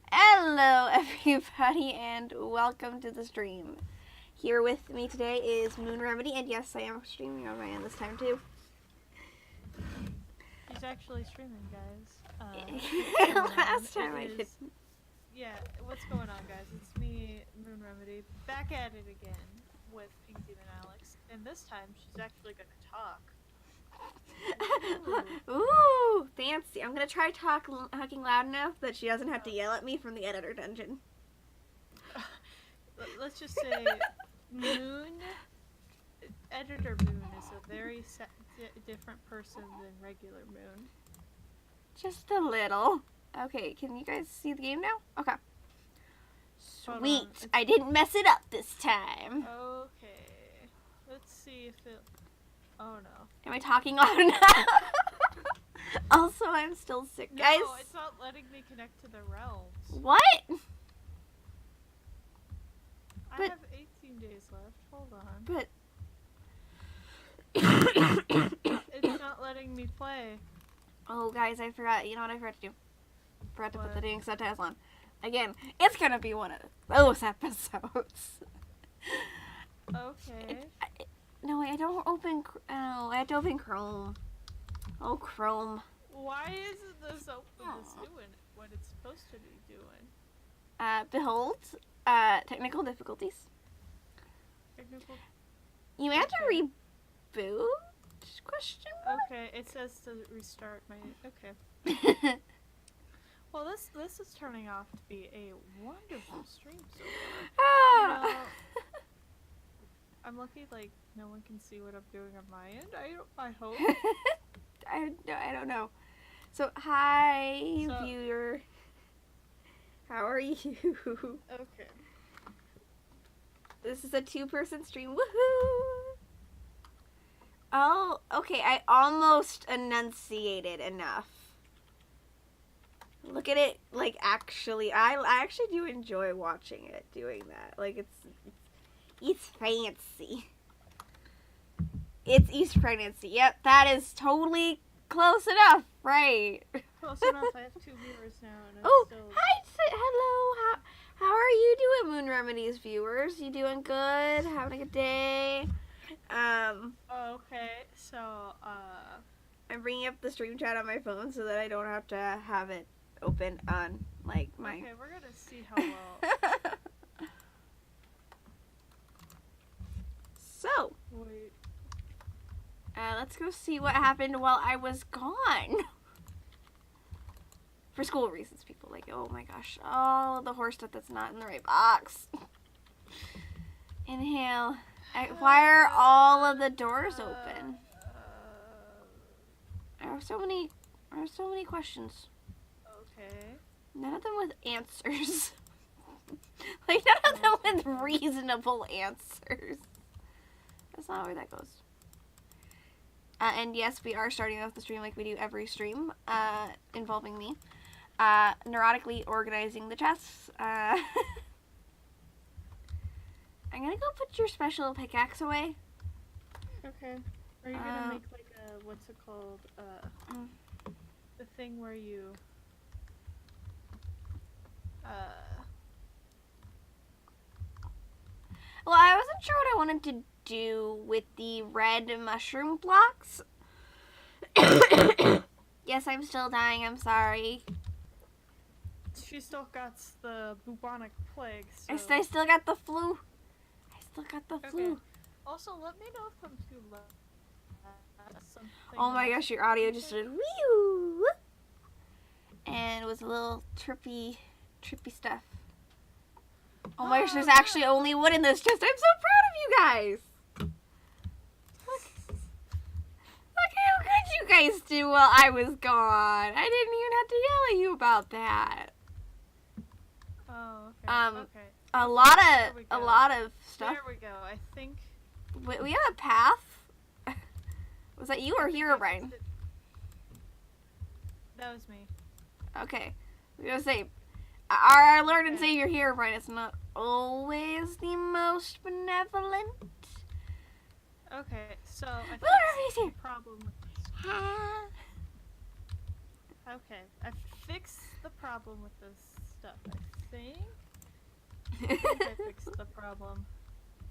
Hello everybody and welcome to the stream. Here with me today is MoonRemedy, and yes, I am streaming on my end this time too. He's actually streaming, guys. Last time I did. Yeah, what's going on, guys? It's me, MoonRemedy, back at it again with Pink Demon Alex, and this time she's actually gonna talk. Ooh, fancy. I'm gonna try talking loud enough that she doesn't have to yell at me from the editor dungeon. Let's just say Editor Moon is a very different person than regular Moon. Just a little. Okay, can you guys see the game now? Okay. Sweet. I didn't mess it up this time. Okay. Let's see if it... Oh no. Am I talking loud enough? Also, I'm still sick, guys. No, it's not letting me connect to the realms. What? I have 18 days left. Hold on. But... It's not letting me play. Oh, guys, I forgot. You know what I forgot to do? Forgot to put the dang subtitles on. Again, it's gonna be one of those episodes. Okay. No, I don't open... Oh, I have to open Chrome. Oh, Chrome. Why isn't this doing what it's supposed to be doing? Behold, technical difficulties. Technical... You have to reboot? Question mark? Okay, it says to restart my... Okay. Well, this is turning off to be a wonderful stream so far. You know, I'm lucky, like, no one can see what I'm doing on my end. I hope. I don't know. So, hi, viewer. How are you? Okay. This is a 2-person stream. Woohoo! Oh, okay. I almost enunciated enough. Look at it, like, actually. I actually do enjoy watching it, doing that. Like, it's fancy. It's pregnancy. Yep, that is totally close enough, right? Close enough. I have 2 viewers now, and oh, still... hi, hello. How are you doing, MoonRemedy's viewers? You doing good? Having a good day? Okay, so, I'm bringing up the stream chat on my phone so that I don't have to have it open on, like, my... Okay, we're gonna see how well... So... Wait. Let's go see what happened while I was gone. For school reasons, people. Like, oh my gosh. All the horse stuff that's not in the right box. Inhale. Why are all of the doors open? There are so many questions. Okay. None of them with answers. Like, none of them with reasonable answers. That's not where that goes. And yes, we are starting off the stream like we do every stream, involving me. Neurotically organizing the chests. I'm gonna go put your special pickaxe away. Okay. Are you gonna make, like, a, what's it called, the thing where you, Well, I wasn't sure what I wanted to do with the red mushroom blocks. Yes, I'm still dying. I'm sorry. She still got the bubonic plague, so... I still got the flu. Okay. Also, let me know if I'm too loud. Oh my gosh, your audio just did whew, and it was a little trippy stuff. Oh my gosh, there's actually only wood in this chest. I'm so proud of you guys. Look how good you guys do while I was gone. I didn't even have to yell at you about that. Oh, okay. Okay. A lot of stuff. There we go. I think we have a path. Was that you or Herobrine? That was me. Okay. I was gonna say, our Lord and Savior Herobrine is not always the most benevolent. Okay, so I think the problem with this. Okay, I fixed the problem with this stuff, I think. I think I fixed the problem.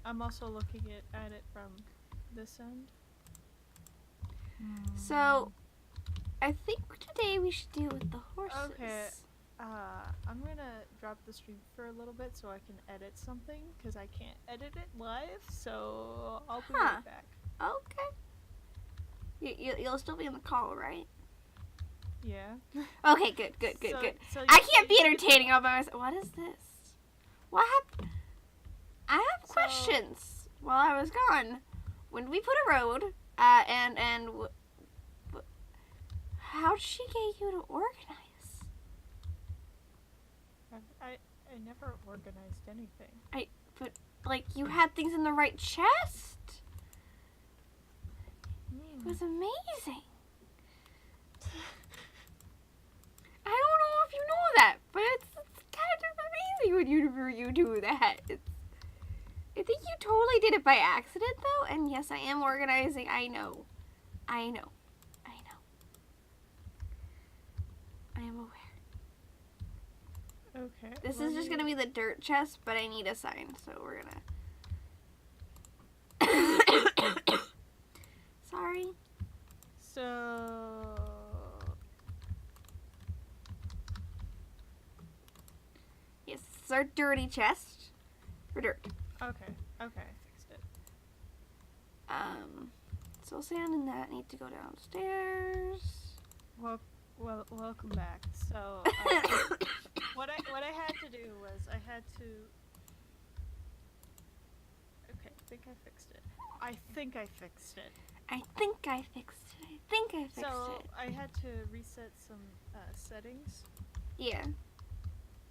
I'm also looking at it from this end. So, I think today we should deal with the horses. Okay. I'm gonna drop the stream for a little bit so I can edit something, because I can't edit it live, so I'll be right back. Okay. You'll still be in the call, right? Yeah. Okay, good. So I can't be entertaining all by myself. What is this? What happened? I have questions while I was gone. When did we put a road? How did she get you to organize? I never organized anything. But like you had things in the right chest. It was amazing. I don't know if you know that, but it's kind of amazing when you do that. I think you totally did it by accident, though. And yes, I am organizing. I know. I am aware. Okay. This is just gonna be the dirt chest, but I need a sign, so we're gonna. Sorry. So. Yes, this is our dirty chest for dirt. Okay, I fixed it. So sand and that need to go downstairs. Well, welcome back. So, what I had to do was I had to. Okay, I think I fixed it. So I had to reset some settings. Yeah.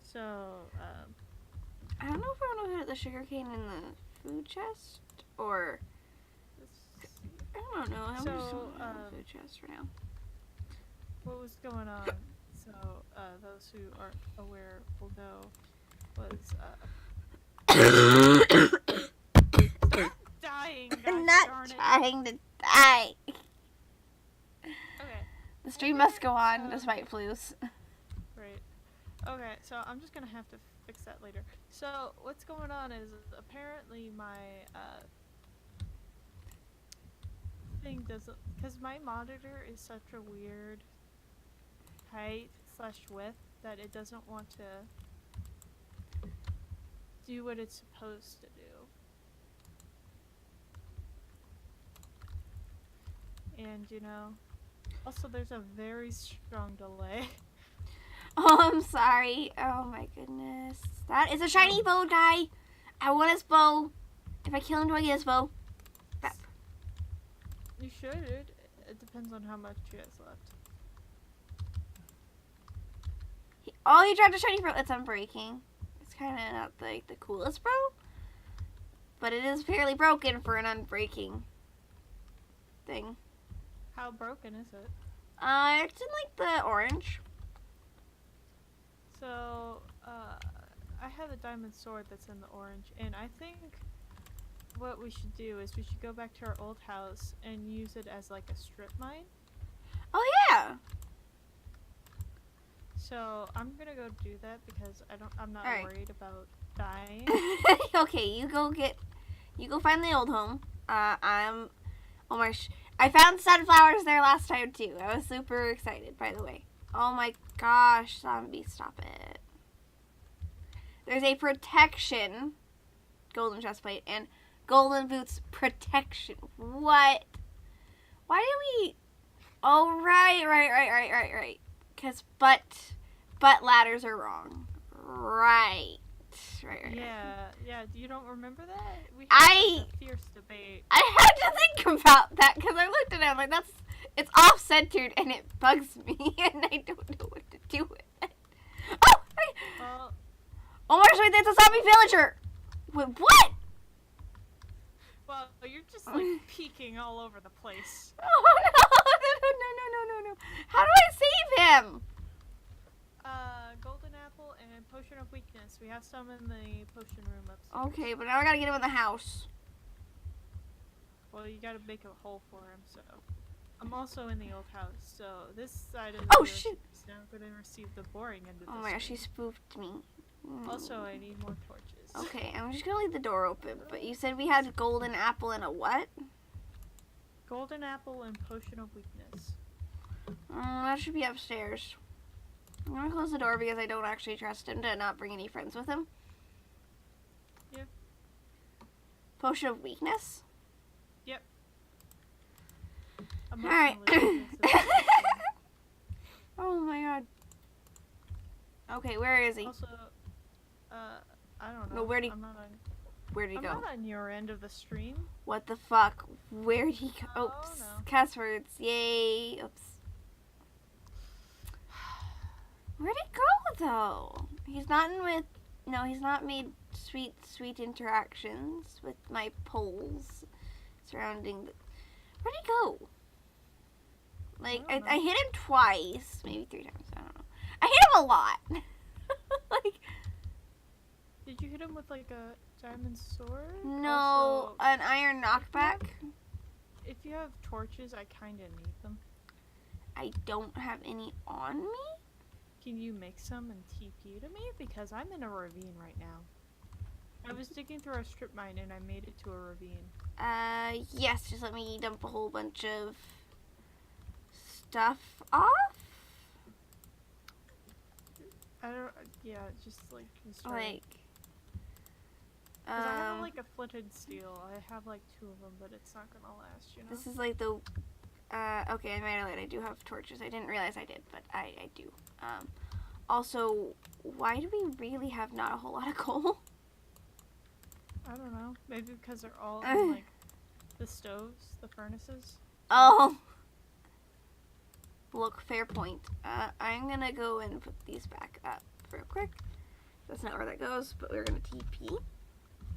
So I don't know if I want to put the sugarcane in the food chest or. I don't know. I'm just going to put it in the food chest for now. What was going on? So those who aren't aware will know was dying. I'm not trying to die. Okay. The stream must go on despite flus. Right. Okay, so I'm just gonna have to fix that later. So what's going on is apparently my thing doesn't, because my monitor is such a weird height/width that it doesn't want to do what it's supposed to do. And also there's a very strong delay. Oh, I'm sorry. Oh my goodness. That is a shiny bow guy. I want his bow. If I kill him, do I get his bow? Crap. You should. It depends on how much he has left. He dropped a shiny bow. It's unbreaking. It's kind of not like the coolest bow, but it is fairly broken for an unbreaking thing. How broken is it? It's in like the orange. So, I have a diamond sword that's in the orange, and I think what we should do is we should go back to our old house and use it as like a strip mine. Oh yeah. So I'm gonna go do that because I'm not worried about dying. Okay, you go find the old home. I found sunflowers there last time too. I was super excited, by the way. Oh my gosh, zombie, stop it. There's a protection golden chestplate and golden boots protection. What? Why did we? Oh, right. Because butt ladders are wrong. Right. Yeah. You don't remember that? We I had a fierce debate. I had to think about that because I looked at it. I'm like, it's off-centered and it bugs me, and I don't know what to do with it. Oh my gosh, wait, that's a zombie villager. Wait, what? Well, you're just like peeking all over the place. Oh no. How do I save him? Golden apple and potion of weakness. We have some in the potion room upstairs. Okay, but now I gotta get him in the house. Well, you gotta make a hole for him, so. I'm also in the old house, so this side of the Oh, viewership shit. is now going to receive the boring end of the Oh my gosh, she stream. spoofed me. Also, I need more torches. Okay, I'm just gonna leave the door open. But you said we had a golden apple and a what? Golden apple and potion of weakness. That should be upstairs. I'm gonna close the door because I don't actually trust him to not bring any friends with him. Yeah. Potion of weakness? Yep. Alright. Emotionally weakness is- Oh my god. Okay, where is he? Also, I don't know. No, where'd he I'm not on, Where'd he I'm go? not on your end of the stream. What the fuck? Where'd he go? Oh, Oops. no. Cuss words. Yay. Oops. Where'd he go though? He's not in with. No, he's not made sweet interactions with my poles surrounding the. Where'd he go? Like, I don't I know. hit him twice, maybe 3 times. I don't know. I hit him a lot. Like, Did you hit him with like a diamond sword? no, Also, an iron knockback. if you have torches, I kind of need them. I don't have any on me. Can you make some and TP to me? Because I'm in a ravine right now. I was digging through our strip mine and I made it to a ravine. Yes, just let me dump a whole bunch of stuff off. I don't. Yeah, just like destroy. Like, 'Cause I have like a flinted steel. I have like 2 of them, but it's not gonna last. You know. this is like the, okay, I might have lied. I do have torches. I didn't realize I did, but I do. Also, why do we really have not a whole lot of coal? I don't know. Maybe because they're all in like the stoves, the furnaces. Oh. Look, fair point. I'm gonna go and put these back up real quick. That's not where that goes, but we're gonna TP.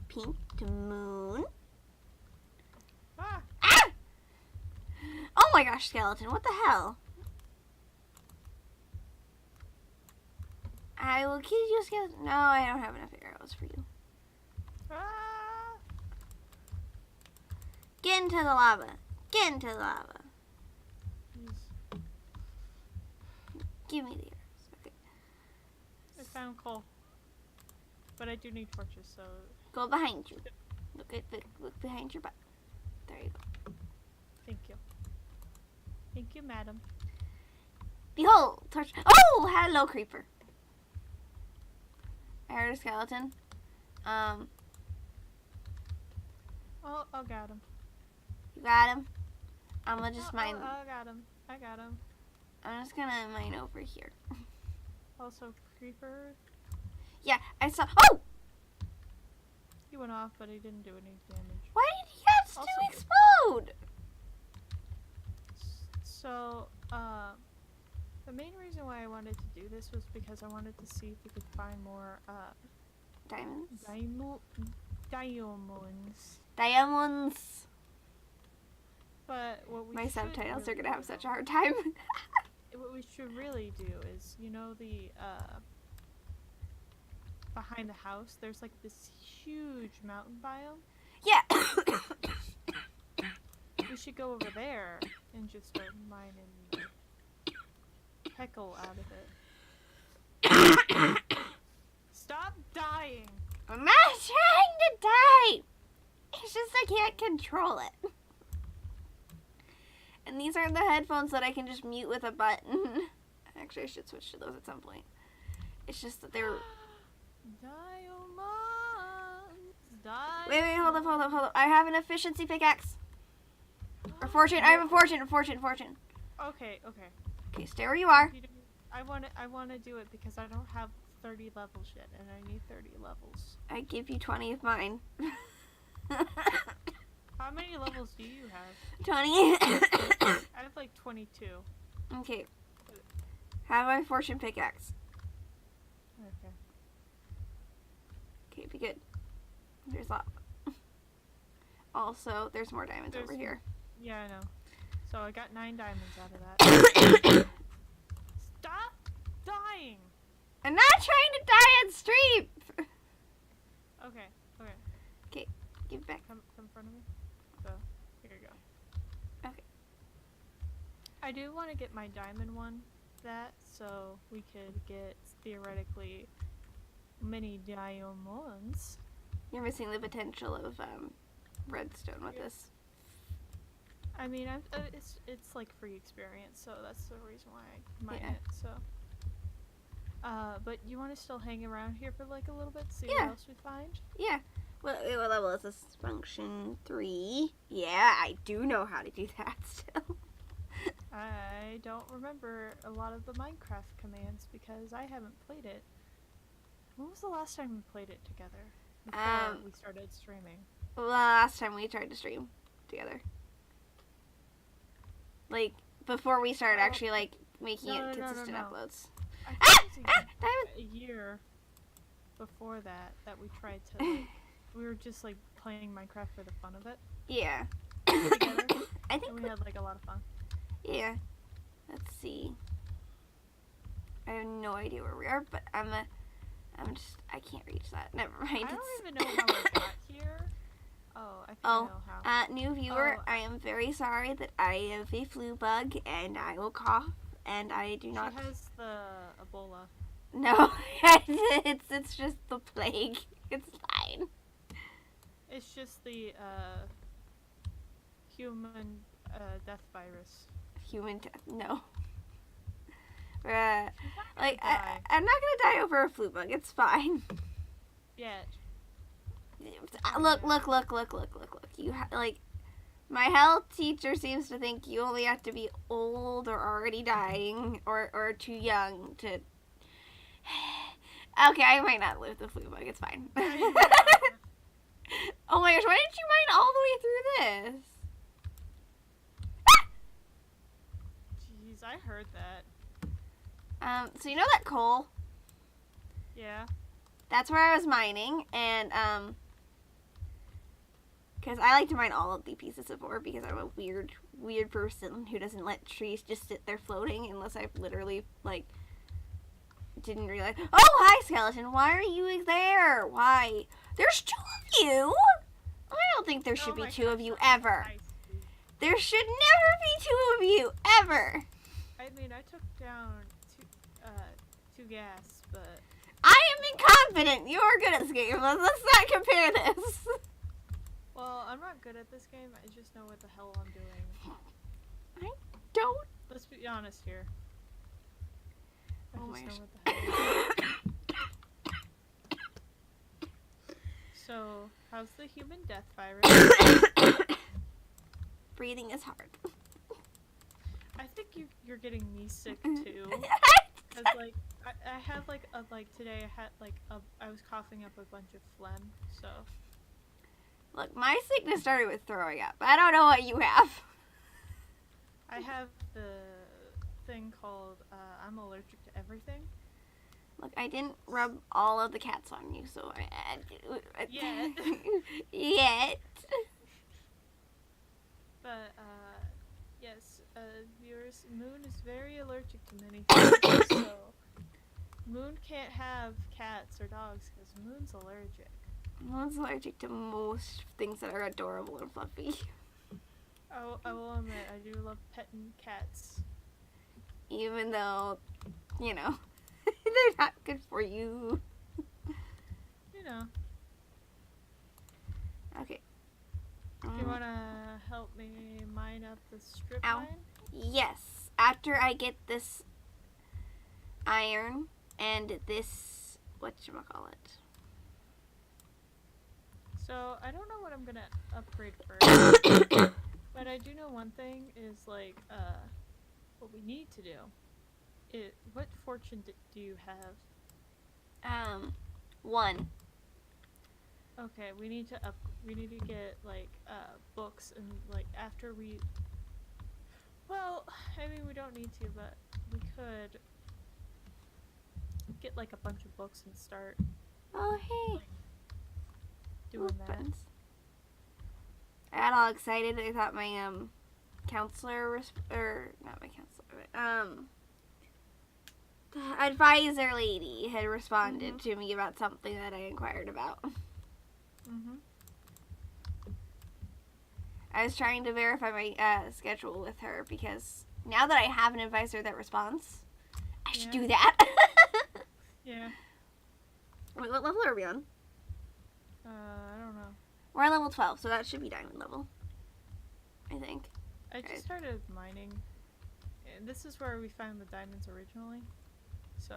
Pink to moon. Ah! Ah! Oh my gosh, skeleton, what the hell? I will kill you, skeleton. No, I don't have enough arrows for you. Ah! Get into the lava. Get into the lava. Jeez. Give me the arrows. Okay. I found coal. But I do need torches, so. Go behind you. Look behind your butt. There you go. Thank you. Thank you, madam. Behold, torch. Oh, hello, creeper. I heard a skeleton. I'll get him. You got him. I'm gonna just mine. I got him. I got him. I'm just gonna mine over here. Also, creeper. Yeah, I saw. Oh! He went off, but he didn't do any damage. Why did he have to Also- explode? So, the main reason why I wanted to do this was because I wanted to see if we could find more, Diamonds. diamonds. Diamonds. But what we My should subtitles are really gonna have do- such a hard time. What we should really do is, you know, the, behind the house, there's like this huge mountain biome. Yeah. We should go over there and just start mining the heckle out of it. Stop dying! I'm not trying to die. It's just I can't control it. And these aren't the headphones that I can just mute with a button. Actually, I should switch to those at some point. It's just that they're... Diamonds, Wait, hold up. I have an efficiency pickaxe. Or fortune. I have a fortune. Okay. Okay, stay where you are. I want to do it because I don't have 30 levels yet, and I need 30 levels. I give you 20 of mine. How many levels do you have? 20. I have like 22. Okay. Have my fortune pickaxe. Okay. Okay, be good. There's lava. Also, there's more diamonds over here. Yeah, I know. So I got 9 diamonds out of that. Stop dying! I'm not trying to die on stream! Okay. Give it back. Come in front of me. So, here you go. Okay. I do want to get my diamond one, so we could get, theoretically, many diamonds. You're missing the potential of redstone with this. I mean, it's like free experience, so that's the reason why I mine it, so. But you want to still hang around here for like a little bit, see what else we find? Yeah. What level is this? Function 3. Yeah, I do know how to do that still. I don't remember a lot of the Minecraft commands because I haven't played it. When was the last time we played it together? Before we started streaming. Well, last time we tried to stream together. Like, before we started actually, like, making it consistent uploads. I think it was a year before that we tried to, like, we were just, like, playing Minecraft for the fun of it. Yeah. Together. I think we had, like, a lot of fun. Yeah. Let's see. I have no idea where we are, but I can't reach that. Never mind. I don't even know how we got here. Oh, I think I know how. New viewer, I am very sorry that I have a flu bug and I will cough and I do not. She has the Ebola. No, it's just the plague. It's fine. It's just the human death virus. Human death? No. Like I'm not gonna die over a flu bug. It's fine. Yet. Look. You like, my health teacher seems to think you only have to be old or already dying or too young to. Okay, I might not live the flu bug. It's fine. Oh my gosh, why didn't you mine all the way through this? Jeez, I heard that. So you know that coal? Yeah. That's where I was mining, and because I like to mine all of the pieces of ore because I'm a weird person who doesn't let trees just sit there floating unless I've literally, like, didn't realize. Oh, hi, skeleton. Why are you there? Why? There's 2 of you. I don't think there should be 2 of you ever. There should never be 2 of you ever. I mean, I took down 2 gas, but I am incompetent. You are good at this game. Let's not compare this. Well, I'm not good at this game. I just know what the hell I'm doing. I don't. Let's be honest here. I Oh just my know what the hell I'm doing. So, how's the human death virus? Breathing is hard. I think you're getting me sick too. Cause like I have today I had I was coughing up a bunch of phlegm, so. Look, my sickness started with throwing up. I don't know what you have. I have the thing called I'm allergic to everything. Look, I didn't rub all of the cats on you, so Yet. Yet. But yes, viewers, Moon is very allergic to many things, so Moon can't have cats or dogs because Moon's allergic. Moon's allergic to most things that are adorable and fluffy. I will admit, I do love petting cats. Even though, you know, they're not good for you. You know. Okay. Do you want to help me mine up the strip Ow. mine? Yes. After I get this iron and this, whatchamacallit. So, I don't know what I'm going to upgrade first. But I do know one thing is, like, what we need to do. What fortune do you have? 1. Okay, we need to get, like, books and, like, after we... Well, I mean, we don't need to, but we could get, like, a bunch of books and start Oh, hey. doing that. I got all excited. I thought my, counselor, not my counselor, but, advisor lady had responded to me about something that I inquired about. I was trying to verify my schedule with her because Now that I have an advisor that responds, I should Yeah. do that. Yeah. Wait, what level are we on? I don't know. We're on level 12, so that should be diamond level. I think. I Okay. just started mining. And this is where we found the diamonds originally. So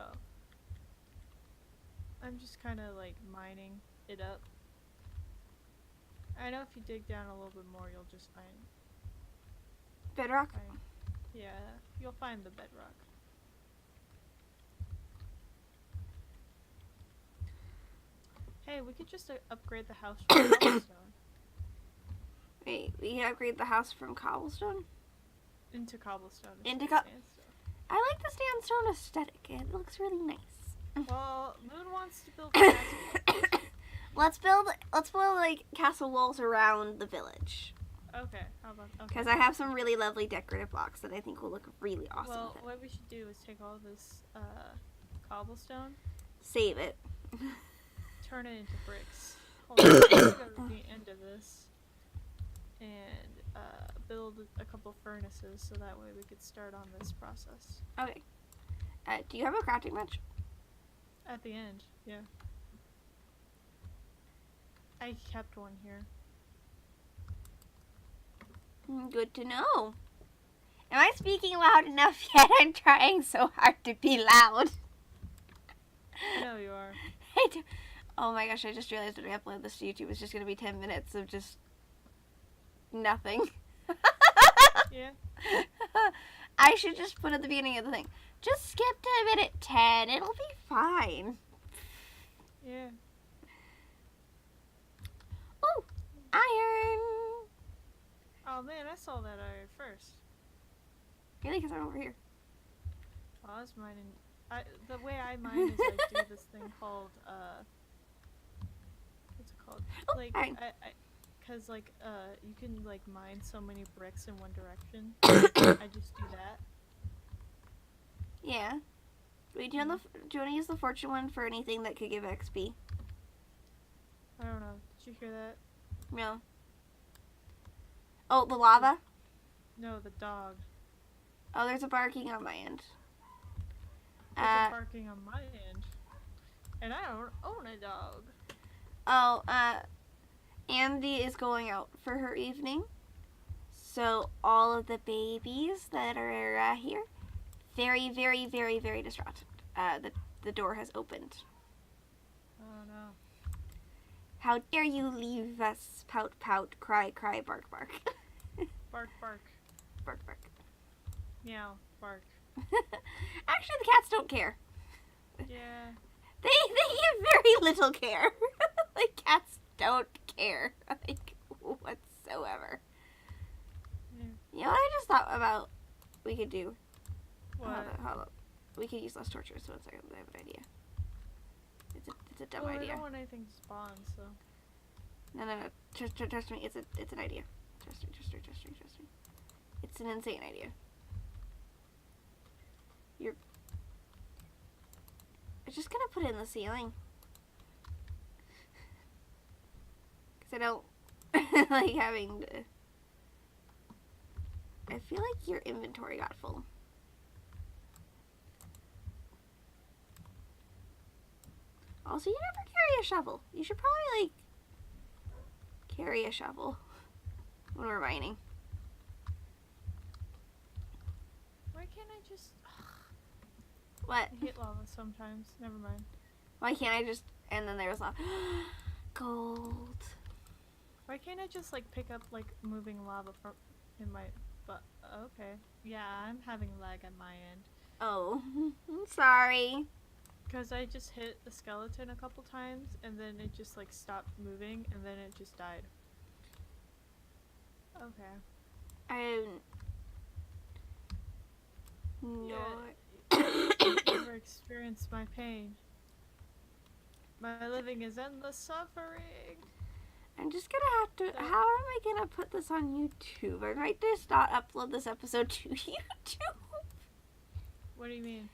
I'm just kind of like mining it up. I know if you dig down a little bit more, you'll just find. Bedrock? Yeah, you'll find the bedrock. Hey, we could just upgrade the house from cobblestone Wait, we upgrade the house from cobblestone? into cobblestone. Into instead of sandstone. I like the sandstone aesthetic. It looks really nice. Well, Moon wants to build a castle. Let's build like castle walls around the village. Okay, how about okay. Because I have some really lovely decorative blocks that I think will look really awesome Well, with it. what we should do is take all this cobblestone, Save it. turn it into bricks. Hold on, let's go to the end of this and build a couple furnaces so that way we could start on this process. Okay. Do you have a crafting bench? At the end, yeah. I kept one here. Good to know. Am I speaking loud enough yet? I'm trying so hard to be loud. I know you are. Oh my gosh, I just realized when I upload this to YouTube, it's just going to be 10 minutes of just nothing. Yeah. I should just put at the beginning of the thing. Just skip to minute 10. It'll be fine. Yeah. Oh, iron. Oh man, I saw that iron first. Really? Because I'm over here. Well, I was mining. The way I mine is I do this thing called what's it called? Oh, Like iron. cause like you can like mine so many bricks in one direction. I just do that. Yeah. Wait, do you want to use the fortune one for anything that could give XP? I don't know. Did you hear that? No. Oh, the lava? No, the dog. Oh, there's a barking on my end. There's a barking on my end, and I don't own a dog. Oh, Andy is going out for her evening. So all of the babies that are here, very, very, very, very distraught. The door has opened. Oh no. How dare you leave us? Pout, pout, cry, cry, bark, bark. Bark, bark. Bark, bark. Meow, bark. Actually, the cats don't care. Yeah. They give very little care. Like, cats don't care. Like, whatsoever. Yeah. You know what I just thought about we could do? What? Hold up. We could use less torches. So 1 second. I have an idea. It's a dumb I idea. don't want anything to spawn, so. No. Trust me. It's an idea. Trust me. It's an insane idea. I'm just gonna put it in the ceiling. Cause I don't like having to. I feel like your inventory got full. Also, you never carry a shovel. You should probably, like, carry a shovel when we're mining. Why can't I just. What? I hit lava sometimes. Never mind. Why can't I just... And then there's lava. Gold. Why can't I just, like, pick up, like, moving lava from in my butt? Okay. Yeah, I'm having lag on my end. Oh. I'm sorry. Because I just hit the skeleton a couple times, and then it just, like, stopped moving, and then it just died. Okay. I'm... Yeah. Not... Never experienced my pain. My living is endless suffering. I'm just gonna have to... How am I gonna put this on YouTube? I might just not upload this episode to YouTube. What do you mean?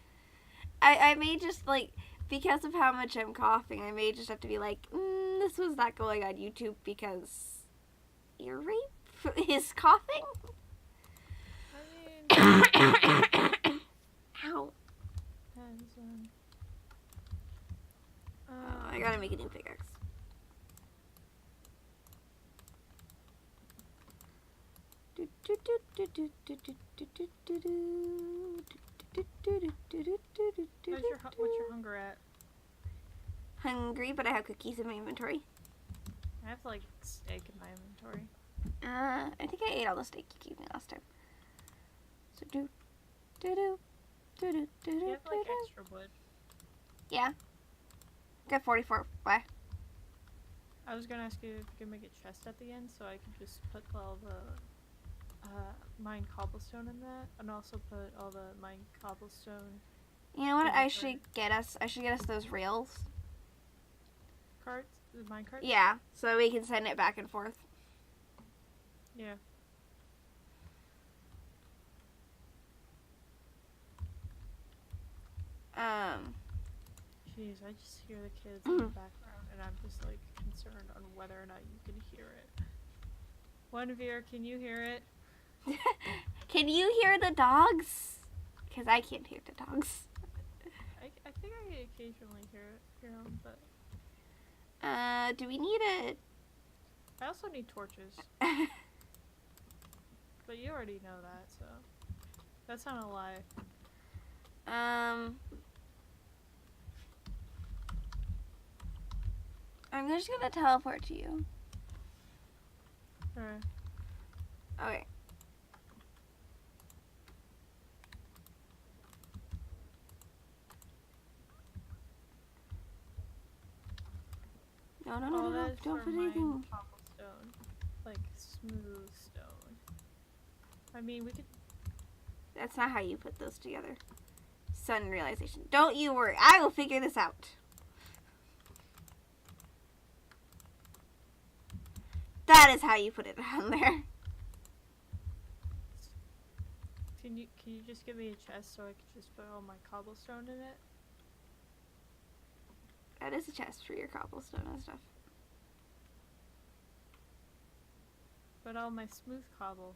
I may just, like, because of how much I'm coughing, I may just have to be like, this was not going on YouTube because ear rape is coughing. I Ow. Hands on. I gotta make a new pickaxe. What's your hunger at? Hungry, but I have cookies in my inventory. I have like steak in my inventory. I think I ate all the steak you gave me last time. So do. You have like extra wood. Yeah. Got 44. Why? I was gonna ask you if you could make a chest at the end so I could just put all the mined cobblestone in that, and also put all the mined cobblestone. You know what? I should get us those rails. Carts? The mine carts? Yeah, so we can send it back and forth. Yeah. Jeez, I just hear the kids in the background, and I'm just like concerned on whether or not you can hear it. One Veer, can you hear it? Can you hear the dogs? Because I can't hear the dogs. I think I occasionally hear them, but Do we need a... I also need torches. But you already know that, so that's not a lie. I'm just gonna teleport to you. Alright. Okay. No, don't put anything. Cobblestone, like smooth stone. I mean, we could. That's not how you put those together. Sudden realization. Don't you worry. I will figure this out. That is how you put it on there. Can you just give me a chest so I could just put all my cobblestone in it? That is a chest for your cobblestone and stuff. But all my smooth cobble.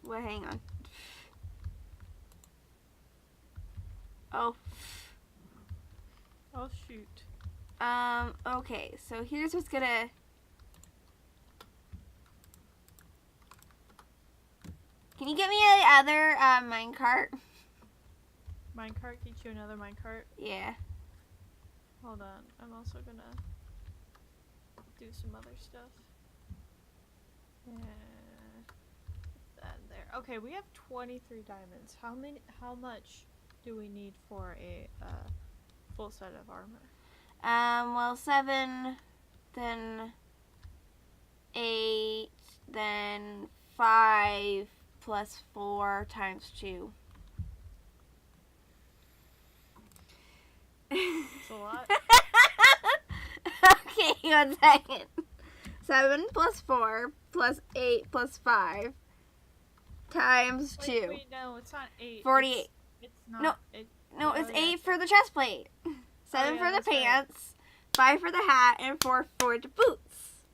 Well, hang on. Oh. Oh shoot. Okay, so here's what's gonna... Can you get me another minecart? Minecart? Get you another minecart? Yeah. Hold on. I'm also gonna do some other stuff. Yeah. Put that in there. Okay, we have 23 diamonds. How much do we need for a full set of armor? Well, 7, then 8, then 5 plus 4 times 2. It's a lot. Okay, 1 second. 7 plus 4 plus 8 plus 5 times 2. Wait, no, it's not 8. 48. It's not. No, it's 8 for the chest plate. 7 for the pants, 5 for the hat, and 4 for the boots.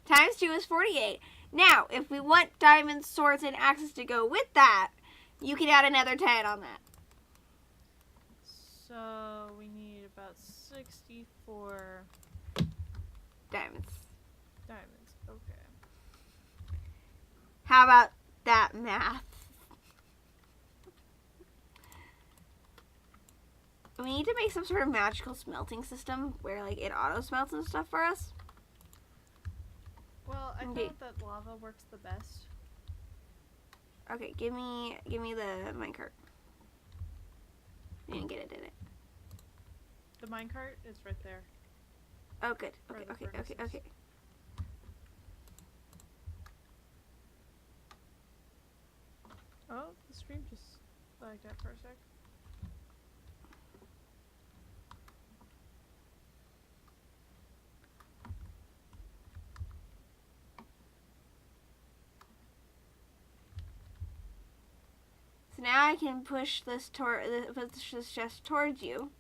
Times 2 is 48. Now, if we want diamond swords and axes to go with that, you can add another 10 on that. So we need about 64 diamonds. Okay. How about that math? We need to make some sort of magical smelting system where like it auto smelts and stuff for us. Well, I thought that lava works the best. Okay, give me the minecart. I didn't get it, did it? The minecart is right there. Oh, good. Okay. Oh, the stream just lagged out for a sec. So now I can push this chest towards you.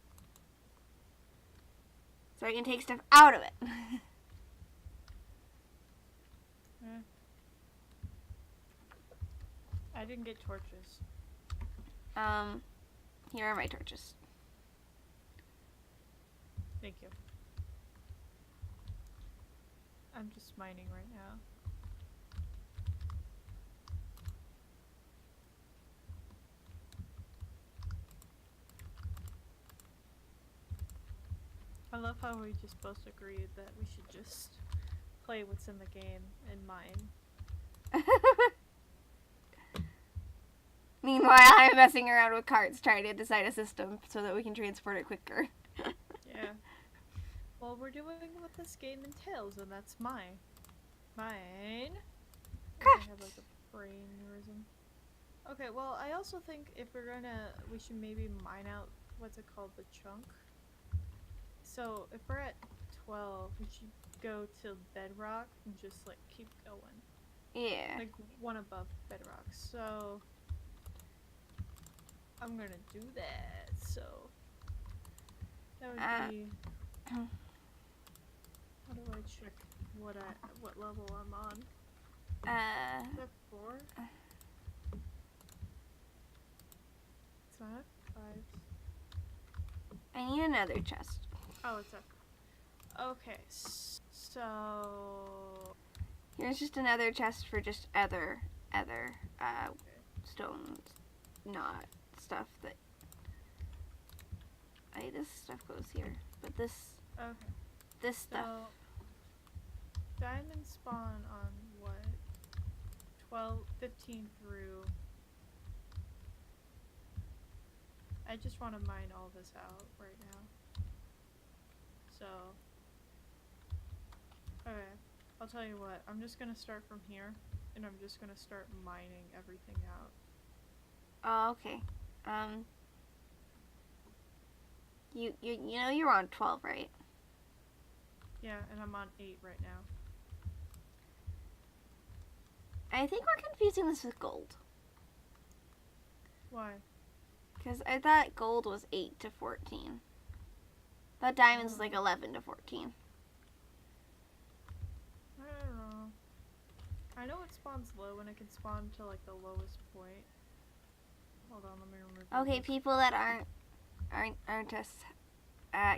So I can take stuff out of it. I didn't get torches. Here are my torches. Thank you. I'm just mining right now. I love how we just both agreed that we should just play what's in the game and mine. Meanwhile, I'm messing around with carts trying to design a system so that we can transport it quicker. Yeah. Well, we're doing what this game entails, and that's mine. I have like a brain aneurysm. Okay, well, I also think if we should maybe mine out, what's it called, the chunk. So, if we're at 12, we should go to bedrock and just, like, keep going. Yeah. Like, one above bedrock. So, I'm gonna do that, so. That would be. How do I check what level I'm on? Is that 4? It's not 5. I need another chest. Oh, it's up. Okay, so. Here's just another chest for just other stones, not stuff that. This stuff goes here, but this. Okay. This stuff. So, diamonds spawn on what? 15 through. I just want to mine all this out right now. So, okay, I'll tell you what, I'm just gonna start from here, and I'm just gonna start mining everything out. Oh, okay. You know you're on 12, right? Yeah, and I'm on 8 right now. I think we're confusing this with gold. Why? Because I thought gold was 8 to 14. I thought diamonds was like 11 to 14. I don't know. I know it spawns low and it can spawn to like the lowest point. Hold on, let me remove Okay, this. people that aren't us,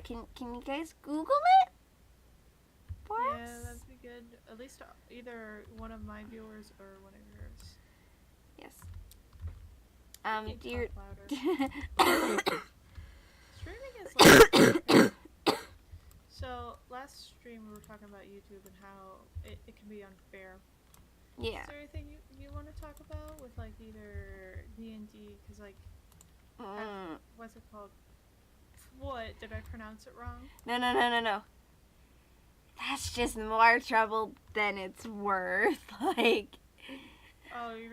can you guys Google it for us? Yeah, that'd be good. At least either one of my viewers or one of yours. Yes. Do Dear. Streaming is like. So last stream we were talking about YouTube and how it can be unfair. Yeah. Is there anything you want to talk about with like either D&D? Because like, what's it called? What, did I pronounce it wrong? No. That's just more trouble than it's worth. Like. Oh, you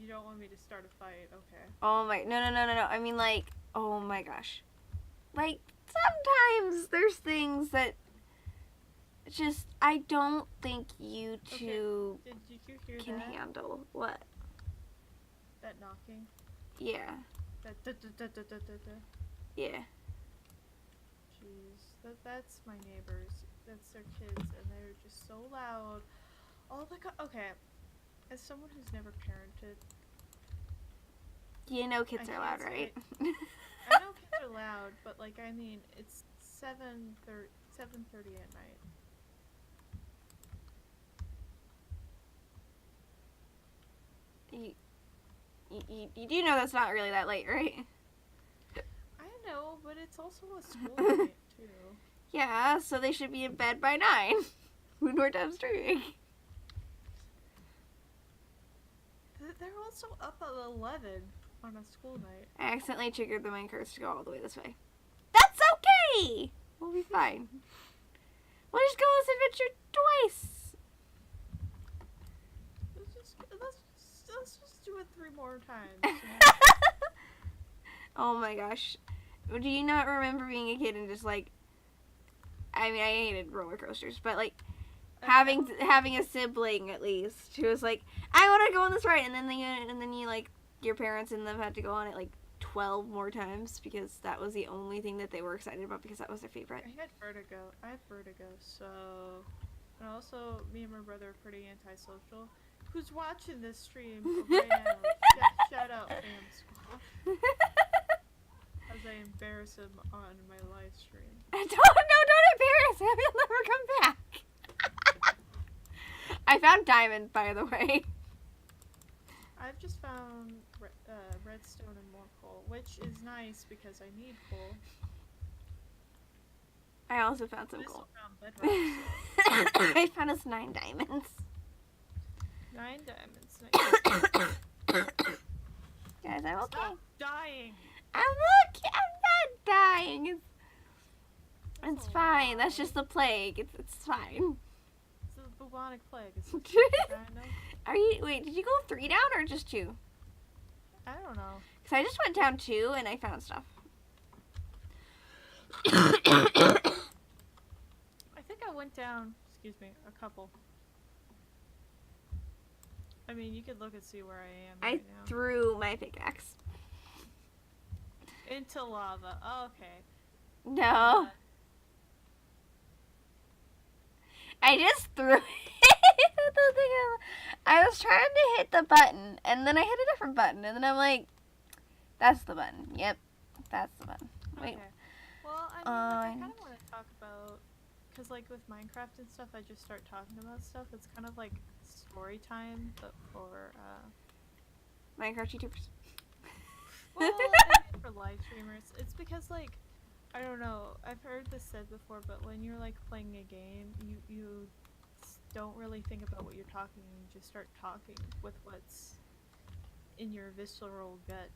don't want me to start a fight? Okay. Oh my, no. I mean, like, oh my gosh. Like, sometimes there's things that just I don't think you two Did you hear can that? handle. What? That knocking? Yeah. That da-da-da-da-da-da-da. Yeah. Jeez. That's my neighbors. That's their kids, and they're just so loud. Oh my god. Okay. As someone who's never parented, You know kids are loud, right? I know kids are loud, but like I mean, it's 7:30 at night. You do know that's not really that late, right? I know, but it's also a school night too. Yeah, so they should be in bed by 9 when we're done streaming. They're also up at 11 on a school night. I accidentally triggered the mine curse to go all the way this way. That's okay! We'll be fine. We'll just go on this adventure twice. Let's just do it 3 more times. Oh my gosh. Do you not remember being a kid and just like, I mean, I hated roller coasters, but like having a sibling at least who was like, I want to go on this ride, and then you like your parents and them had to go on it like 12 more times because that was the only thing that they were excited about because that was their favorite. I had vertigo, so, and also me and my brother are pretty antisocial. who's watching this stream right now, shout out Fam Squad. As I embarrass him on my live stream. Don't embarrass him. He'll never come back. I found diamond, by the way. I've just found redstone and more coal, which is nice because I need coal. I also found some I also gold. found bedrock, so I found us 9 diamonds. 9 diamonds. Nice. Guys, I'm okay. Stop dying. I'm okay. I'm not dying. It's fine. That's just the plague. It's fine. It's a bubonic plague. It's just I know. Are you? Wait, did you go 3 down or just 2? I don't know. Because I just went down 2 and I found stuff. I think I went down, excuse me, a couple. I mean, you could look and see where I am right now. Threw my pickaxe. Into lava. Oh, okay. No. I just threw it. I was trying to hit the button, and then I hit a different button, and then I'm like, that's the button. Yep, that's the button. Wait. Okay. Well, I mean, I kind of want to talk about, because like with Minecraft and stuff, I just start talking about stuff. It's kind of like story time, but for Minecraft YouTubers. well, I mean for live streamers. It's because like, I don't know. I've heard this said before, but when you're like playing a game, you don't really think about what you're talking. You just start talking with what's in your visceral gut.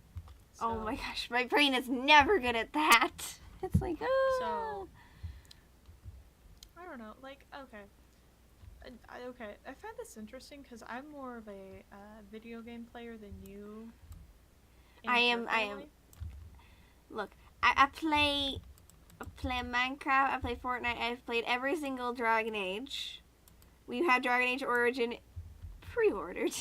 So, Oh my gosh, my brain is never good at that. It's like, So, I don't know, like, okay. I find this interesting because I'm more of a video game player than you. I am. Look, I play Minecraft, I play Fortnite, I've played every single Dragon Age. We had Dragon Age Origin pre-ordered.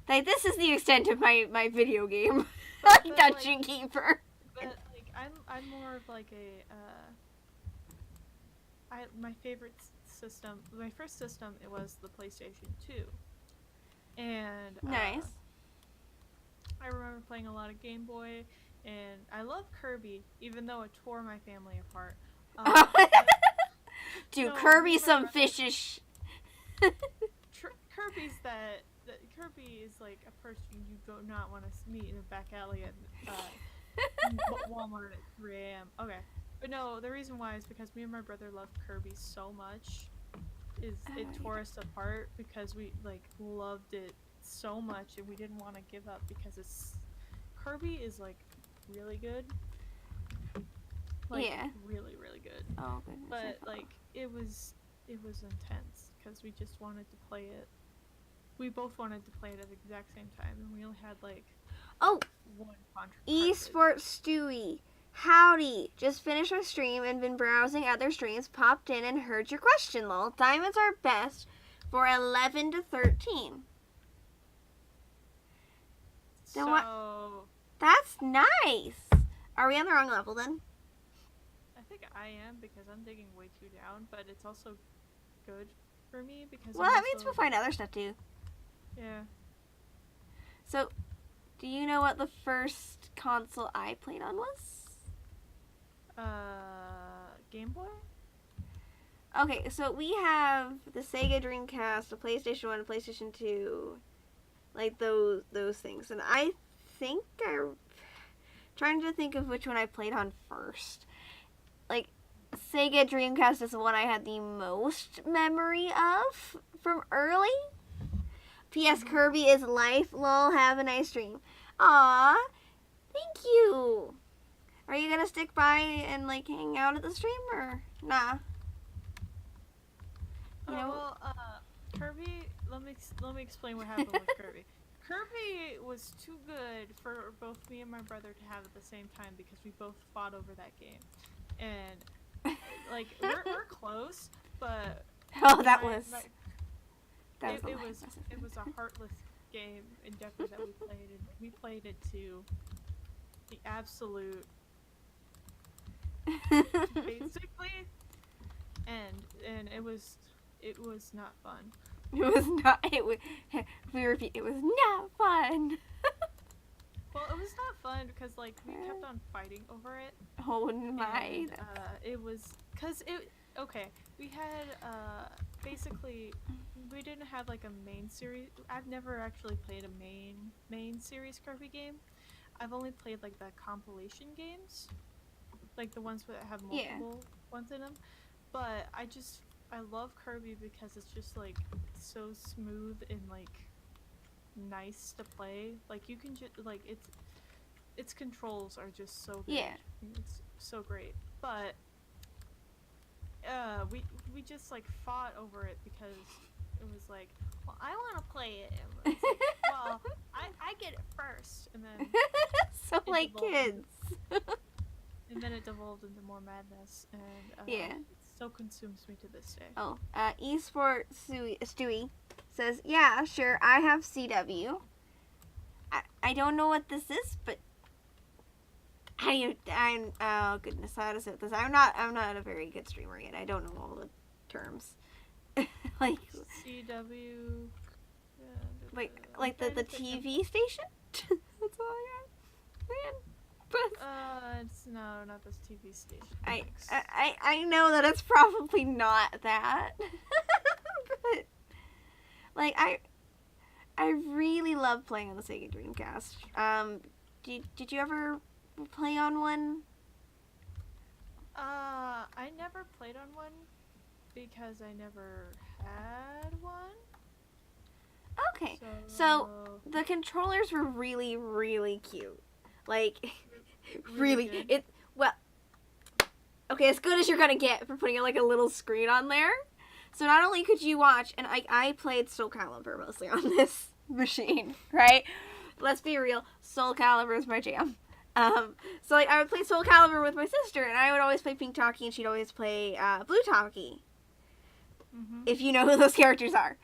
Like, this is the extent of my video game. But, Dungeon like, Keeper. But like I'm more of like a my favorite system. My first system it was the PlayStation 2, and Nice. I remember playing a lot of Game Boy, and I love Kirby, even though it tore my family apart. Dude, no, Kirby's my some brother- fishish. Kirby's that Kirby is like a person you do not want to meet in a back alley at Walmart at 3 a.m. Okay, but no, the reason why is because me and my brother loved Kirby so much. It tore us apart because we like loved it so much and we didn't want to give up because Kirby is like really good. Like, Yeah. really, really good. Oh goodness. But like it was intense because we just wanted to play it. We both wanted to play it at the exact same time, and we only had like one contract. Esports Stewie. Howdy. Just finished my stream and been browsing other streams, popped in and heard your question, lol. Diamonds are best for 11 to 13. Then what? So That's nice. Are we on the wrong level then? I think I am because I'm digging way too down, but it's also good for me because Well, that means we'll find other stuff too. Yeah. So, do you know what the first console I played on was? Game Boy? Okay, so we have the Sega Dreamcast, a PlayStation 1, a PlayStation 2, like those things. And I think I'm trying to think of which one I played on first. Like, Sega Dreamcast is the one I had the most memory of from early. P.S. Kirby is life. Lol, have a nice stream. Aw, thank you. Are you gonna stick by and like hang out at the stream or nah? You know, Well, Kirby. Let me explain what happened with Kirby. Kirby was too good for both me and my brother to have at the same time because we both fought over that game, and like we're close, but that was it was a heartless game endeavor that we played, and we played it to the absolute basically, and it was not fun. It was not. We repeat. It was not fun. Well, it was not fun because like we kept on fighting over it. Oh my! And, it was because it. Okay, we had basically we didn't have like a main series. I've never actually played a main series Kirby game. I've only played like the compilation games, like the ones that have multiple ones in them. But I love Kirby because it's just like so smooth and like nice to play. Like you can just like its controls are just so good. Yeah. It's so great. But we just like fought over it because it was like, well, I want to play it. And it's like, well, I get it first, and then So like kids. And then it devolved into more madness, and it still consumes me to this day. Oh, eSport Stewie says, yeah, sure, I have CW. I don't know what this is, but I'm oh goodness, how to say this? I'm not a very good streamer yet. I don't know all the terms. Like CW. Like the TV station. That's all I got. Man. But it's no, not this TV station. I know that it's probably not that. But like I really love playing on the Sega Dreamcast. Did you ever play on one? I never played on one because I never had one. Okay. So the controllers were really, really cute. Like really okay, as good as you're gonna get for putting like a little screen on there. So not only could you watch, and I played Soul Calibur mostly on this machine, right? Let's be real, Soul Calibur is my jam. So like I would play Soul Calibur with my sister, and I would always play Pink Talkie, and she'd always play Blue Talkie. Mm-hmm. If you know who those characters are.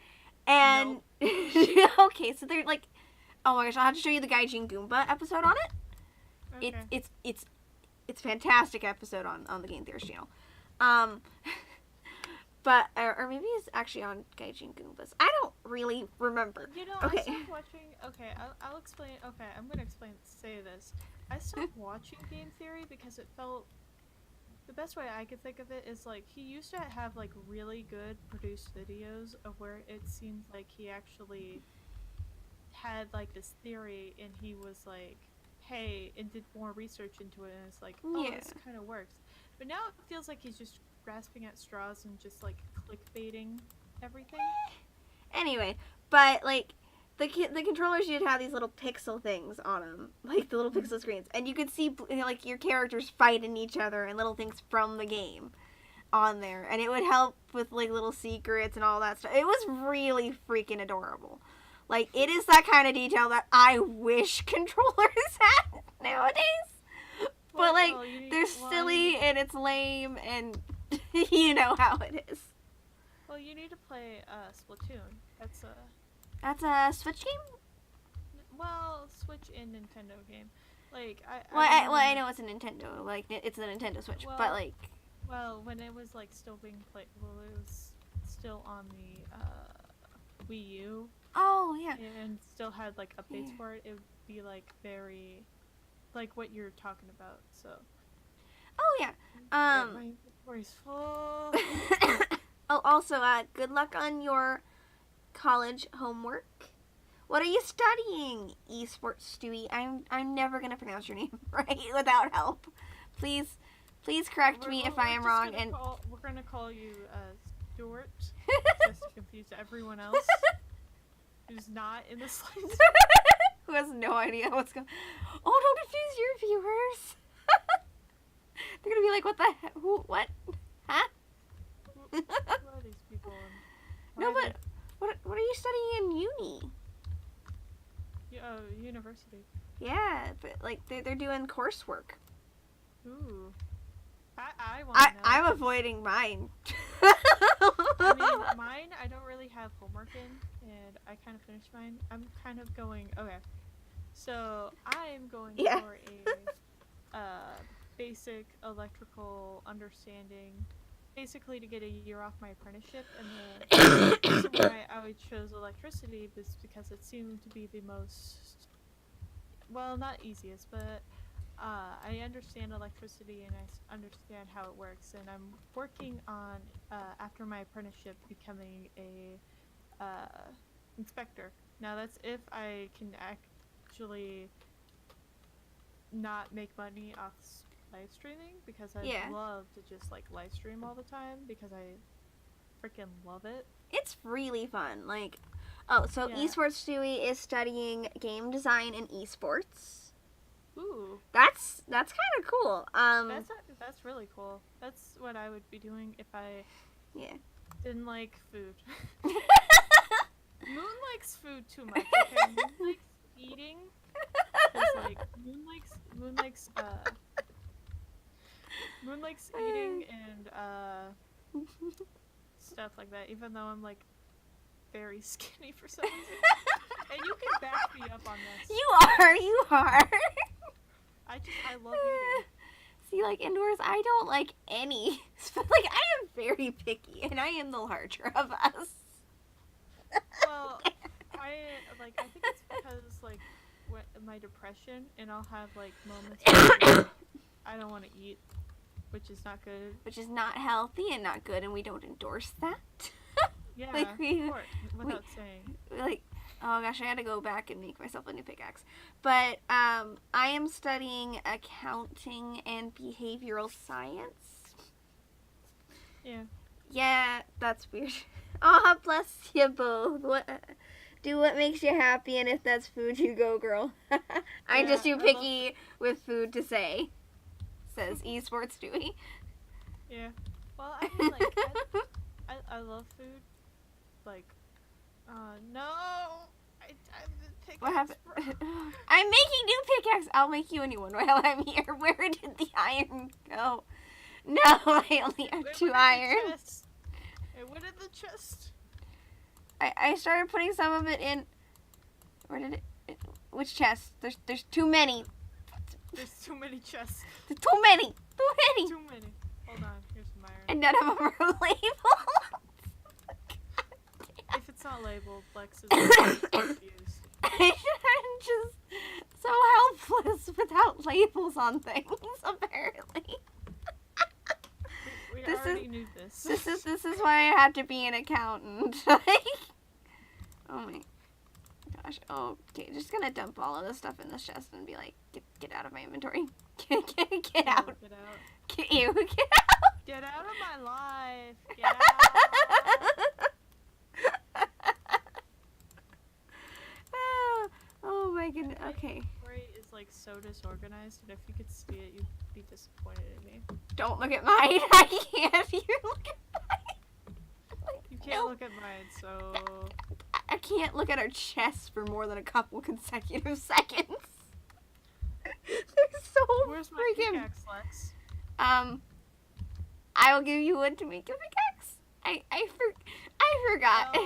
And nope. Okay, so they're like, oh my gosh, I'll have to show you the Gaijin Goomba episode on it. Okay. It's fantastic episode on the Game Theorist channel. But or maybe it's actually on Gaijin Goombas. I don't really remember. You know, okay. I stopped watching. Okay, I'll explain. Okay, I'm gonna say this. I stopped watching Game Theory because it felt. The best way I could think of it is like he used to have like really good produced videos of where it seemed like he actually had like this theory and he was like, hey, and did more research into it, and it's like, oh, this kind of works. But now it feels like he's just grasping at straws and just like clickbaiting everything. Anyway, but like the controllers, you'd have these little pixel things on them, like the little pixel screens, and you could see like your characters fighting each other and little things from the game on there, and it would help with like little secrets and all that stuff. It was really freaking adorable. Like it is that kind of detail that I wish controllers had nowadays. But like they're silly and it's lame, and you know how it is. Well, you need to play Splatoon. That's a Switch game? Well, Switch and Nintendo game. Like I know it's a Nintendo. Like it's a Nintendo Switch, but like. Well, when it was like still being played, it was still on the Wii U. Oh yeah. And still had like updates for it. It would be like very, like what you're talking about. So. Oh yeah. My inventory's full. Oh, also, good luck on your college homework. What are you studying, eSports Stewie? I'm never gonna pronounce your name right without help. Please correct me if I am wrong. And we're gonna call you Stuart, just to confuse everyone else who's not in the slides. Who has no idea what's going. Oh, don't confuse your viewers. They're gonna be like, what the heck? Who? What? Huh? Who are these people? No, but what are you studying in uni? University. Yeah, but like they're doing coursework. Ooh. I want to know. I'm avoiding mine. I mean, mine, I don't really have homework in, and I kind of finished mine. I'm kind of going, okay. So, I'm going for a basic electrical understanding basically to get a year off my apprenticeship, and the reason why I chose electricity was because it seemed to be the most, well, not easiest, but I understand electricity and I understand how it works, and I'm working on, after my apprenticeship, becoming a inspector. Now that's if I can actually not make money off live streaming, because I love to just like live stream all the time because I freaking love it. It's really fun. Like, oh, so Esports Stewie is studying game design and esports. Ooh, that's kind of cool. That's really cool. That's what I would be doing if I didn't like food. Moon likes food too much. Okay, Moon likes eating. Cause like Moon likes eating and stuff like that. Even though I'm like very skinny for some reason, and you can back me up on this. You are. I love eating. See, like indoors, I don't like any. Like I am very picky, and I am the larger of us. Well, I think it's because like my depression, and I'll have like moments where I don't want to eat, which is not good. Which is not healthy and not good, and we don't endorse that. Yeah, like of course, without saying. Like, oh gosh, I had to go back and make myself a new pickaxe. But I am studying accounting and behavioral science. Yeah. Yeah, that's weird. Aw, bless you both. Do what makes you happy, and if that's food, you go, girl. I'm just too picky with food to say, says Esports Stewie. Yeah. Well, I mean, like, I love food. Like, no! I the pickaxe. What happened? I'm making new pickaxe. I'll make you a new one while I'm here. Where did the iron go? No, I only have 2 iron. What did the chest? I started putting some of it in. Where did it? Which chest? There's too many. There's too many chests. There's too many. Too many. Too many. Hold on. Here's some iron. And none of them are labeled. If it's not labeled, Lex is confused. I'm just so helpless without labels on things. Apparently. We already knew this. This is why I have to be an accountant. Like, oh my gosh. Okay, just gonna dump all of this stuff in this chest and be like, get out of my inventory. Get out. Get out. Get out. Get out of my life. Get out. Oh my goodness. Okay. Story is like so disorganized, and if you could see it, you'd be disappointed in me. Don't look at mine. I can't. You look at mine. You can't look at mine, so I can't look at our chests for more than a couple consecutive seconds. They're so where's my freaking. pickaxe, Lex? I will give you wood to make a pickaxe. I forgot.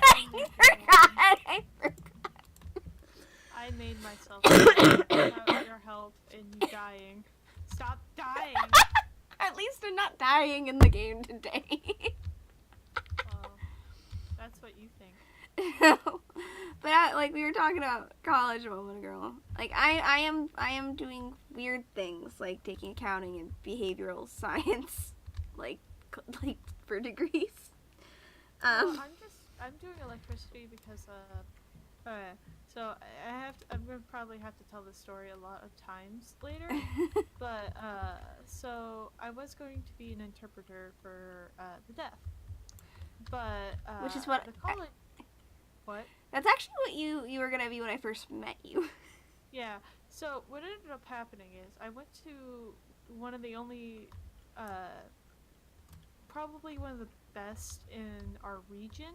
I forgot. I made myself without your help and you dying. Stop dying. At least I'm not dying in the game today. Well, that's what you think. But like we were talking about college a moment ago. Like I am doing weird things like taking accounting and behavioral science, like for degrees. I'm doing electricity because so I'm gonna probably have to tell this story a lot of times later. But so I was going to be an interpreter for the deaf, but which is what the college. What? That's actually what you were gonna be when I first met you. Yeah. So what ended up happening is I went to one of the only, probably one of the best in our region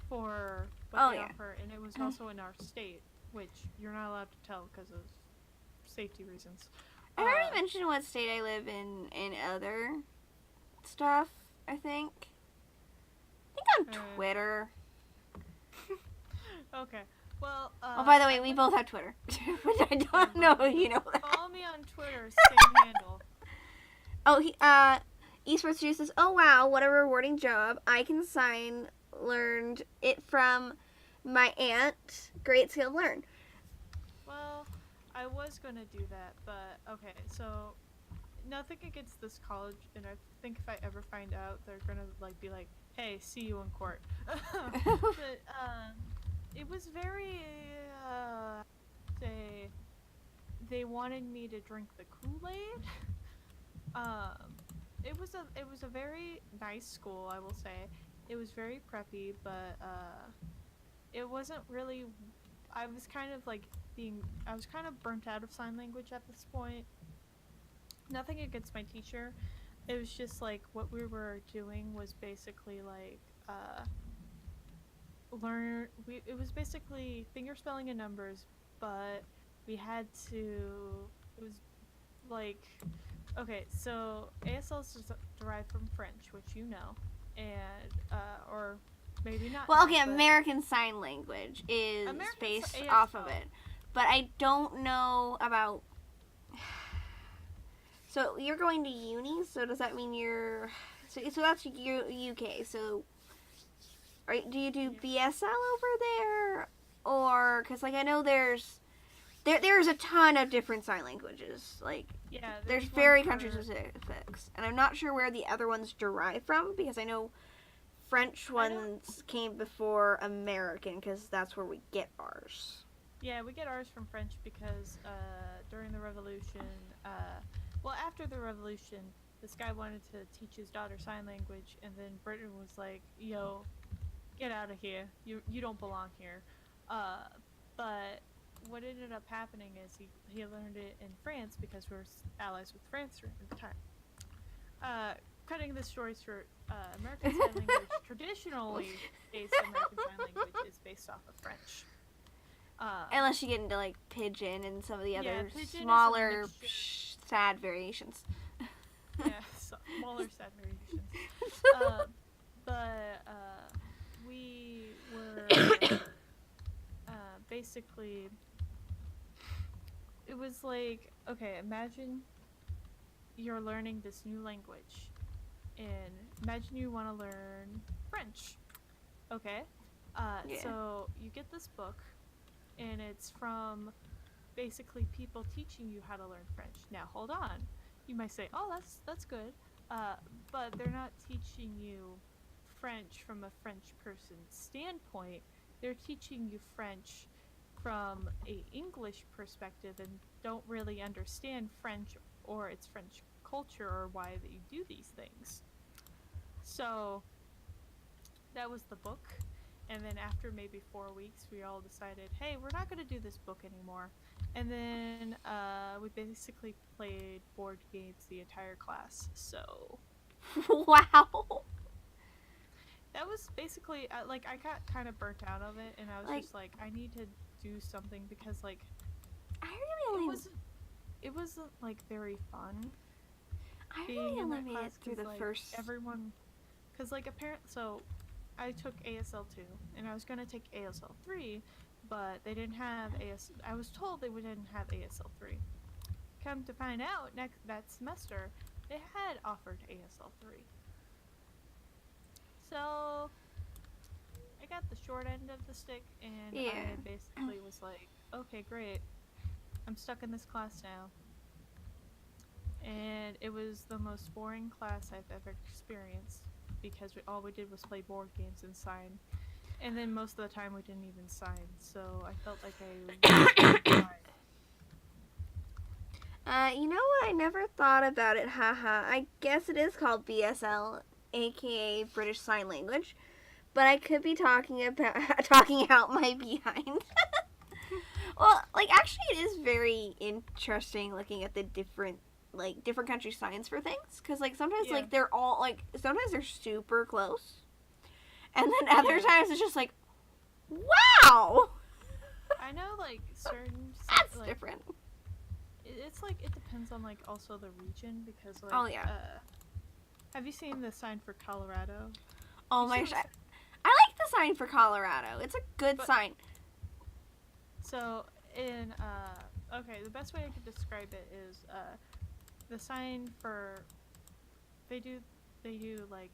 for what they offer, and it was also in our state, which you're not allowed to tell because of safety reasons. I already mentioned what state I live in other stuff, I think. I think on Twitter. Okay. Well, oh, by the way, we both have Twitter. Which I don't know if you know that. Follow me on Twitter, same handle. Oh, Esports Juice says, oh wow, what a rewarding job. I can sign, learned it from my aunt. Great skill to learn. Well, I was gonna do that, but okay, so nothing against this college, and I think if I ever find out, they're gonna like be like, "Hey, see you in court." But it was very say they wanted me to drink the Kool-Aid. It was a very nice school, I will say. It was very preppy, but it wasn't really. I was kind of like I was kind of burnt out of sign language at this point. Nothing against my teacher. It was just like what we were doing was basically like it was basically finger spelling and numbers, but we had to it was like okay, so ASL is derived from French, which you know, and or maybe not. Well, know, okay, but American Sign Language is based off of it. But I don't know about... So you're going to uni, so does that mean you're... So that's UK, so... Do you do BSL over there? Or... Because, like, I know there's a ton of different sign languages. Like, yeah, there's very country specifics. And I'm not sure where the other ones derive from, because I know French ones came before American, because that's where we get ours. Yeah, we get ours from French because during the Revolution, well, after the Revolution, this guy wanted to teach his daughter sign language, and then Britain was like, yo, get out of here. You don't belong here. But what ended up happening is he learned it in France because we were allies with France during the time. Cutting the story short, American Sign Language, traditionally based American Sign Language, is based off of French. Unless you get into like Pidgin and some of the other smaller sad variations. Yeah, smaller sad variations. But we were basically, it was like, okay, imagine you're learning this new language, and imagine you want to learn French. Okay, so you get this book, and it's from basically people teaching you how to learn French. Now, hold on. You might say, oh, that's good. But they're not teaching you French from a French person's standpoint. They're teaching you French from a English perspective and don't really understand French or its French culture or why that you do these things. So that was the book. And then after maybe 4 weeks, we all decided, hey, we're not going to do this book anymore. And then we basically played board games the entire class. So... Wow! That was basically, like, I got kind of burnt out of it. And I was just like, I need to do something because, like... It wasn't like, very fun. I really only made it through the first... Everyone... Because, like, apparently... So... I took ASL 2, and I was going to take ASL 3, but they didn't have I was told they didn't have ASL 3. Come to find out, that semester, they had offered ASL 3. So, I got the short end of the stick, and I basically was like, okay, great. I'm stuck in this class now. And it was the most boring class I've ever experienced. Because all we did was play board games and sign. And then most of the time we didn't even sign, so I felt like I was you know what? I never thought about it, haha. I guess it is called BSL, aka British Sign Language. But I could be talking out my behind. Well, like, actually it is very interesting looking at the different country signs for things, because like sometimes like they're all like sometimes they're super close, and then other times it's just like, wow. I know, like, certain that's like, different. It's like it depends on like also the region, because like have you seen the sign for Colorado? Oh my gosh, I like the sign for Colorado. It's a good sign. So in okay, the best way I could describe it is the sign for they do like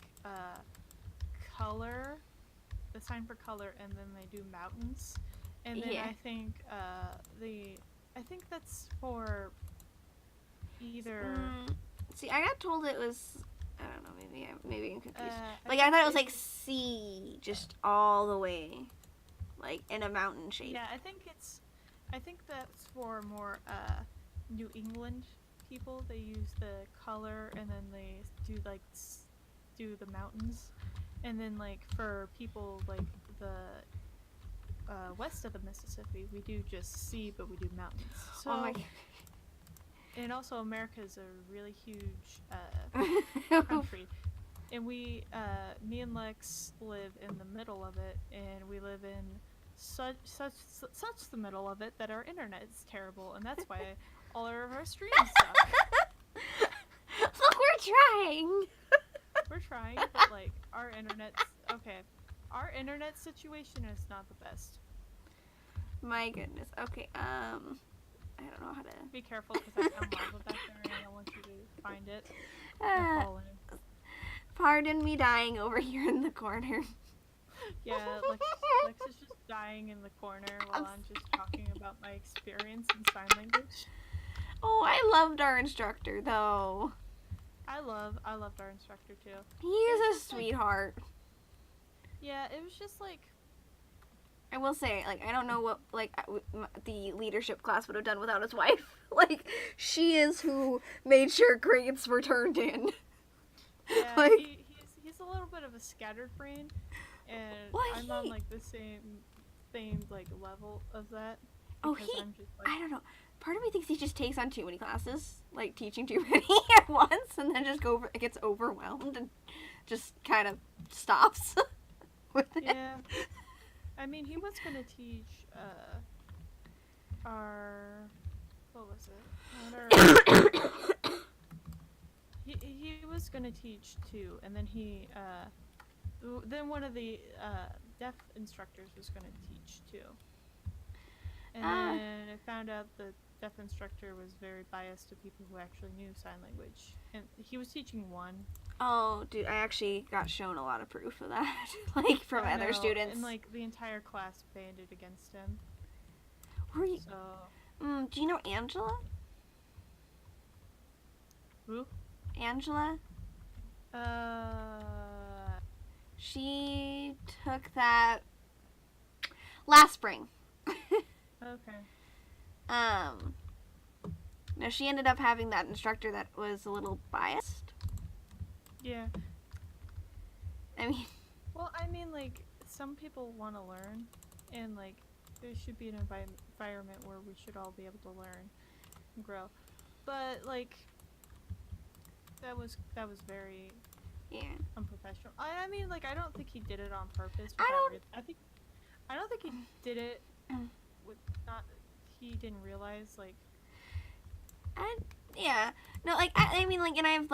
color, the sign for color, and then they do mountains, and then Yeah. I think I think that's for either. See, I got told it was. I don't know. Maybe I'm confused. I think thought it was like sea, just all the way, like in a mountain shape. Yeah, I think that's for more New England people. They use the color, and then they do the mountains, and then like for people like the west of the Mississippi, we do just sea, but we do mountains. So, Oh my. and also America is a really huge country, and me and Lex live in the middle of it, and we live in such the middle of it that our internet is terrible, and that's why all of our streams suck. Look, we're trying. We're trying, but like our internet's okay. Our internet situation is not the best. My goodness. Okay. I don't know how to. Be careful because I found lava back there, and I don't want you to find it. Pardon me dying over here in the corner. Yeah, Lex is just dying in the corner while I'm just talking about my experience in sign language. Oh, I loved our instructor though. I loved our instructor too. He is a sweetheart. Yeah, it was just like. I will say, like, I don't know what, like, the leadership class would have done without his wife. Like, she is who made sure grades were turned in. Yeah, like, he's a little bit of a scattered brain, and well, I'm on like the same like level of that. Oh, I'm just, like, I don't know. Part of me thinks he just takes on too many classes, like teaching too many at once, and then just gets overwhelmed and just kind of stops with it. Yeah. I mean, he was gonna teach our what was it? He was gonna teach too, and then then one of the deaf instructors was gonna teach too, and then I found out the deaf instructor was very biased to people who actually knew sign language, and he was teaching one. Oh, dude, I actually got shown a lot of proof of that, like, from other students. And, like, the entire class banded against him. Were you... So... do you know Angela? Who? Angela? She took that last spring. Okay. No, she ended up having that instructor that was a little biased. Yeah. I mean... Well, I mean, like, some people want to learn, and, like, there should be an environment where we should all be able to learn and grow. But, like, that was very unprofessional. I mean, like, I don't think he did it on purpose. I don't think he did it with he didn't realize, like... Yeah. No, like, I mean, like, and I've,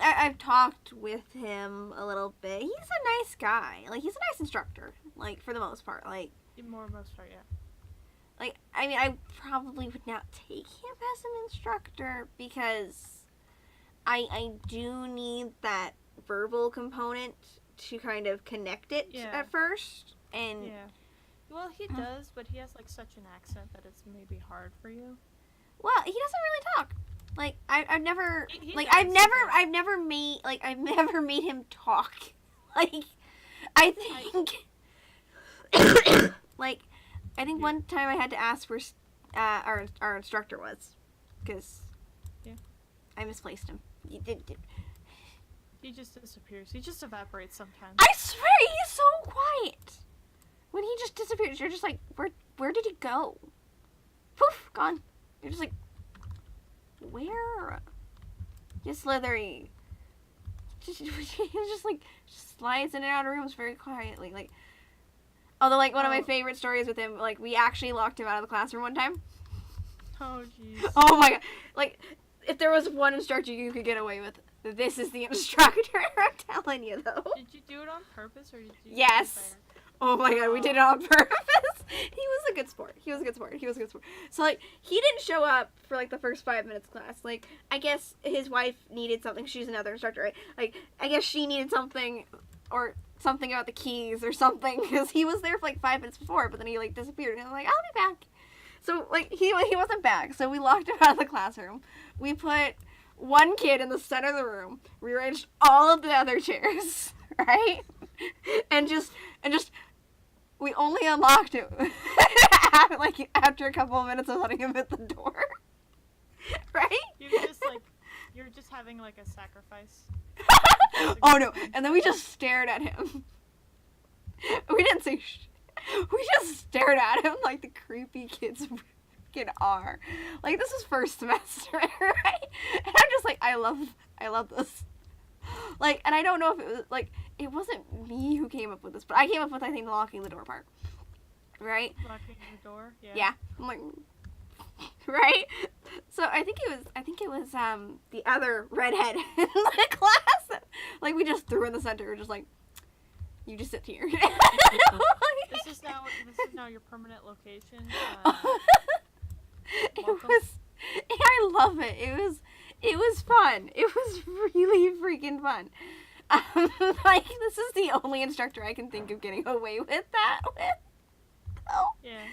I've talked with him a little bit. He's a nice guy. Like, he's a nice instructor. Like, for the most part. Like, most part, yeah. Like, I mean, I probably would not take him as an instructor because I do need that verbal component to kind of connect it at first. And yeah. Well, he does, but he has, like, such an accent that it's maybe hard for you. Well, he doesn't really talk. Like, I've never, I've never made him talk. Like, I think one time I had to ask where our instructor was, because I misplaced him. He just disappears. He just evaporates sometimes. I swear, he's so quiet. When he just disappears, you're just like, where did he go? Poof, gone. You're just like, where? Just slithery. He just like slides in and out of rooms very quietly. Like, although, like, one of my favorite stories with him, like, we actually locked him out of the classroom one time. Oh, jeez. Oh my god. Like, if there was one instructor you could get away with, this is the instructor. I'm telling you, though. Did you do it on purpose, or did you? Yes. Oh my god, we did it on purpose. He was a good sport. He was a good sport. He was a good sport. So like he didn't show up for like the first 5 minutes of class. Like I guess his wife needed something. She's another instructor, right? Like I guess she needed something or something about the keys or something because he was there for like 5 minutes before, but then he like disappeared. And I'm like, I'll be back. So like he wasn't back. So we locked him out of the classroom. We put one kid in the center of the room. Rearranged all of the other chairs, right? And just we only unlocked it after a couple of minutes of letting him hit the door. Right? You're just having like a sacrifice. Oh no! And then we just stared at him. We didn't say shh. We just stared at him like the creepy kids freaking are. Like this is first semester, right? And I'm just like, I love this. Like, and I don't know if it was like it wasn't me who came up with this, but I came up with I think the locking the door part. Right? Locking the door? Yeah. Yeah. I'm like right? So I think it was the other redhead in the class that, like we just threw in the center, just like you just sit here. This is now your permanent location. It was I love it. It was fun. It was really freaking fun. Like this is the only instructor I can think of getting away with that with. Oh. Yeah.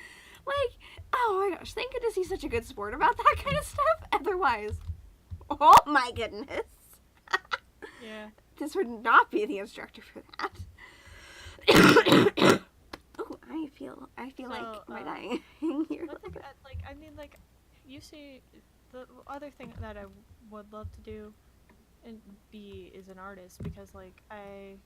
Like, oh my gosh, thank goodness he's such a good sport about that kind of stuff. Otherwise, oh my goodness. Yeah. This would not be the instructor for that. Oh, I feel like my dying here. You see, the other thing that I would love to do and be is an artist because like I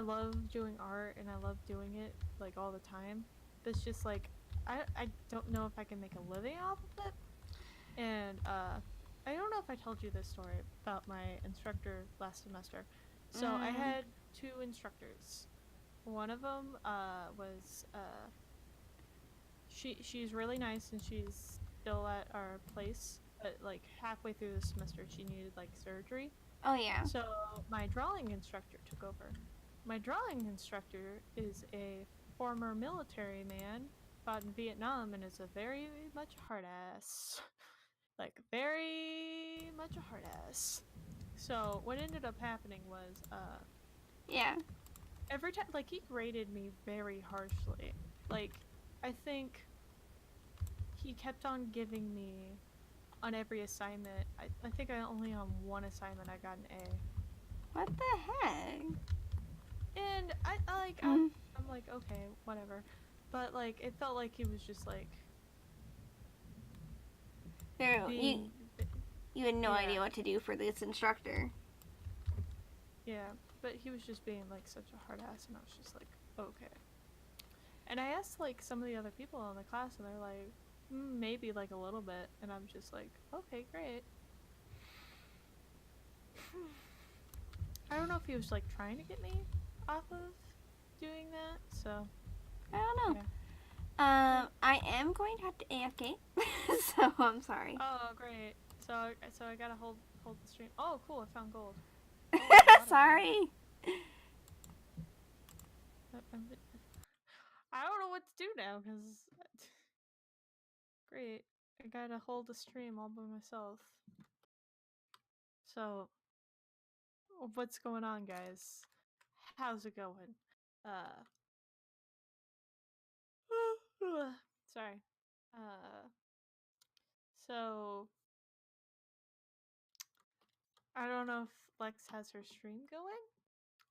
love doing art and I love doing it like all the time. But it's just like I don't know if I can make a living off of it. And I don't know if I told you this story about my instructor last semester. So I had 2 instructors. One of them was she's really nice and she's still at our place, but like halfway through the semester she needed like surgery. Oh yeah. So my drawing instructor took over. My drawing instructor is a former military man, fought in Vietnam, and is a very much hard ass. Like very much a hard ass. So what ended up happening was yeah. every time, like, he graded me very harshly. Like, I think he kept on giving me on every assignment. I think only on one assignment I got an A. What the heck? And I'm like, okay, whatever. But like, it felt like he was just like. You had no idea what to do for this instructor. Yeah, but he was just being like such a hard ass, and I was just like, okay. And I asked like some of the other people in the class, and they're like, maybe like a little bit, and I'm just like, okay, great. I don't know if he was like trying to get me off of doing that, so I don't know. Yeah. I am going to have to AFK, so I'm sorry. Oh, great. So I gotta hold the stream. Oh, cool! I found gold. Sorry. I don't know what to do now because. Great. I gotta hold the stream all by myself. So, what's going on, guys? How's it going? Sorry. So I don't know if Lex has her stream going.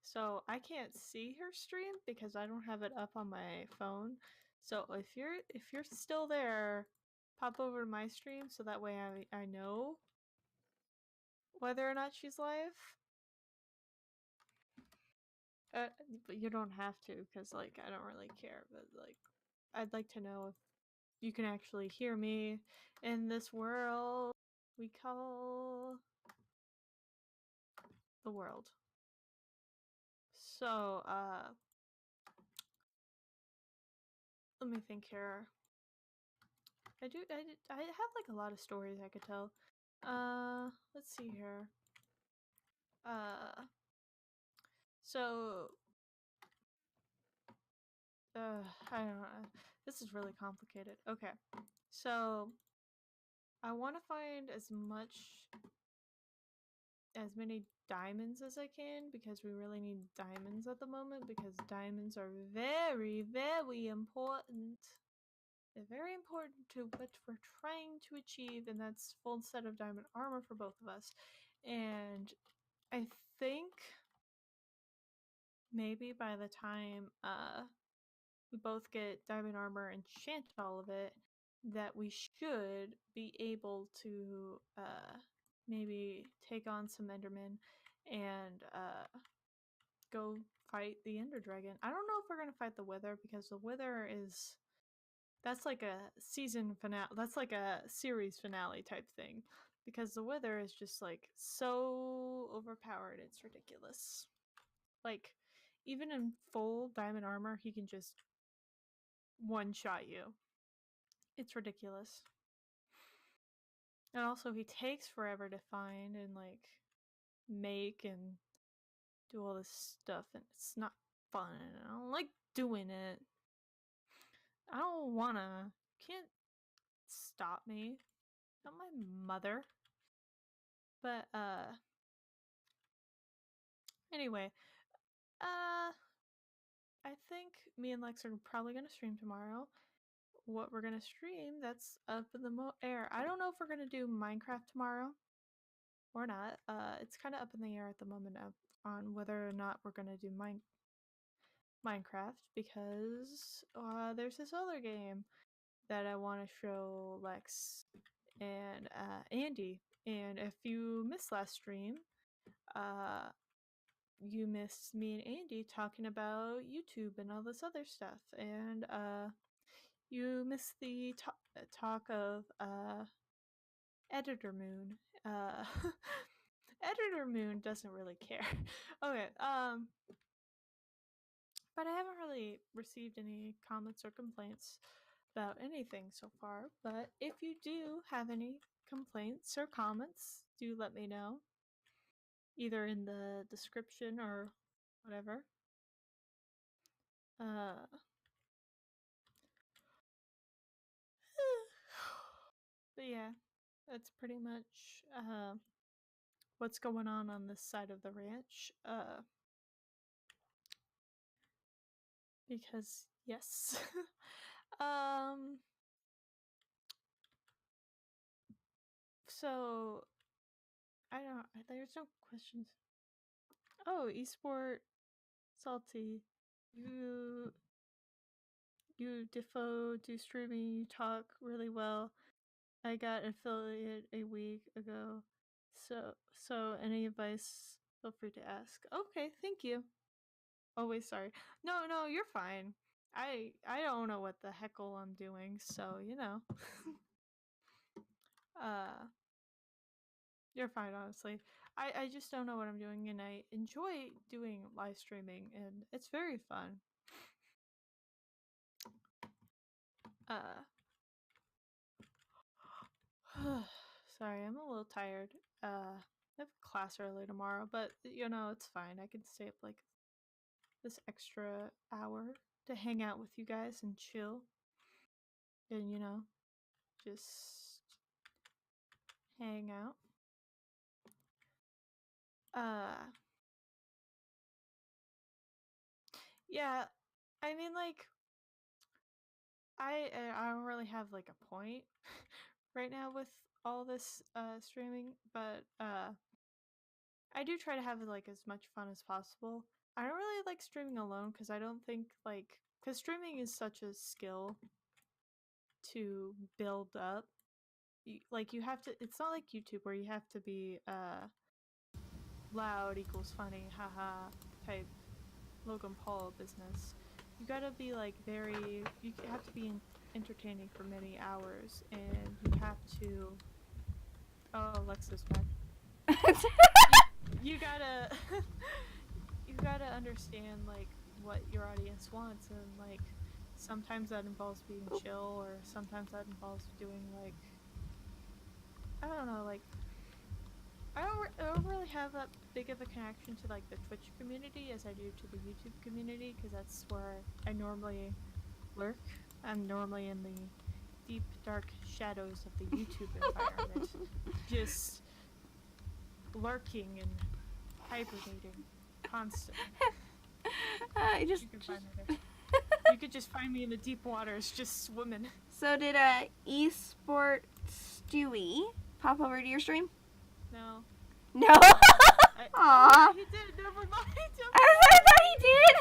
So I can't see her stream because I don't have it up on my phone. So if you're still there, pop over to my stream so that way I know whether or not she's live. But you don't have to because like I don't really care. But like I'd like to know if you can actually hear me in this world we call the world. So, let me think here. I have like a lot of stories I could tell. Let's see here. So, I don't know. This is really complicated. Okay. So I want to find as many diamonds as I can because we really need diamonds at the moment because diamonds are very, very important. They're very important to what we're trying to achieve, and that's full set of diamond armor for both of us. And I think maybe by the time we both get diamond armor and enchant all of it, that we should be able to maybe take on some Endermen and go fight the Ender Dragon. I don't know if we're gonna fight the Wither because the Wither is that's like a season finale. That's like a series finale type thing because the Wither is just like so overpowered. It's ridiculous. Like even in full diamond armor, he can just one shot you. It's ridiculous. And also he takes forever to find and like make and do all this stuff and it's not fun. I don't like doing it. I don't wanna. Can't stop me. Not my mother. But anyway, I think me and Lex are probably gonna stream tomorrow. What we're gonna stream, that's up in the air. I don't know if we're gonna do Minecraft tomorrow or not. It's kind of up in the air at the moment on whether or not we're gonna do Minecraft because there's this other game that I want to show Lex and Andy. And if you missed last stream, you missed me and Andy talking about YouTube and all this other stuff. And you missed the talk of Editor Moon. Editor Moon doesn't really care. Okay, but I haven't really received any comments or complaints about anything so far. But if you do have any complaints or comments, do let me know. Either in the description or whatever. But yeah, that's pretty much what's going on this side of the ranch. Because yes. So I don't. There's no questions. Oh, esport salty. You Defo do streaming. You talk really well. I got affiliate a week ago. So any advice? Feel free to ask. Okay, thank you. Oh wait, sorry. No, you're fine. I don't know what the heckle I'm doing, so you know. uh you're fine, honestly. I just don't know what I'm doing and I enjoy doing live streaming and it's very fun. Uh sorry, I'm a little tired. I have class early tomorrow, but you know, it's fine. I can stay up like this extra hour to hang out with you guys and chill. And you know, just hang out. Uh yeah, I mean like I don't really have like a point right now with all this streaming, but I do try to have like as much fun as possible. I don't really like streaming alone because I don't think like because streaming is such a skill to build up. Like you have to. It's not like YouTube where you have to be loud equals funny, haha type Logan Paul business. You gotta be like very. You have to be entertaining for many hours, and you have to. Oh, Alexa's back. You gotta. You gotta understand like what your audience wants, and like sometimes that involves being chill, or sometimes that involves doing like I don't know, like I don't really have that big of a connection to like the Twitch community as I do to the YouTube community because that's where I normally lurk I'm normally in the deep, dark shadows of the YouTube environment, just lurking and hibernating constantly. I just. You can find me there. You could just find me in the deep waters, just swimming. So did eSport Stewie pop over to your stream? No. No. Aw. Aw. He did. Never mind. I thought he did.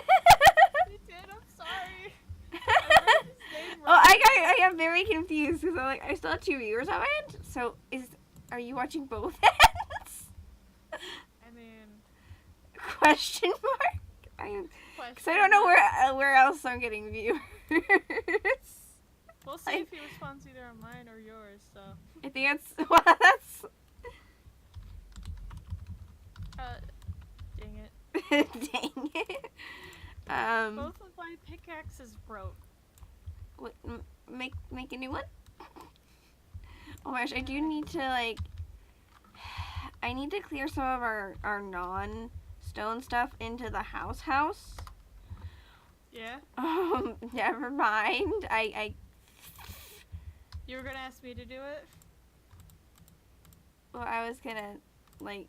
He did. I'm sorry. I read his name Oh, wrong. I am very confused because I'm like I still have 2 viewers on my end. So are you watching both ends? I mean, Question mark. Because I don't know where else I'm getting viewers. We'll see if he responds either on mine or yours. So. I think that's. Dang it. Dang it. Both of my pickaxes broke. What, make a new one? Oh my gosh, I do need to like. I need to clear some of our non-stone stuff into the house. Yeah. Never mind. I. You were gonna ask me to do it. Well, I was gonna like.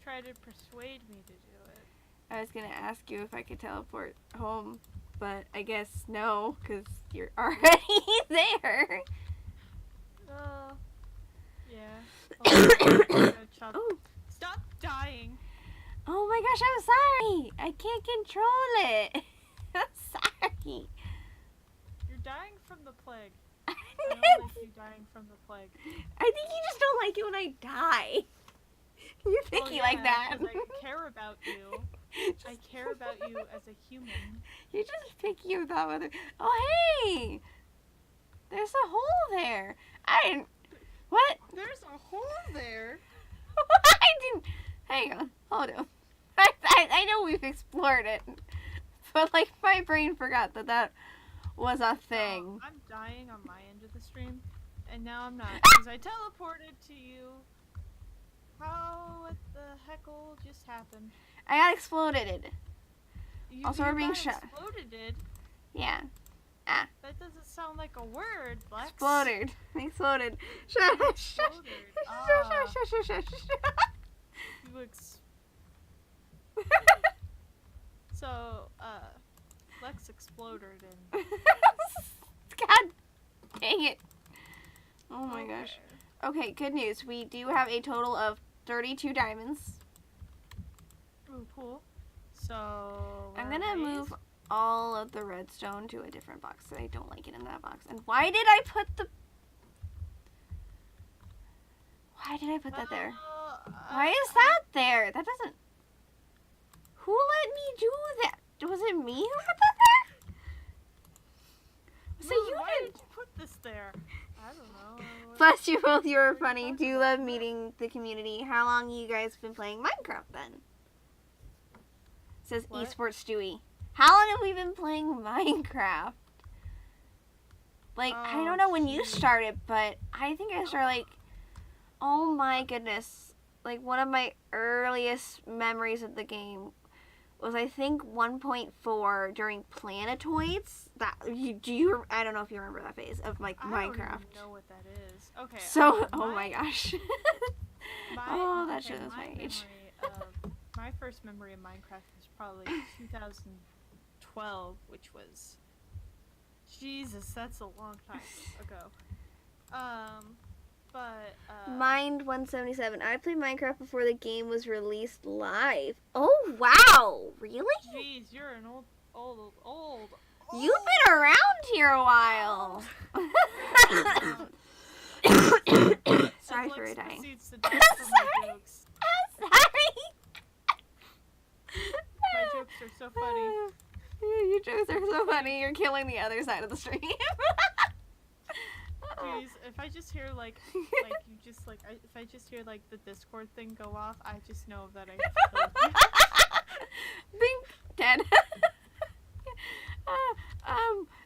Try to persuade me to do it. I was gonna ask you if I could teleport home, but I guess no, because you're already there. Yeah. Oh. Stop dying. Oh my gosh, I'm sorry. I can't control it. I'm sorry. You're dying from the plague. I I don't like you dying from the plague. think you just don't like it when I die. You're picky like that. 'Cause I care about you. I care about you as a human. You're just picky about whether. Oh hey, there's a hole there. I didn't. What? There's a hole there. I didn't. Hang on. Hold on. I know we've explored it, but like my brain forgot that was a thing. I'm dying on my end of the stream, and now I'm not because I teleported to you. How what the heckle just happened? I got exploded. Also, we're being got shot. Exploded. Yeah. That doesn't sound like a word, Lex. Exploded. Exploded. Shut. Exploded. You So, Lex exploded and. God dang it. Oh my gosh. Okay, good news. We do have a total of 32 diamonds. Ooh, cool. So. I'm gonna move all of the redstone to a different box. I don't like it in that box. And why did I put that there? Why is that there? That doesn't. Who let me do that? Was it me who put that there? So you why did. did you put this there? I don't know. Bless you both. You're funny. Do love meeting the community. How long you guys been playing Minecraft then? Says What? eSports Stewie. How long have we been playing Minecraft? Like, I don't know when you started, but I think I started like, oh my goodness. Like, one of my earliest memories of the game was, I think, 1.4 during Planetoids. I don't know if you remember that phase of like Minecraft. I don't even know what that is. Okay. So, oh my gosh. That shows my age. My first memory of Minecraft was probably 2012, which was, Jesus, that's a long time ago. Mind 177. I played Minecraft before the game was released live. Oh wow, really? Jeez, you're an old. You've been around here a while. Sorry for dying. I'm Sorry. My jokes are so funny. Your jokes are so funny. You're killing the other side of the stream. Jeez, if I just hear if I just hear like the Discord thing go off, I just know that I killed you. Bing, dead.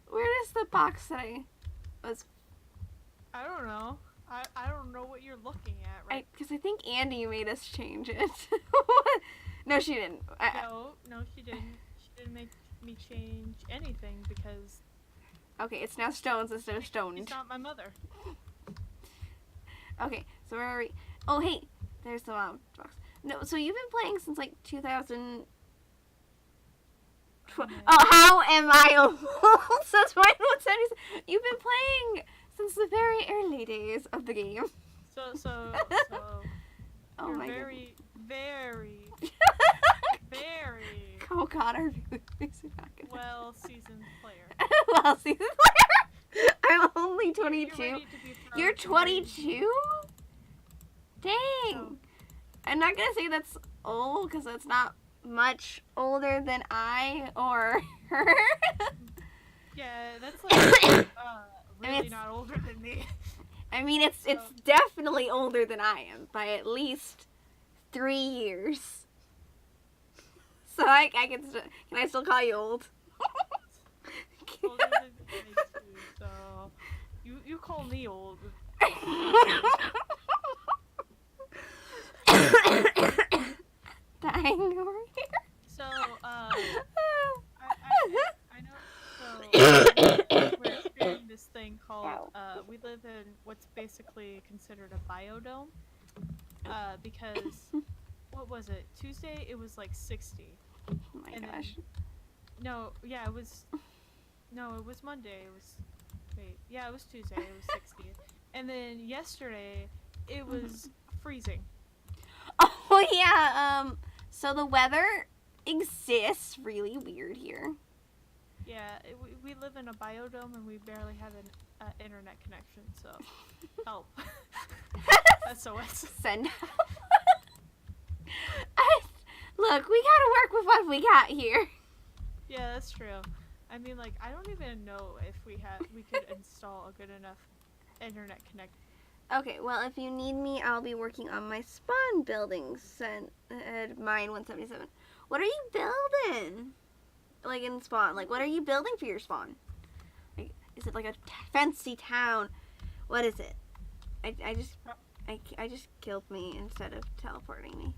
Where is the box that I was? I don't know. I don't know what you're looking at, right? Because I think Andy made us change it. No, she didn't. No, she didn't. She didn't make me change anything because Okay, it's now stones instead of stoned. She's not my mother. Okay, so where are we? Oh, hey, there's the box. No, so you've been playing since like 2000. Oh, how am I old? Since when? You've been playing since the very early days of the game. So. Oh you're my very, very, very. Oh God, our viewers are not good. Well-seasoned player. Well, seasoned player. I'm only 22. You're ready to be thrown You're in. 22? Dang. So, I'm not gonna say that's old because that's not much older than I or her. yeah, that's like really it's- not older than me. I mean, it's definitely older than I am by at least 3 years. So I can I still call you old? Older than me too, so you call me old. Dying over here. So I know. So we're experiencing this thing called we live in what's basically considered a biodome. Because what was it? Tuesday it was like 60. Oh my gosh. It was Monday. It was Tuesday. It was 60. And then yesterday it was freezing. Oh yeah, so the weather exists really weird here. Yeah, we live in a biodome and we barely have an internet connection, so help. SOS. Send help. Look, we gotta work with what we got here. Yeah, that's true. I mean, like, I don't even know if we could install a good enough internet connection. Okay, well, if you need me, I'll be working on my spawn buildings at mine 177. What are you building? Like in spawn, like what are you building for your spawn? Like, is it like a fancy town? What is it? I just killed me instead of teleporting me.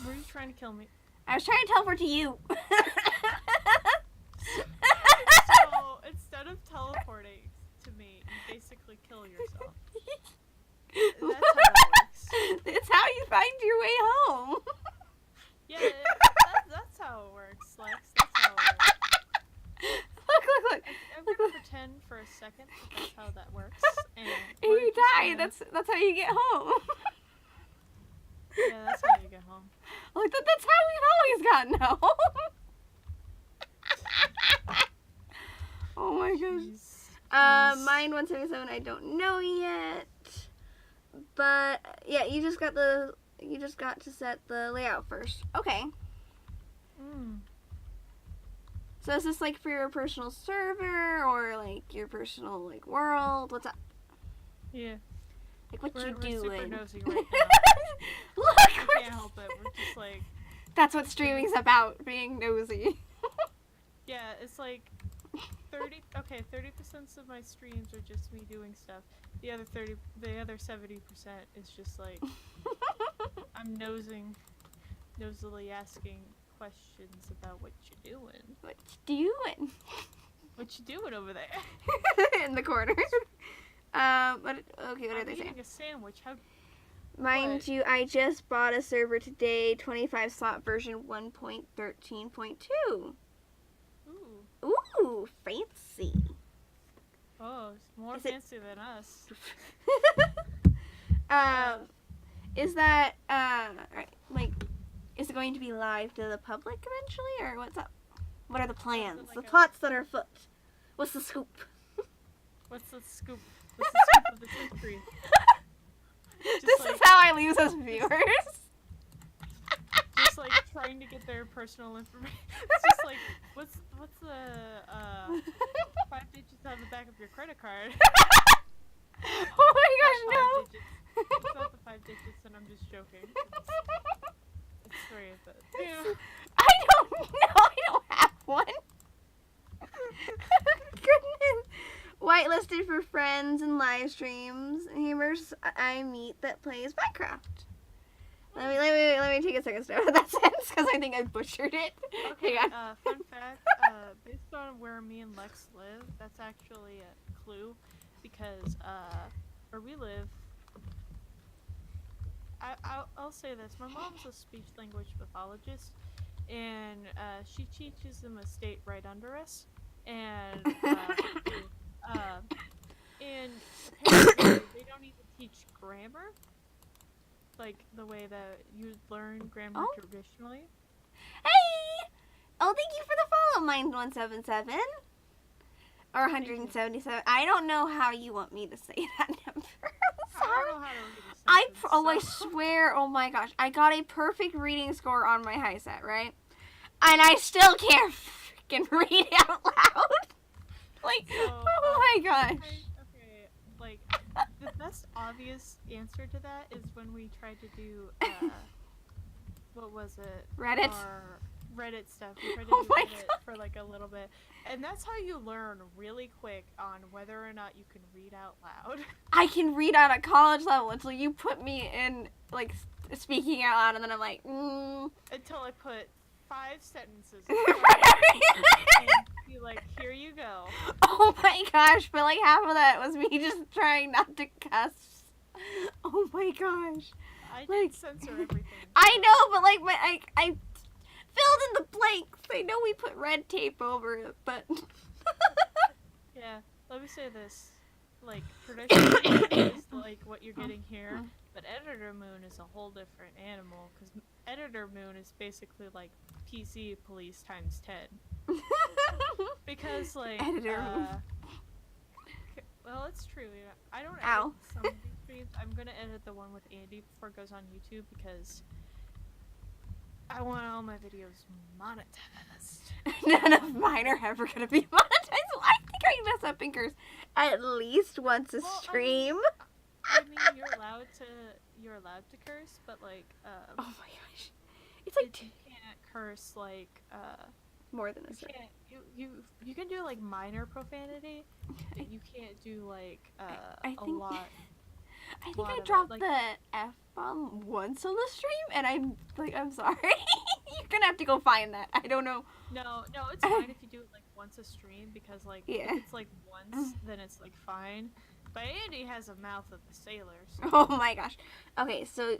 Were you trying to kill me? I was trying to teleport to you. So instead of teleporting to me, you basically kill yourself. That's how it works. It's how you find your way home. Yeah, that's how it works, Lex. That's how it works. Look. I'm gonna pretend for a second that's how that works. And You die. That's how you get home. Yeah, that's how you get home. Like that's how we've always gotten home. Oh my gosh. Mine 177. I don't know yet, but yeah, you just got to set the layout first. Okay. So is this like for your personal server or like your personal like world? What's up? Yeah. Like what We're you doing? super nosy right now. Look, We can't help it. We're just like. That's what streaming's about, being nosy. Yeah, it's like 30% of my streams are just me doing stuff. The other 70% is just like I'm nosily asking questions about what you're doing. What you doing? What you doing over there? In the corner. What are they I'm saying? eating a sandwich. How? Mind What? you, I just bought a server today, 25 slot version 1.13.2. Ooh, fancy. Oh, it's more Is it- fancy than us. Is that like, is it going to be live to the public eventually, or what's up? What are the plans? like The a- plots that are afoot. What's the scoop? What's the scoop? What's the scoop of the century? This is how I lose us viewers. Just like trying to get their personal information. It's just like, what's the 5 digits on the back of your credit card? Oh my gosh, no. It's not the 5 digits, and I'm just joking. It's 3 of it. Yeah. I don't know. I don't have one. Goodness. Whitelisted for friends and live streams. Gamers I meet that plays Minecraft. Let me take a second step at that sentence because I think I butchered it. Okay, Hang on. fun fact, based on where me and Lex live, that's actually a clue, because, where we live, I'll say this, my mom's a speech-language pathologist, and, she teaches them a state right under us, and, and apparently they don't even teach grammar, like the way that you learn grammar traditionally. Hey! Oh, thank you for the follow, Mind177. Or 177. I don't know how you want me to say that number. I don't know how to read a sentence, I swear, oh my gosh, I got a perfect reading score on my high set, right? And I still can't freaking read out loud. Like, So, oh my gosh. Okay, like, the best obvious answer to that is when we tried to do, what was it? Reddit? Our Reddit stuff. We tried to Oh do my Reddit God. for like a little bit. And that's how you learn really quick on whether or not you can read out loud. I can read out at college level until you put me in, like, speaking out loud, and then I'm like, Until I put 5 sentences in Right. front of you and be like, here you go. Oh my gosh, but like half of that was me just trying not to cuss. Oh my gosh. I Like, did censor everything. I know, but like I filled in the blanks. I know we put red tape over it, but Yeah, let me say this. Like, traditionally is like what you're getting here, but Editor Moon is a whole different animal, because Editor Moon is basically like PC Police times 10. Because, like, Editor Moon. well, it's true. Yeah. I don't Ow. edit some of these streams. I'm gonna edit the one with Andy before it goes on YouTube, because I want all my videos monetized. None of mine are ever gonna be monetized. I think I mess up fingers at least once a stream. I mean, you're allowed to curse, but like, Oh my gosh, it's like you can't curse like, more than a you second. can't, you can do like minor profanity, but you can't do like, I a think- lot. I think lot I of it, dropped like- the F-bomb once on the stream, and I'm like, I'm sorry. You're gonna have to go find that. I don't know. No, it's fine if you do it like once a stream, because like, Yeah. if it's like once, then it's like fine. But Andy has a mouth of a sailor, so. Oh my gosh. Okay, so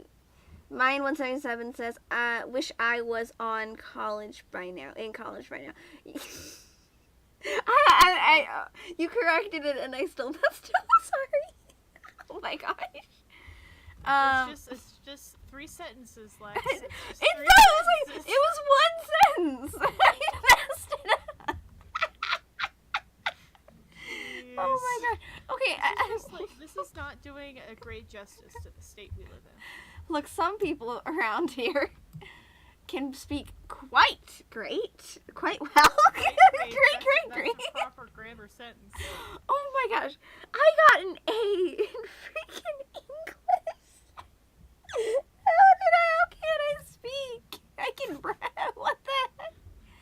mine 177 says, wish I was in college by now. You corrected it, and I still messed up. Sorry. Oh my gosh. It's just 3 sentences, Lex. It It's just 3 sentences. was one sentence. I messed it up. Oh my gosh. Okay. This is not doing a great justice to the state we live in. Look, some people around here can speak quite well. Great. That's a proper grammar sentence. Oh my gosh. I got an A in freaking English. How can I speak? I can what the heck?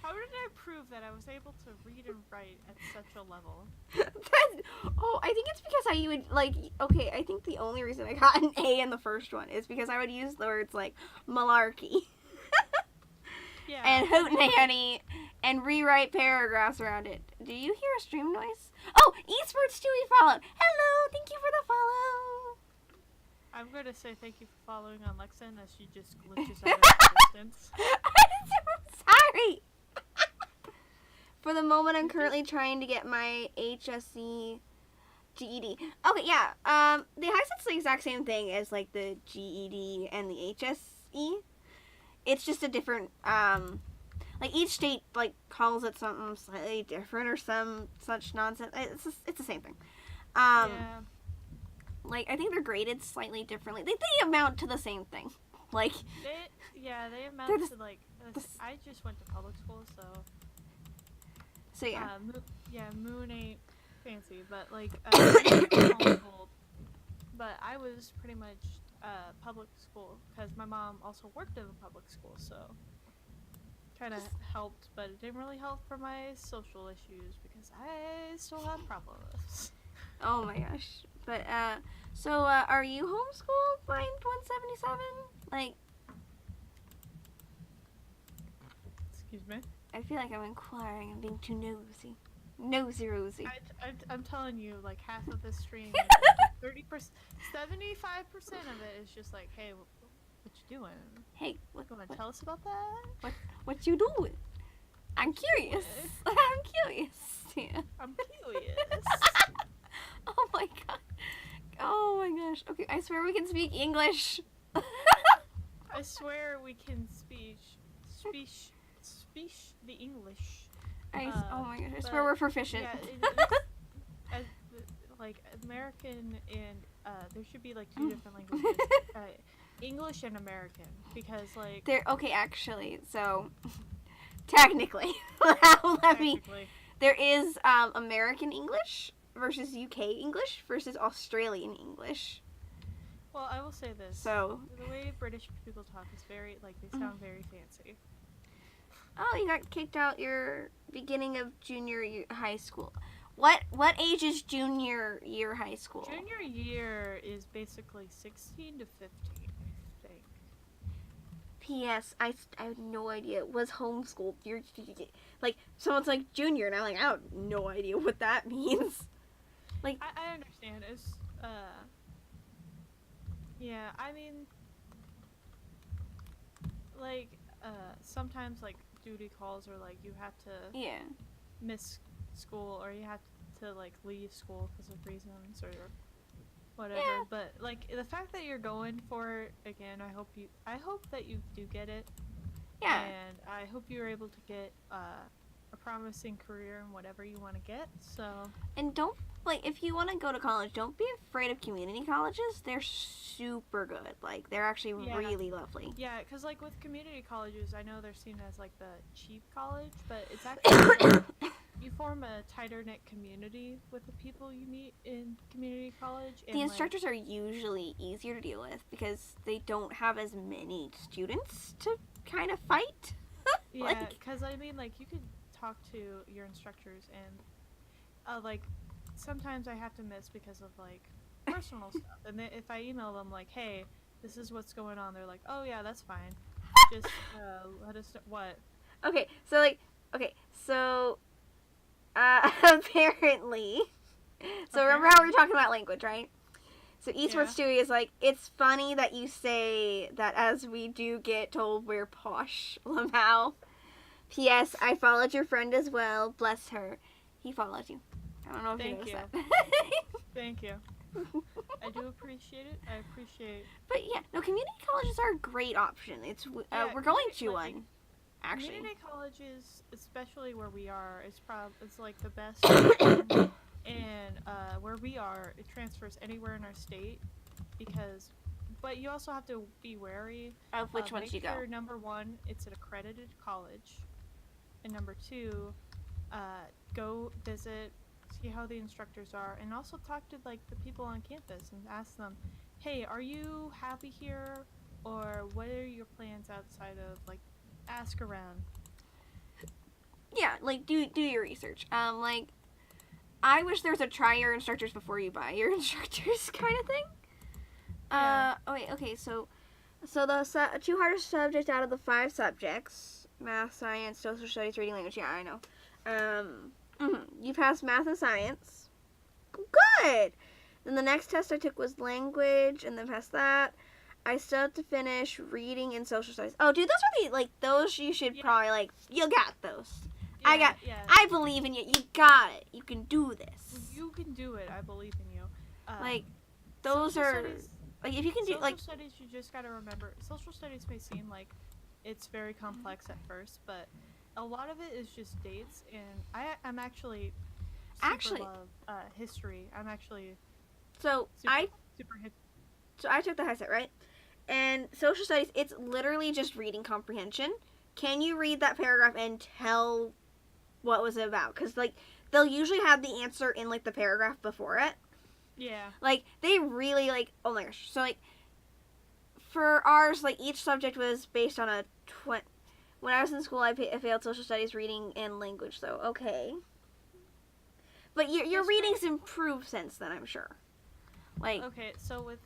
How did I prove that I was able to read and write at such a level? I think it's because I would okay, I think the only reason I got an A in the first one is because I would use the words like malarkey. Yeah. And hootenanny and rewrite paragraphs around it. Do you hear a stream noise? Oh, Esports Stewie followed. Hello, thank you for the follow. I'm going to say thank you for following on Lexan as she just glitches out of existence. I'm so sorry. For the moment, I'm currently trying to get my HSC GED. Okay, yeah. The HiSet's the exact same thing as like the GED and the HSE. It's just a different, like each state like calls it something slightly different or some such nonsense. It's the same thing. Yeah. Like I think they're graded slightly differently. They amount to the same thing. Like They amount They're to like, I just went to public school, so yeah. Moon ain't fancy, but like, homeschooled. But I was pretty much public school because my mom also worked in a public school, so kind of helped, but it didn't really help for my social issues because I still have problems. Oh my gosh. But, are you homeschooled, Blind 177? Like, Excuse me. I feel like I'm inquiring. I'm being too nosy. Nosy Rosie. I'm telling you, like, half of this stream, 30%, 75% of it is just like, hey, what you doing? Hey, You want to tell us about that? What you doing? I'm curious. I'm curious. Yeah. I'm curious. Oh my god. Oh my gosh. Okay, I swear we can speak English. I swear we can speak the English. Oh my gosh. I swear we're proficient. Yeah, like American and there should be like two different languages. English and American, because like There. Okay, actually, so technically, there is American English versus UK English versus Australian English. Well, I will say this. So the way British people talk is very like they sound very fancy. Oh, you got kicked out your beginning of junior year high school. What age is junior year high school? Junior year is basically 16 to 15, I think. P.S. I have no idea. Was homeschooled. You're like someone's like junior, and I'm like I have no idea what that means. Like I understand. It's yeah. I mean, like sometimes like duty calls or like you have to miss school or you have to like leave school because of reasons or whatever. Yeah. But like the fact that you're going for it again, I hope that you do get it. Yeah. And I hope you're able to get a promising career in whatever you want to get. So. And don't like if you want to go to college, don't be afraid of community colleges. They're super good. Like they're actually really lovely. Yeah, because like with community colleges, I know they're seen as like the cheap college, but it's actually like, you form a tighter knit community with the people you meet in community college. And the instructors are usually easier to deal with because they don't have as many students to kind of fight. Yeah, because I mean, like you could talk to your instructors and like sometimes I have to miss because of like personal stuff, and if I email them like, hey, this is what's going on, they're like, oh yeah, that's fine, just let us know. What? Okay, so apparently, so remember how we were talking about language, right? So Esports Stewie is like, it's funny that you say that as we do get told we're posh, Lamau. P.S. I followed your friend as well. Bless her. He followed you. I don't know if you noticed that. Thank you. I do appreciate it. I appreciate. But yeah, no, community colleges are a great option. It's we're going to one. Actually, community colleges, especially where we are, it's like the best. And where we are, it transfers anywhere in our state because. But you also have to be wary of which ones you go. Number one, it's an accredited college, and number two, go visit, see how the instructors are, and also talk to like the people on campus and ask them, hey, are you happy here, or what are your plans outside of like, ask around. Yeah, like do your research. Like, I wish there was a try your instructors before you buy your instructors kind of thing. Yeah. Okay, so the two hardest subjects out of the 5 subjects, math, science, social studies, reading, language, yeah, I know. You passed math and science. Good! Then the next test I took was language, and then passed that. I still have to finish reading and social studies. Oh, dude, those are like, those you should probably, like, you got those. Yeah, I believe in you. You got it. You can do this. You can do it. I believe in you. Like, those are... Studies, like, if you can do, like... Social studies, you just gotta remember, social studies may seem like it's very complex at first, but a lot of it is just dates, and I'm actually love history. I'm actually So, I took the high set, right? And social studies, it's literally just reading comprehension. Can you read that paragraph and tell what was it about? Because, like, they'll usually have the answer in, like, the paragraph before it. Yeah. Like, they really, like, oh my gosh. So, like, for ours, like, each subject was based on a when I was in school, I failed social studies, reading, and language, so, okay. But your reading's improved since then, I'm sure. Like, okay, so with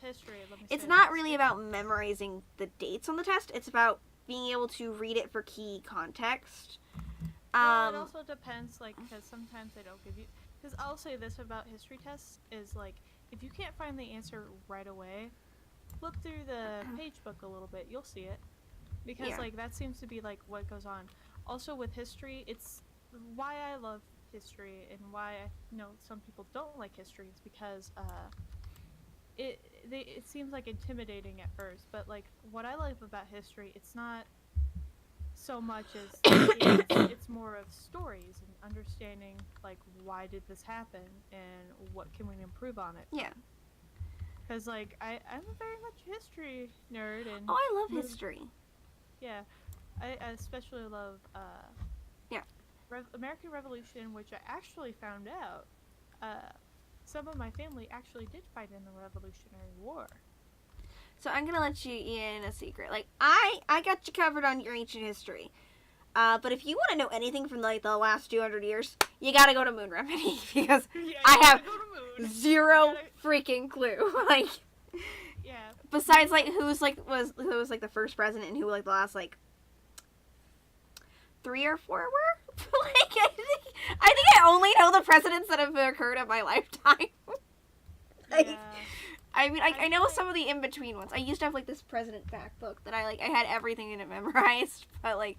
history, let me say it's not really about memorizing the dates on the test. It's about being able to read it for key context. Well, it also depends, like, because sometimes they don't give you. Because I'll say this about history tests is like, if you can't find the answer right away, flip through the page book a little bit. You'll see it, because Yeah. like that seems to be like what goes on. Also with history, it's why I love history and why I know some people don't like history is because it seems like intimidating at first, but like what I love about history, it's not so much as it's more of stories and understanding like why did this happen and what can we improve on it. Yeah. Because like I'm a very much history nerd and Oh, I love history. Yeah, I especially love Yeah. American Revolution, which I actually found out some of my family actually did fight in the Revolutionary War. So I'm gonna let you in a secret. Like I got you covered on your ancient history. But if you want to know anything from like the last 200 years, you gotta go to MoonRemedy because I have zero freaking clue. Like, yeah. Besides like who was like the first president and who like the last like 3 or 4 were. Like I think I only know the presidents that have occurred in my lifetime. Like, Yeah. I mean, I know some of the in-between ones. I used to have, like, this president fact book that I had everything in it memorized. But, like,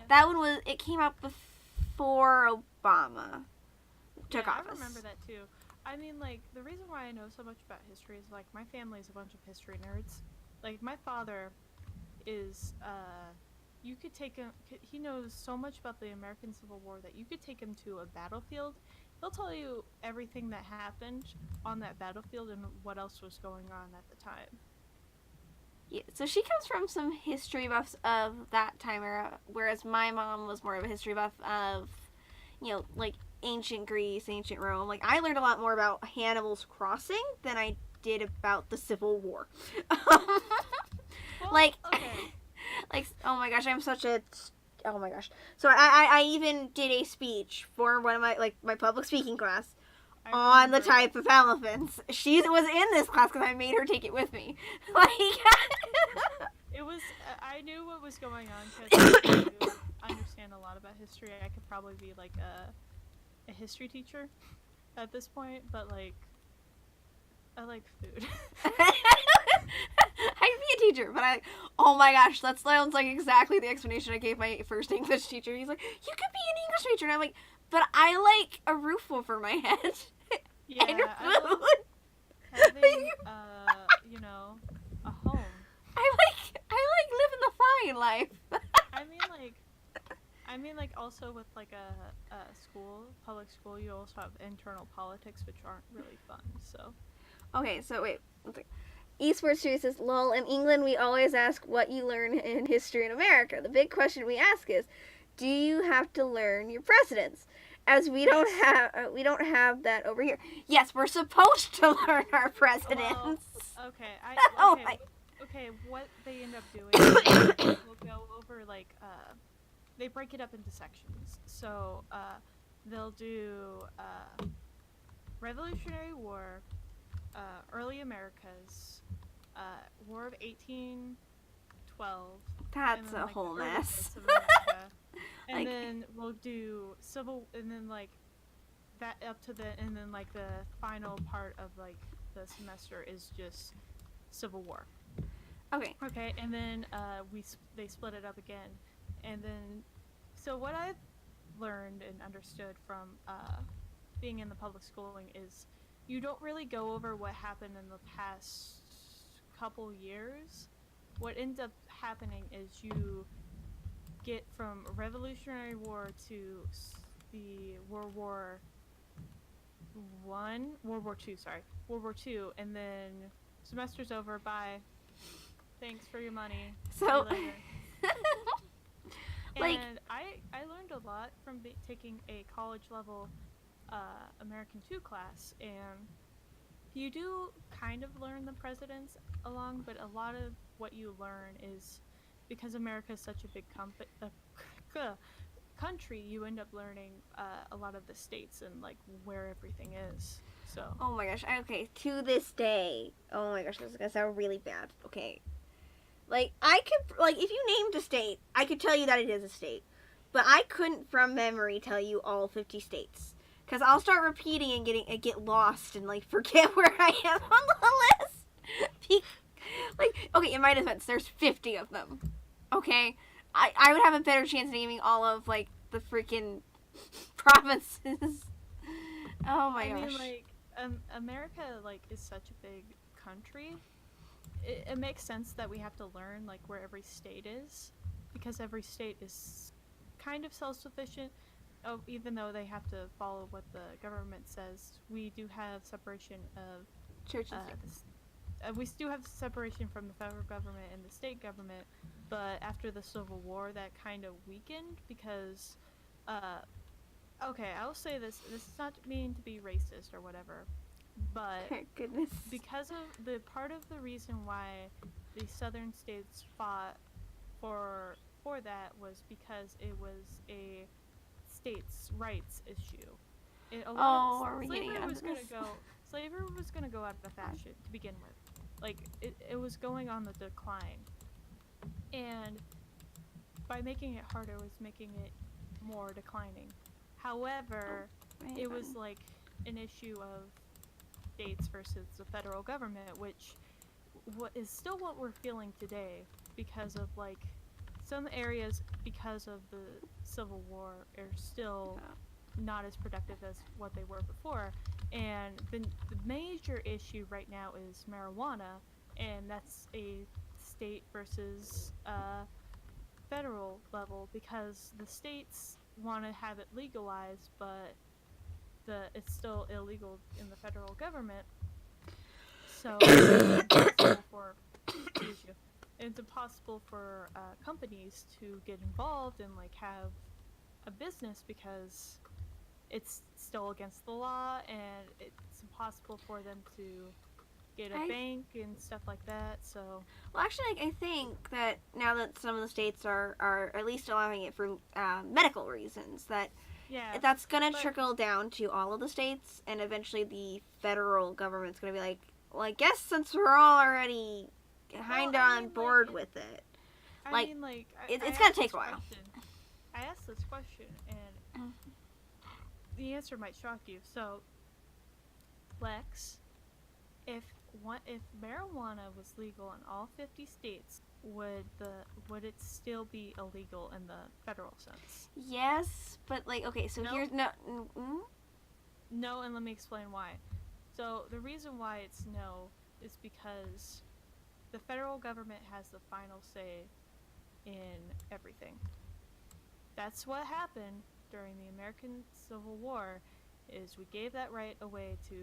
that one it came out before Obama took office. I remember that, too. I mean, like, the reason why I know so much about history is, like, my family's a bunch of history nerds. Like, my father is, you could take him, he knows so much about the American Civil War that you could take him to a battlefield. He'll tell you everything that happened on that battlefield and what else was going on at the time. Yeah, so she comes from some history buffs of that time era, whereas my mom was more of a history buff of, you know, like ancient Greece, ancient Rome. Like, I learned a lot more about Hannibal's crossing than I did about the Civil War. Well, like, okay. Like, oh my gosh, I'm such a... Oh my gosh. So I even did a speech for one of my public speaking class on the type of elephants. She was in this class because I made her take it with me. Like, it was, I knew what was going on because I understand a lot about history. I could probably be like a history teacher at this point, but like, I like food. I could be a teacher, but oh my gosh, that sounds like exactly the explanation I gave my first English teacher. He's like, you could be an English major. And I'm like, but I like a roof over my head. Yeah, and food. Having, you know, a home. I like living the fine life. I mean, like, also with, like, a school, public school, you also have internal politics, which aren't really fun, so. Okay, so wait. Eastward Street says, lol, in England we always ask what you learn in history in America. The big question we ask is, do you have to learn your presidents? As we don't have that over here. Yes, we're supposed to learn our presidents. Well, okay, okay, what they end up doing is we'll go over, like, they break it up into sections. So, they'll do, Revolutionary War, early Americas, War of 1812. That's then, a like, whole the early mess. states of America. And Like, then we'll do and then like that up to and then like the final part of like the semester is just Civil War. okay. Okay, and then they split it up again, and then so what I've learned and understood from being in the public schooling is you don't really go over what happened in the past couple years. What ends up happening is you get from Revolutionary War to the World War II, and then semester's over. Bye. Thanks for your money. So, See you later. like, And I learned a lot from taking a college level American 2 class, and you do kind of learn the presidents along, but a lot of what you learn is because America is such a big country, you end up learning a lot of the states and like where everything is. So. Oh my gosh. Okay, to this day. Oh my gosh, this is gonna sound really bad. Okay. Like, I could, like, if you named a state, I could tell you that it is a state. But I couldn't, from memory, tell you all 50 states. Because I'll start repeating and get lost and, like, forget where I am on the list. Like, okay, in my defense, there's 50 of them. Okay? I would have a better chance naming all of, like, the freaking provinces. Oh my gosh. I mean, like, America, like, is such a big country. It makes sense that we have to learn, like, where every state is, because every state is kind of self-sufficient. Oh, even though they have to follow what the government says, we do have separation of Church and state. we do have separation from the federal government and the state government, but after the Civil War, that kind of weakened because, okay, I'll say this. This is not mean to be racist or whatever, but Thank goodness. because of the part of the reason why the southern states fought for that was because it was a states' rights issue. Slavery was gonna go out of fashion to begin with. Like it was going on the decline, and by making it harder was making it more declining. However, it was like an issue of states versus the federal government, which is still what we're feeling today because of like some areas because of the Civil War are still not as productive as what they were before. And the major issue right now is marijuana, and that's a state versus federal level because the states want to have it legalized, but it's still illegal in the federal government. So it's impossible for companies to get involved and like have a business because it's still against the law, and it's impossible for them to get a bank and stuff like that. So, well, actually, like, I think that now that some of the states are at least allowing it for medical reasons, that that's gonna trickle down to all of the states, and eventually the federal government's gonna be like, well, I guess since we're all already kind of on board with it, it's gonna take a while. I asked this question, and the answer might shock you. So, Lex, if marijuana was legal in all 50 states, would it still be illegal in the federal sense? Yes, but like, okay, so here's no, and let me explain why. So the reason why it's no is because the federal government has the final say in everything. That's what happened during the American Civil War, is we gave that right away to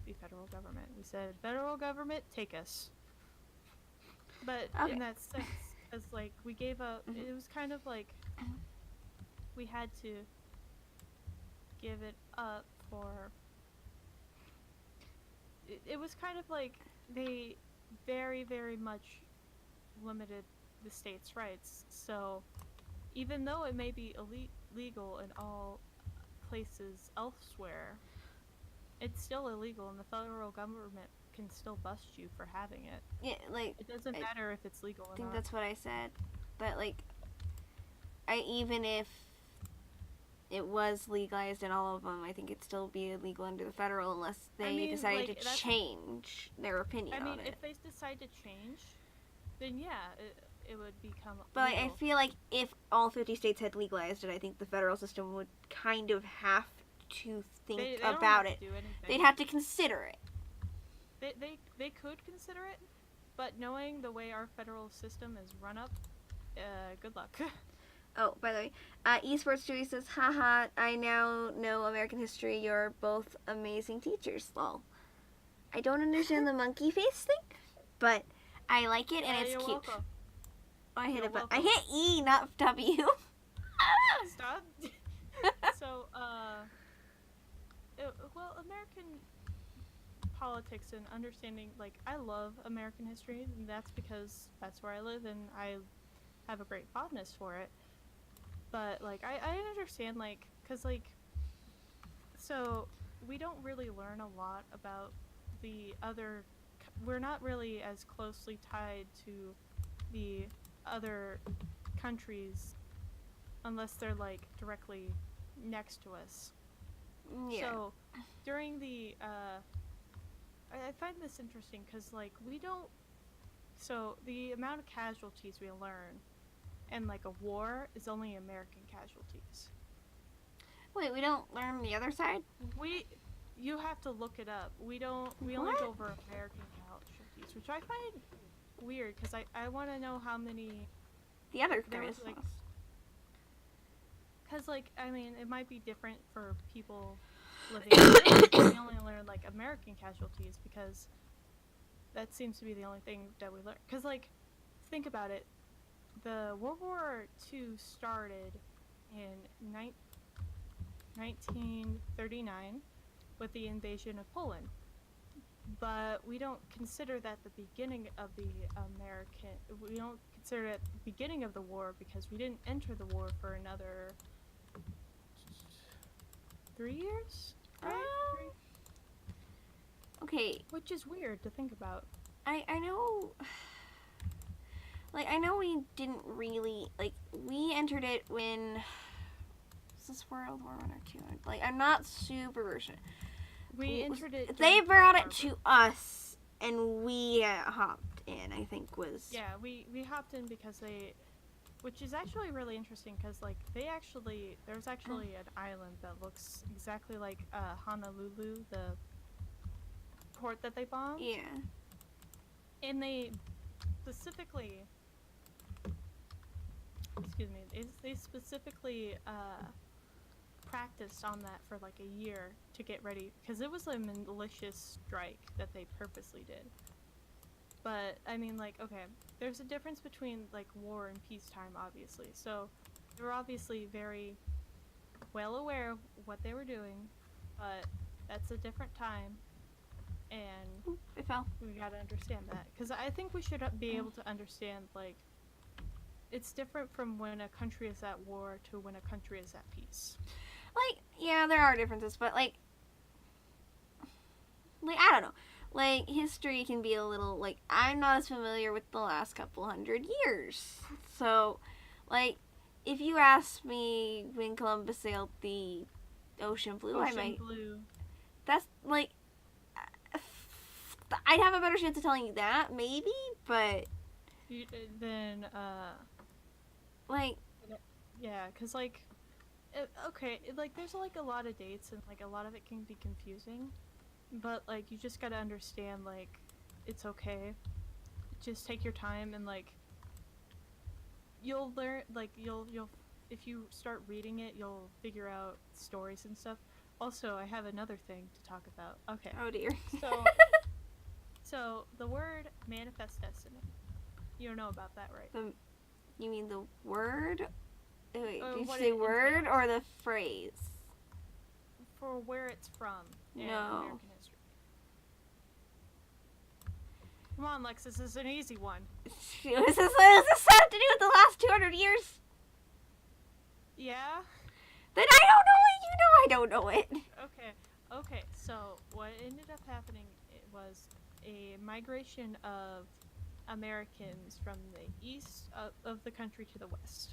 the federal government. We said, federal government, take us. But in that sense, as like we gave up, it was kind of like we had to give it up for. It was kind of like they very, very much limited the states' rights. So even though it may be illegal in all places elsewhere, it's still illegal, and the federal government can still bust you for having it. Yeah, like, it doesn't matter if it's legal or not. I think that's what I said. But like, even if it was legalized in all of them, I think it'd still be illegal under the federal unless they decided to change their opinion on it. I mean, if they decide to change, then yeah, it would become But legal. I feel like if all 50 states had legalized it, I think the federal system would kind of have to think about it. They'd have to consider it. They could consider it, but knowing the way our federal system is run up, good luck. Oh, by the way, Esports Joey says, haha, I now know American history. You're both amazing teachers, lol. I don't understand the monkey face thing, but I like it, and it's cute. Welcome. Oh, I hit a button. I hit E, not W. Stop. So, well, American politics and understanding, like, I love American history, and that's because that's where I live, and I have a great fondness for it. But, like, I understand, like, because, like, so we don't really learn a lot about the other, we're not really as closely tied to the other countries unless they're like directly next to us. Yeah. So during the I find this interesting because like we don't. So the amount of casualties we learn in like a war is only American casualties. Wait, we don't learn the other side? You have to look it up. We don't. We only What? go over American casualties, which I find weird because I want to know how many. The other There guys was, like- lost. Because like I mean it might be different for people living. We only learn like American casualties because that seems to be the only thing that we learn. Because like think about it, the World War II started in 1939 with the invasion of Poland. But we don't consider that the beginning of the American. We don't consider it the beginning of the war because we didn't enter the war for another 3 years, right? Okay, Which is weird to think about. I know. Like, I know we didn't really. Like, we entered it when. Was this World War I or II? Like, I'm not super sure. We entered it. They during brought Pearl it to Harbor. us, and we hopped in, I think was. Yeah, we hopped in because they, which is actually really interesting because like there's actually an island that looks exactly like Honolulu, the port that they bombed. Yeah. And they specifically, excuse me, they specifically practiced on that for like a year to get ready because it was a malicious strike that they purposely did. But I mean, like, okay, there's a difference between like war and peacetime, obviously. So they were obviously very well aware of what they were doing, but that's a different time, and Oop, it fell. we gotta understand that because I think we should be able to understand like it's different from when a country is at war to when a country is at peace. Like, yeah, there are differences, but like, I don't know. Like, history can be a little, like, I'm not as familiar with the last couple 100 years. So, like, if you ask me when Columbus sailed the ocean blue, I might. Blue. That's, like, I'd have a better chance of telling you that, maybe, but, Then like, yeah, because like okay, like there's like a lot of dates and like a lot of it can be confusing, but like you just gotta understand like it's okay. Just take your time and like you'll learn like you'll if you start reading it you'll figure out stories and stuff. Also, I have another thing to talk about. Okay. oh dear. So the word manifest destiny. You don't know about that, right? You mean the word? Wait, did you what say it word entails. or the phrase? For where it's from in No. American history. Come on, Lex, this is an easy one. What does this have to do with the last 200 years? Yeah? Then I don't know it. You know I don't know it. Okay, so what ended up happening it was a migration of Americans from the east of the country to the west.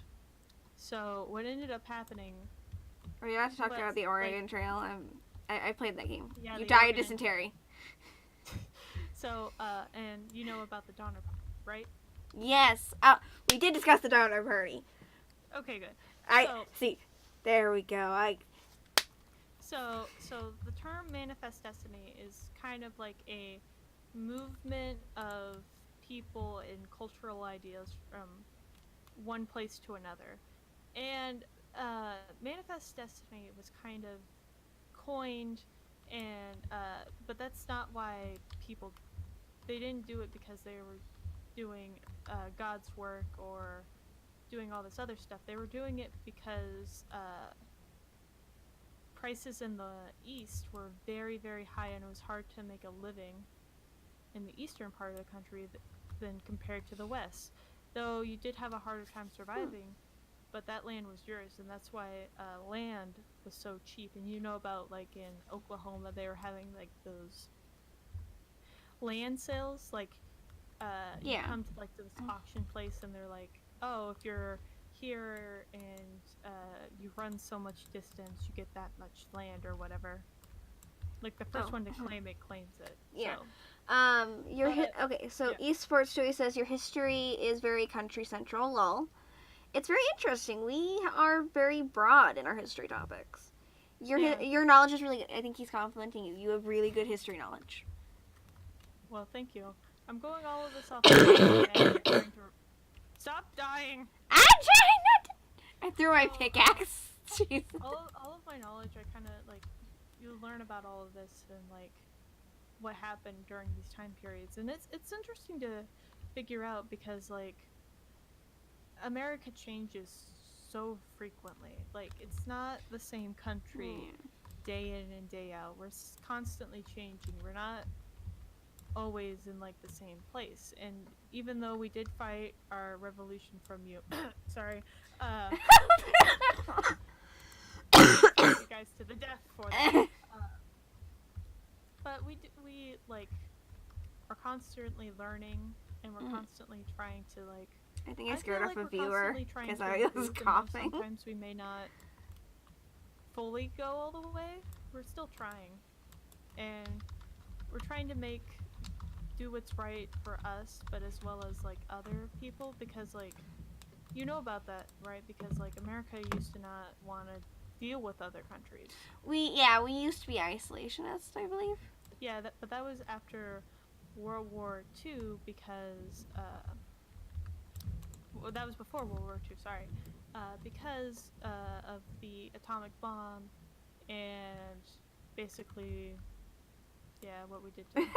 So what ended up happening... Are you allowed to talk was, about the Oregon like, Trail? I played that game. Yeah, You the die of Oregon- dysentery. So, and you know about the Donner Party, right? Yes. We did discuss the Donner Party. Okay, good. I see. There we go. So the term manifest destiny is kind of like a movement of people and cultural ideas from one place to another. And manifest destiny was kind of coined and but that's not why they didn't do it because they were doing God's work or doing all this other stuff. They were doing it because prices in the east were very, very high, and it was hard to make a living in the eastern part of the country than compared to the west. Though you did have a harder time surviving, but that land was yours, and that's why land was so cheap. And you know about, like, in Oklahoma, they were having, like, those land sales, like, you Yeah. come to like to this auction place and they're like, oh, if you're here and you run so much distance, you get that much land or whatever. Like the first one to claim it claims it. Yeah. So. Okay, so Yeah. Esports Joey says your history is very country central, lol. It's very interesting. We are very broad in our history topics. Your knowledge is really good. I think he's complimenting you. You have really good history knowledge. Well, thank you. I'm going all of this off the and trying to stop dying. I'm trying not to. I threw my pickaxe. Jeez. All of my knowledge, I kind of like you learn about all of this and like what happened during these time periods, and it's interesting to figure out because like America changes so frequently. Like it's not the same country day in and day out. We're constantly changing. We're not always in like the same place. And even though we did fight our revolution from you, sorry, you guys to the death for that. But we like are constantly learning, and we're constantly trying to like. I think I scared feel off like a viewer because I was improve, coughing. Sometimes we may not fully go all the way. We're still trying, and we're trying to do what's right for us, but as well as like other people, because like you know about that, right? Because like America used to not want to deal with other countries. We used to be isolationists, I believe. Yeah, but that was after World War II because well, that was before World War II. Sorry, because of the atomic bomb and basically, yeah, what we did to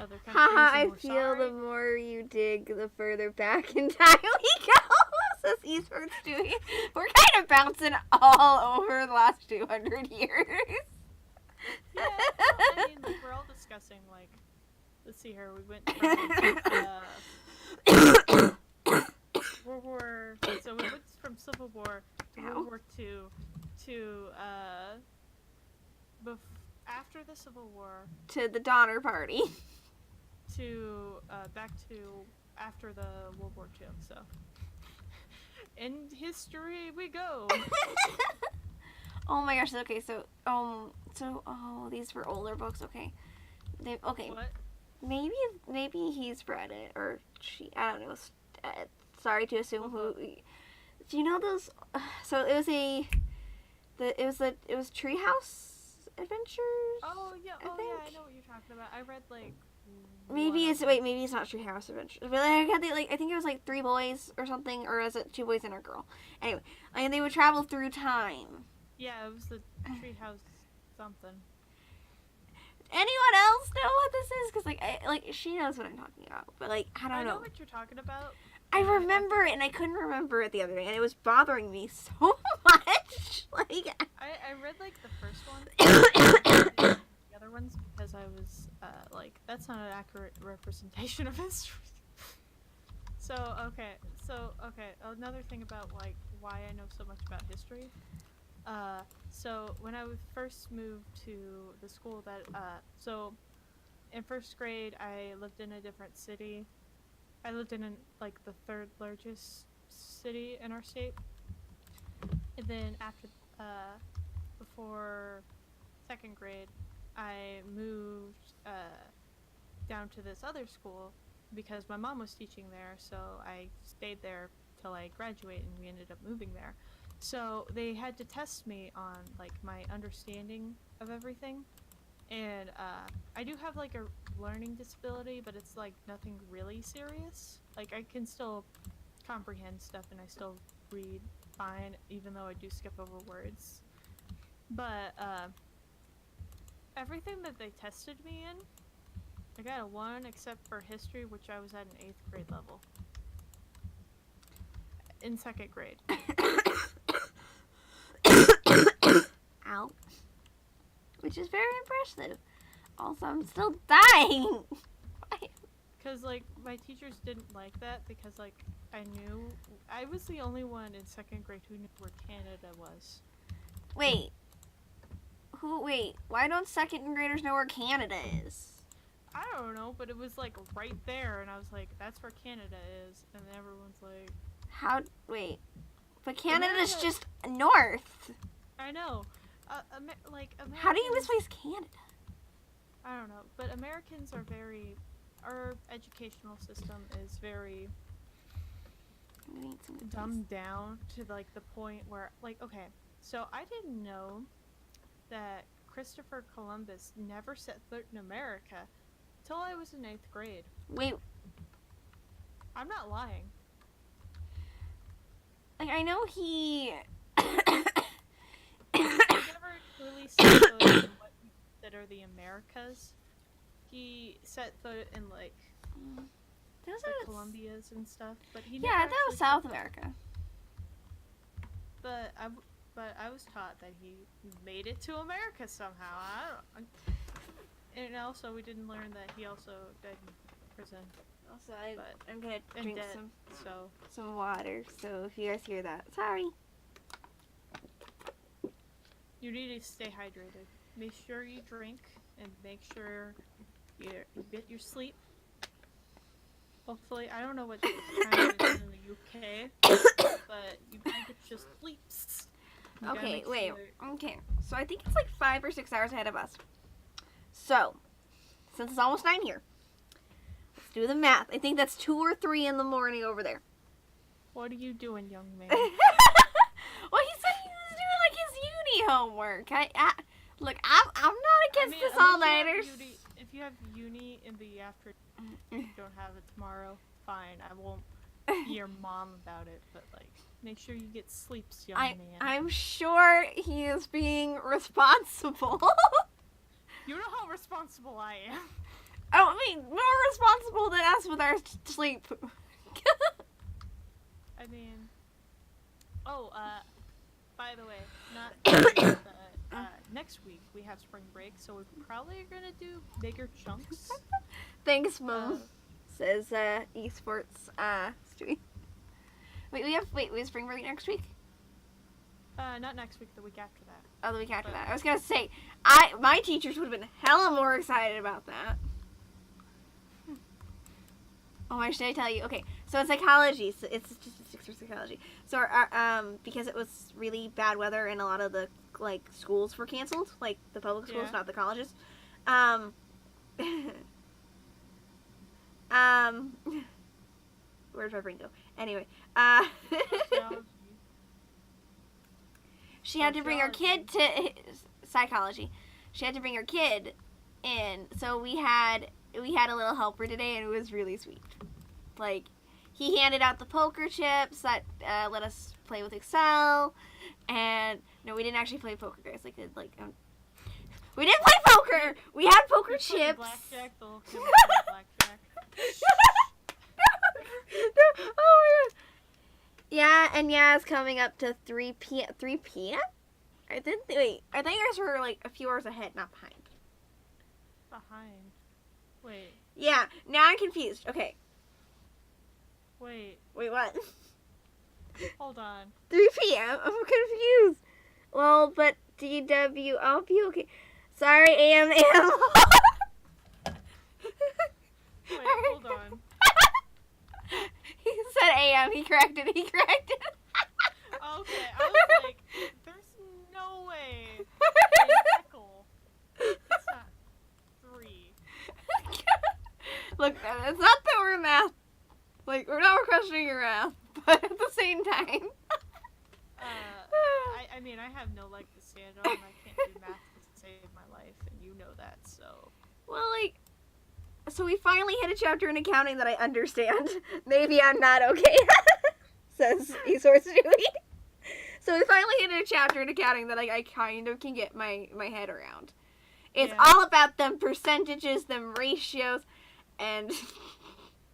other countries. Haha, I feel the more you dig, the further back in time we go. Says Esports Stewie. We're kind of bouncing all over the last 200 years. Yeah, well, I mean, like, we're all discussing, like, let's see here, we went from, World War, so we went from Civil War to World War II to, after the Civil War. To the Donner Party. To, back to after the World War II, so. In history we go. Oh my gosh, okay, so these were older books, okay. Okay. What? Maybe he's read it, or she, I don't know, sorry to assume who, do you know those, so it was Treehouse Adventures? Oh yeah, I know what you're talking about. I read like maybe it's not Treehouse Adventures, but I think it was like 3 boys or something, or was it 2 boys and a girl? Anyway, and they would travel through time. Yeah, it was the Treehouse something. Anyone else know what this is? Because she knows what I'm talking about, but like I don't know. I know what you're talking about. I remember it, and I couldn't remember it the other day, and it was bothering me so much. Like I read like the first one, the other ones because I was like that's not an accurate representation of history. So okay, another thing about like why I know so much about history. So when I first moved to the school that so in first grade I lived in a different city. I lived in like the 3rd largest city in our state. And then after before 2nd grade I moved down to this other school because my mom was teaching there, so I stayed there till I graduated and we ended up moving there. So they had to test me on like my understanding of everything, and I do have like a learning disability, but it's like nothing really serious. Like I can still comprehend stuff and I still read fine, even though I do skip over words. But everything that they tested me in, I got a 1 except for history, which I was at an 8th grade level. In 2nd grade. Ow. Which is very impressive. Also, I'm still dying. Because, like, my teachers didn't like that because, like, I was the only one in 2nd grade who knew where Canada was. Wait. Why don't 2nd graders know where Canada is? I don't know, but it was like right there, and I was like, that's where Canada is, and then everyone's like, Wait. But Canada's America- just north. I know. Like Americans, How do you misplace Canada? I don't know, but Americans are very. Our educational system is very I'm gonna eat some cookies. dumbed down to like the point where, like, okay, so I didn't know that Christopher Columbus never set foot in America till I was in 8th grade. Wait, I'm not lying. like I know he. He never really set foot in what we consider the Americas. He set foot in like Those the are Columbias and stuff, but he Yeah, never that was actually South set foot- America. But I was taught that he made it to America somehow. And also we didn't learn that he also died in prison. Also, But I'm gonna in drink debt, so some water. So if you guys hear that, sorry. you need to stay hydrated. Make sure you drink and make sure you get your sleep. Hopefully, I don't know what time it is in the UK, but you gotta get your sleeps. You gotta Okay, make wait. sure- Okay, so I think it's like 5 or 6 hours ahead of us. So, since it's almost 9 here, let's do the math. I think that's 2 or 3 in the morning over there. What are you doing, young man? Well, he said he was doing like his uni homework. Look, I'm not against this all nighters. If you have uni in the afternoon, you don't have it tomorrow, fine. I won't be your mom about it, but like, make sure you get sleeps, young man. I'm sure he is being responsible. You know how responsible I am. Oh, I mean, more responsible than us with our sleep. I mean, by the way, not next week we have spring break, so we probably are gonna do bigger chunks. Thanks, Mom. Says esports Stewie. We have spring break next week? Not next week, the week after that. Oh, the week after But- that. I was gonna say, my teachers would have been hella more excited about that. Oh, why should I tell you? Okay, so in psychology, so it's statistics for psychology. So because it was really bad weather and a lot of the like schools were canceled, like the public schools, Yeah. not the colleges. Where'd my brain go? Anyway, Sociology. she had to bring her kid to psychology. She had to bring her kid in, so we had a little helper today, and it was really sweet. Like, he handed out the poker chips that let us play with Excel, and no, we didn't actually play poker, guys. Like, we didn't play poker. We had poker We played chips. Blackjack, the little kid was playing blackjack. Oh my god. Yeah, and yeah, it's coming up to 3 p.m. 3 p.m. I think you guys were like a few hours ahead, not behind. Behind. Wait. Yeah, now I'm confused. Okay, Wait. wait, what? Hold on. 3 p.m. I'm confused. Well, but DW, I'll be okay. Sorry, AM. Wait, hold on. He said AM. He corrected. Okay, I was like, there's no way. Pickle. It's not 3. Look, it's not that we're math. Like, we're not questioning your math, but at the same time. I mean, I have no leg to stand on. I can't do math to save my life, and you know that, so. Well, like, so we finally hit a chapter in accounting that I understand. Maybe I'm not okay, says eSource Stewie. So we finally hit a chapter in accounting that I kind of can get my head around. It's Yeah. all about them percentages, them ratios, and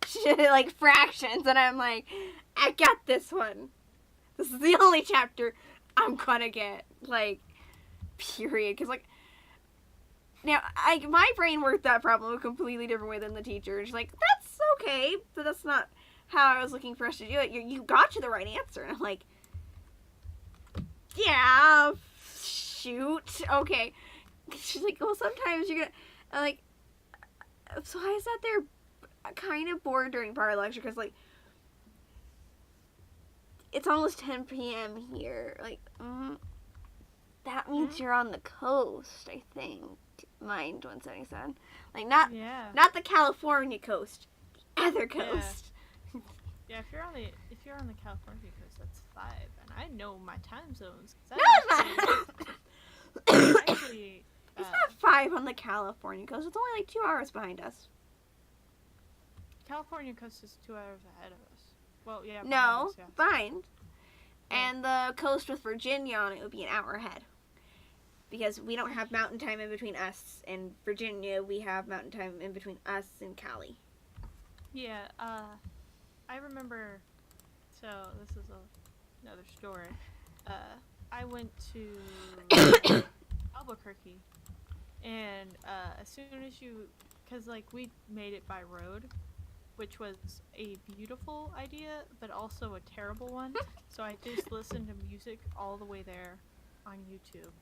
shit, like fractions. And I'm like, I got this one. This is the only chapter I'm gonna get. Like, period. Because, like, now, my brain worked that problem a completely different way than the teacher. She's like, that's okay, but that's not how I was looking for us to do it. You got to the right answer. And I'm like, yeah, shoot, okay. She's like, well, sometimes you're gonna, I'm like, So I sat there kind of bored during part of the lecture because, like, it's almost 10 p.m. here. Like, that means you're on the coast, I think. Mind 177. Like, not the California coast, the other coast. Yeah, if you're on the California coast, that's 5, and I know my time zones. No, it's not. Actually, it's not 5 on the California coast. It's only like 2 hours behind us. California coast is 2 hours ahead of us. Well, yeah. No, us, yeah. behind. And the coast with Virginia on it would be an hour ahead. Because we don't have mountain time in between us and Virginia. We have mountain time in between us and Cali. Yeah, I remember, so this is another story. I went to Albuquerque, and as soon as because, like, we made it by road, which was a beautiful idea, but also a terrible one. So I just listened to music all the way there on YouTube.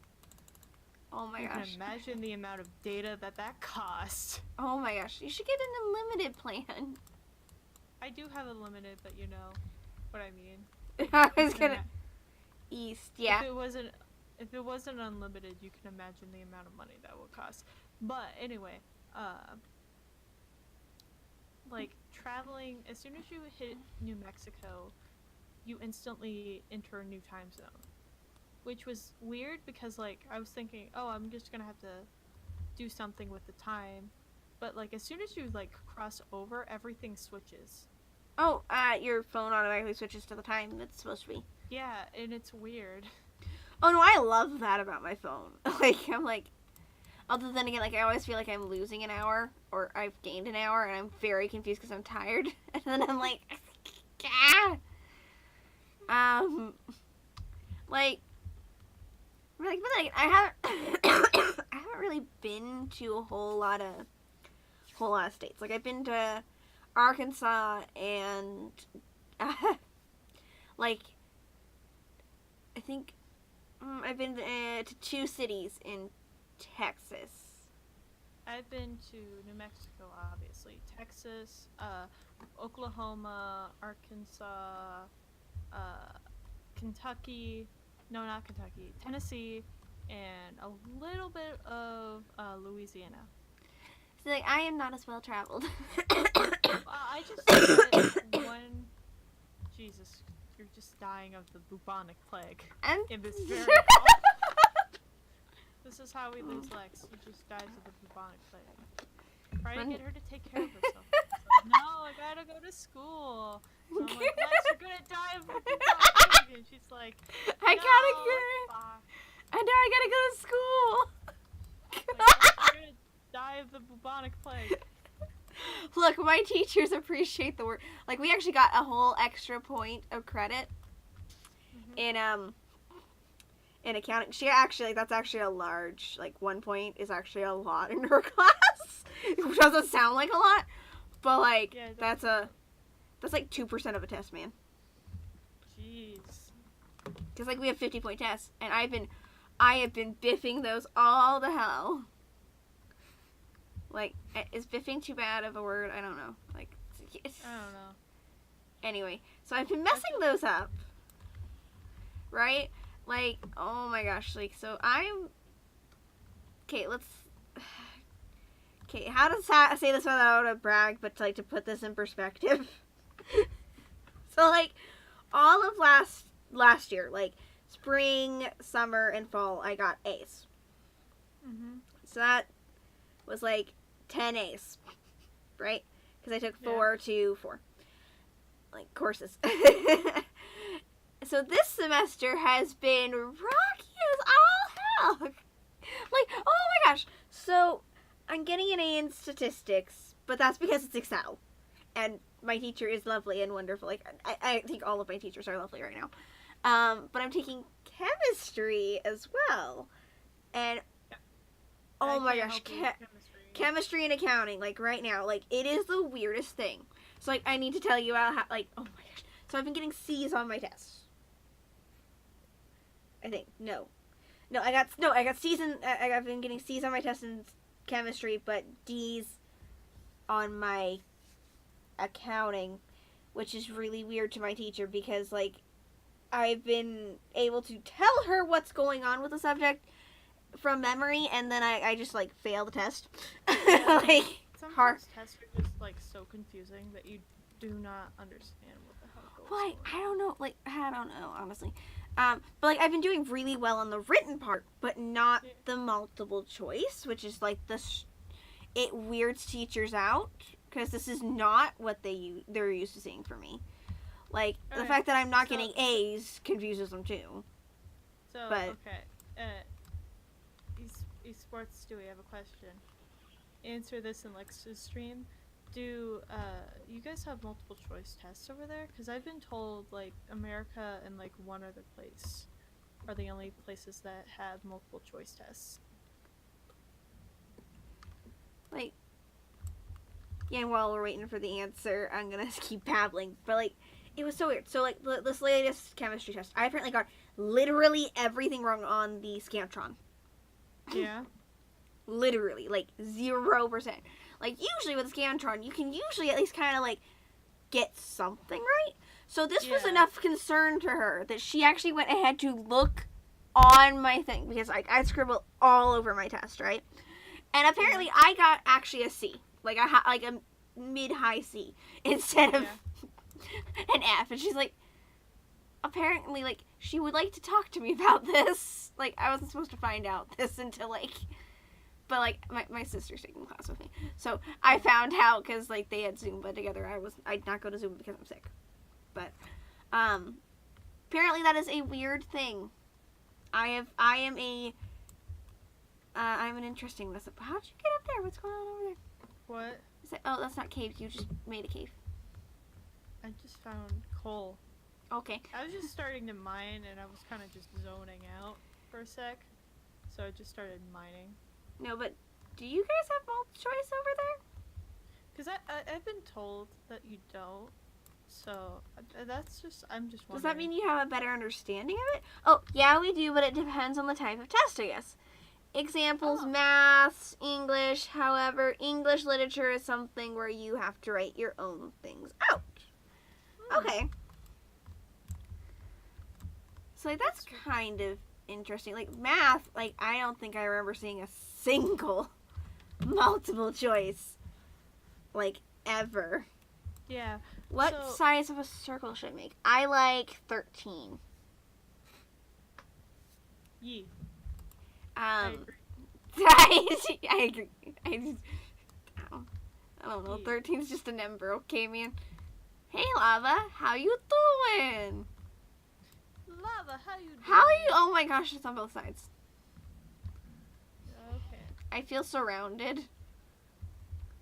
Oh my gosh. You can imagine the amount of data that cost. Oh my gosh. You should get an unlimited plan. I do have a limited, but you know what I mean. I was gonna... East, yeah. If it wasn't unlimited, you can imagine the amount of money that would cost. But anyway, like, traveling, as soon as you hit New Mexico, you instantly enter a new time zone. Which was weird because, like, I was thinking, oh, I'm just gonna have to do something with the time. But, like, as soon as you, like, cross over, everything switches. Oh, your phone automatically switches to the time it's supposed to be. Yeah, and it's weird. Oh, no, I love that about my phone. Like, I'm like... Other than, again, like, I always feel like I'm losing an hour, or I've gained an hour, and I'm very confused because I'm tired. And then I'm like... Like, I haven't really been to a whole lot of states. Like, I've been to Arkansas and like, I think I've been to 2 cities in Texas. I've been to New Mexico, obviously, Texas, Oklahoma, Arkansas, Kentucky. No, not Kentucky. Tennessee, and a little bit of Louisiana. So, like, I am not as well traveled. I just did one. Jesus, you're just dying of the bubonic plague. In this very This is how we lose Lex. She just dies of the bubonic plague. Try to get her to take care of herself. Like, no, I gotta go to school. So I'm like, Lex, you're gonna die of the bubonic plague. And she's like, I know I gotta go to school. Like, you're gonna die of the bubonic plague. Look, my teachers appreciate the work. Like, we actually got a whole extra point of credit in accounting. She actually, that's actually a large, like, 1 point is actually a lot in her class. Which doesn't sound like a lot, but, like, yeah, that's like 2% of a test, man. Jeez. Because, like, we have 50-point tests, and I have been biffing those all the hell. Like, is biffing too bad of a word? I don't know. Like, I don't know. Anyway, so I've been messing those up. Right? Like, oh my gosh. Like, so I'm... Okay, Okay, how to say this without a brag, but to, like, to put this in perspective. So, like, all of last year, like, spring, summer, and fall, I got A's. So that was, like, 10 A's, right? Because I took 4 to 4, like, courses. So this semester has been rocky as all hell. Like, oh my gosh. So I'm getting an A in statistics, but that's because it's Excel. And my teacher is lovely and wonderful. Like, I think all of my teachers are lovely right now. But I'm taking chemistry as well. And, oh my gosh, chemistry and accounting, like, right now, like, it is the weirdest thing. So, like, I need to tell you about how, like, oh my gosh. So I've been getting C's on my tests. I think. I got C's I've been getting C's on my tests in chemistry, but D's on my accounting, which is really weird to my teacher because, like, I've been able to tell her what's going on with the subject from memory, and then I just, like, fail the test. Like, Sometimes hard. tests are just, like, so confusing that you do not understand what the hell goes Well, on. I don't know. Like, I don't know, honestly. But, like, I've been doing really well on the written part, but not the multiple choice, which is, like, it weirds teachers out, because this is not what they're used to seeing for me. Like, the fact that I'm not getting A's confuses them, too. So, But, okay. Esports, do we have a question? Answer this in Lex's stream. Do you guys have multiple choice tests over there? Because I've been told, like, America and, like, one other place are the only places that have multiple choice tests. like, yeah, while we're waiting for the answer, I'm gonna keep babbling. But, like, it was so weird. So, like, this latest chemistry test, I apparently got literally everything wrong on the Scantron. Yeah? Literally, like, 0%. Like, usually with Scantron, you can usually at least kind of, like, get something right. So this was enough concern to her that she actually went ahead to look on my thing, because I scribbled all over my test, right? And apparently I got actually a C. Like, a mid-high C instead of an F. And she's like, apparently, like, she would like to talk to me about this. Like, I wasn't supposed to find out this until, like... But, like, my sister's taking class with me. So, I found out because, like, they had Zumba together. I'd not go to Zumba because I'm sick. But, apparently that is a weird thing. I'm an interesting listener. How'd you get up there? What's going on over there? What? Oh, that's not cave. You just made a cave. I just found coal. Okay. I was just starting to mine, and I was kind of just zoning out for a sec. So I just started mining. No, but do you guys have multiple choice over there? Because I've been told that you don't. So that's just, I'm just wondering. Does that mean you have a better understanding of it? Oh, yeah, we do, but it depends on the type of test, I guess. Examples, maths, English. However, English literature is something where you have to write your own things out. Okay. So, like, that's kind of interesting. Like, math, like, I don't think I remember seeing a single multiple choice, like, ever. Yeah. What size of a circle should I make? I like 13. Yee. I agree. I don't know. 13 is just a number, okay, man? Hey, Lava, how you doing? Lava, how you doing? How are you? Oh my gosh, it's on both sides. Okay. I feel surrounded.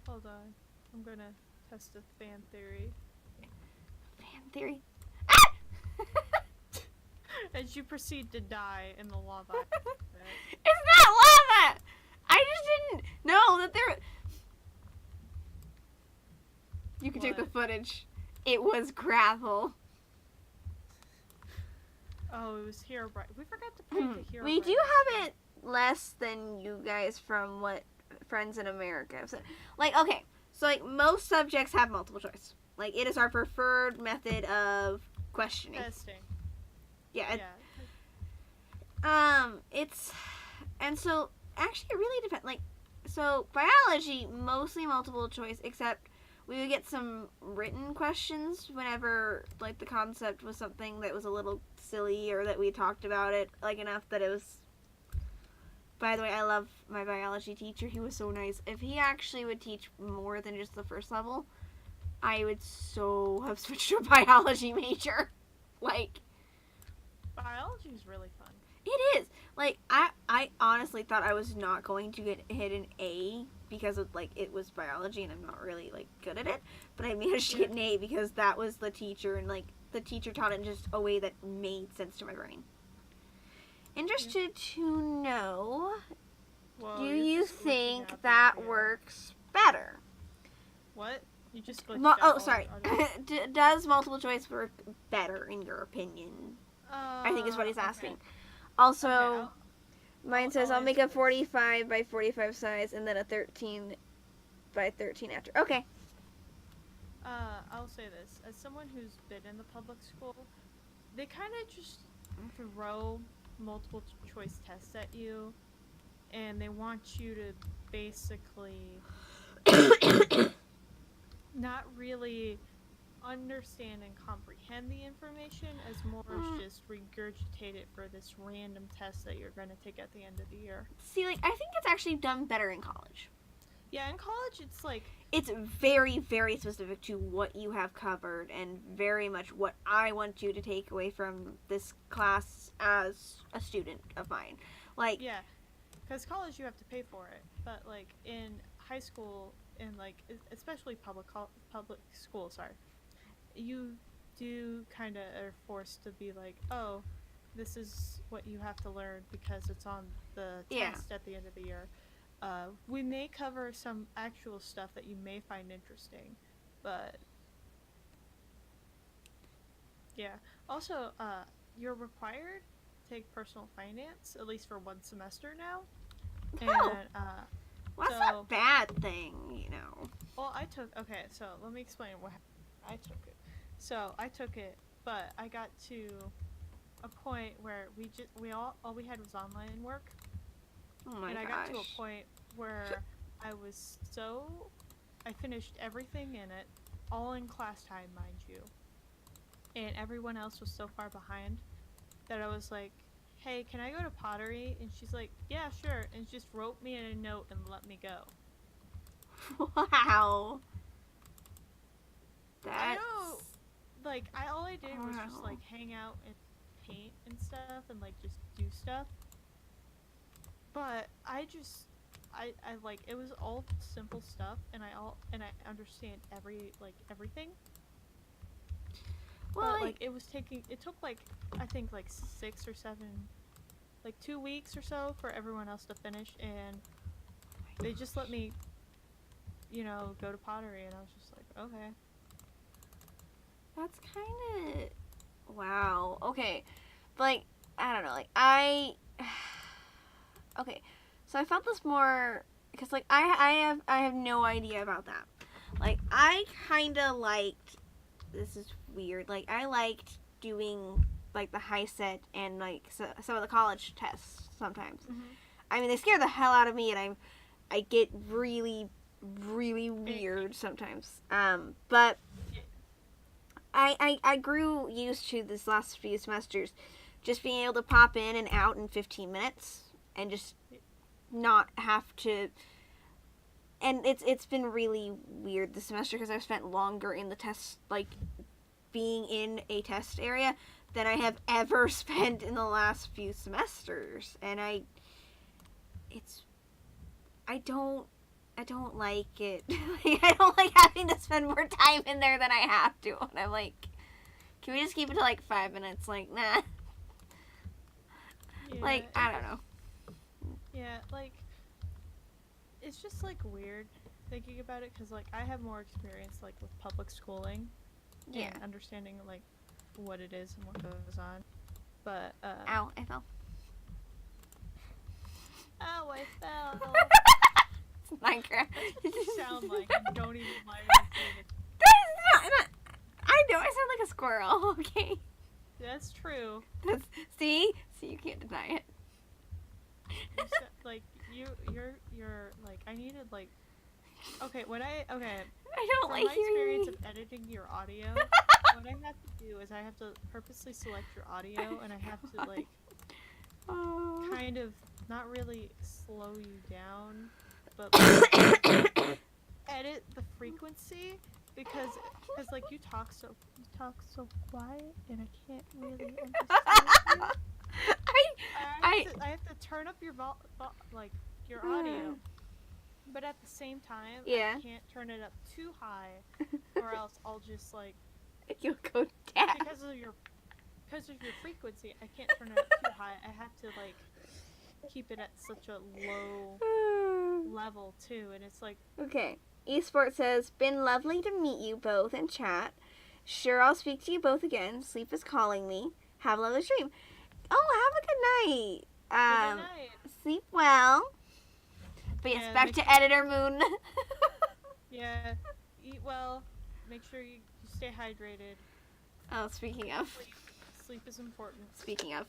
Hold on. I'm gonna test a fan theory. Fan theory? Ah! As you proceed to die in the lava. It's not lava! I just didn't know that there... You can take the footage. It was gravel. Oh, it was Hero Bright. We forgot to paint the Hero We Bright. do have it less than you guys from what Friends in America have said. Like, okay, so, like, most subjects have multiple choice. Like, it is our preferred method of questioning. Testing. Yeah. It's... And so, actually, it really depends. Like, so, biology, mostly multiple choice, except we would get some written questions whenever, like, the concept was something that was a little silly or that we talked about it, like, enough that it was... By the way, I love my biology teacher. He was so nice. If he actually would teach more than just the first level, I would so have switched to a biology major. Like... Biology is really fun. It is. Like, I honestly thought I was not going to get hit an A because of, like, it was biology and I'm not really, like, good at it. But I managed to get an A because that was the teacher and, like, the teacher taught it in just a way that made sense to my brain. Interested to know, do you think that works better? What? You just glitched out. Oh, sorry. Does multiple choice work better in your opinion? I think is what he's asking. Okay. Also, mine says I'll make a 45 by 45 size and then a 13 by 13 after. Okay. I'll say this. As someone who's been in the public school, they kind of just throw multiple choice tests at you, and they want you to basically not really understand and comprehend the information as more as just regurgitate it for this random test that you're going to take at the end of the year. See, like, I think it's actually done better in college. Yeah, in college, it's like... It's very, very specific to what you have covered and very much what I want you to take away from this class as a student of mine. Like... Yeah, because college, you have to pay for it. But, like, in high school, and, like, especially public school, you do kind of are forced to be like, oh, this is what you have to learn because it's on the test at the end of the year. We may cover some actual stuff that you may find interesting, but yeah. Also, you're required to take personal finance, at least for one semester now. Oh. And, well, that's not a bad thing, you know. Well, okay, so let me explain what I took it. So I took it, but I got to a point where all we had was online work. Oh my gosh. I got to a point where I finished everything in it, all in class time, mind you. And everyone else was so far behind that I was like, hey, can I go to pottery? And she's like, yeah, sure. And she just wrote me in a note and let me go. Wow. I know. Like, all I did was just, like, hang out and paint and stuff and, like, just do stuff. But I like, it was all simple stuff, and I understand everything. Well, but, like, it took, like, I think, like, 6 or 7, like, 2 weeks or so for everyone else to finish, and they just let me, you know, go to pottery, and I was just like, okay. That's kind of... Wow. Okay. But, like, I don't know. Like, okay. So I felt this more... Because, like, I have no idea about that. Like, I kind of liked... This is weird. Like, I liked doing, like, the high set and, like, some of the college tests sometimes. Mm-hmm. I mean, they scare the hell out of me, and I get really, really weird sometimes. But... I grew used to this last few semesters just being able to pop in and out in 15 minutes and just not have to, and it's been really weird this semester because I've spent longer in the test, like being in a test area than I have ever spent in the last few semesters, and I don't like it. I don't like having to spend more time in there than I have to. And I'm like, can we just keep it to like 5 minutes? Like, nah. Yeah, like, I don't know. Yeah, like, it's just like weird thinking about it because like I have more experience like with public schooling. Yeah. And understanding like what it is and what goes on. But, Ow, I fell. Ow, I fell. Minecraft. You sound like you don't even like it. That is not, I know I sound like a squirrel. Okay. That's true. See, you can't deny it. Like you're like I needed like okay I don't from like my hearing experience of editing your audio. What I have to do is I have to purposely select your audio and I have to like kind of not really slow you down. But like, edit the frequency because like you talk so quiet and I can't really understand you. I have to turn up your your audio, but at the same time I can't turn it up too high or else I'll just like you'll go down because of your frequency. I can't turn it up too high. I have to like keep it at such a low level too, and it's like okay. Esports says, been lovely to meet you both in chat. Sure, I'll speak to you both again. Sleep is calling me. Have a lovely stream. Oh, have a good night. good night. Sleep well. But yes, back to Editor Moon. Yeah, eat well. Make sure you stay hydrated. Oh, speaking of. Sleep is important. Speaking of.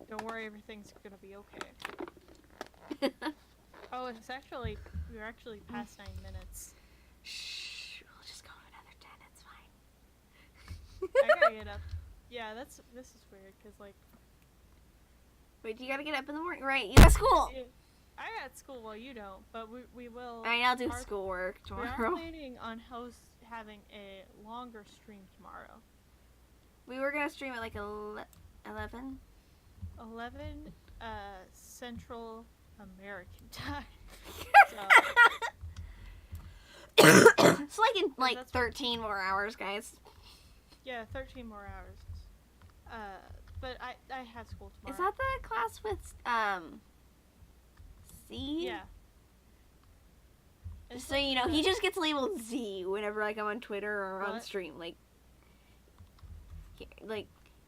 Don't worry, everything's gonna be okay. Oh, we're actually past 9 minutes. Shh, we'll just go another 10, it's fine. I gotta get up. Yeah, this is weird, because, like... Wait, you gotta get up in the morning? Right, you got school! I got school, well, you don't, but we will... I'll do schoolwork tomorrow. We are planning on having a longer stream tomorrow. We were gonna stream at like 11? 11 Central American time. So like in like 13 more hours, guys. Yeah, 13 more hours. But I have school tomorrow. Is that the class with Z? Yeah. Just so you know, he just gets labeled Z whenever like I'm on Twitter or on stream. Like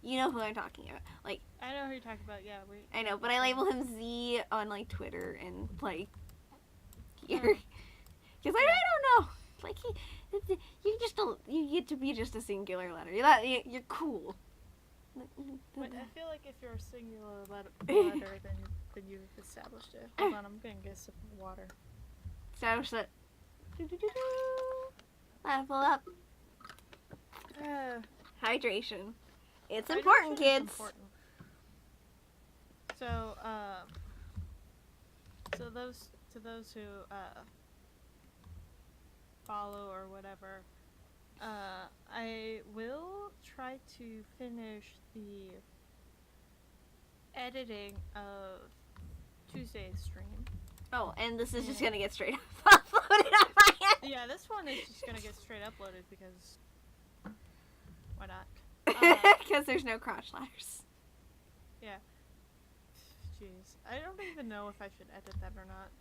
you know who I'm talking about. Like I know who you're talking about. Yeah, I know, but I label him Z on like Twitter and like here because I don't know. Like you get to be just a singular letter. You're cool. But I feel like if you're a singular letter, then you've established it. Hold on, I'm gonna get some water. Establish that. Level up. Hydration. It's important, kids. Important. So, to those who follow or whatever, I will try to finish the editing of Tuesday's stream. Oh, and this is just gonna get straight up uploaded on my end. Yeah, this one is just gonna get straight uploaded because why not? Because there's no crotch ladders. Yeah. Jeez, I don't even know if I should edit that or not.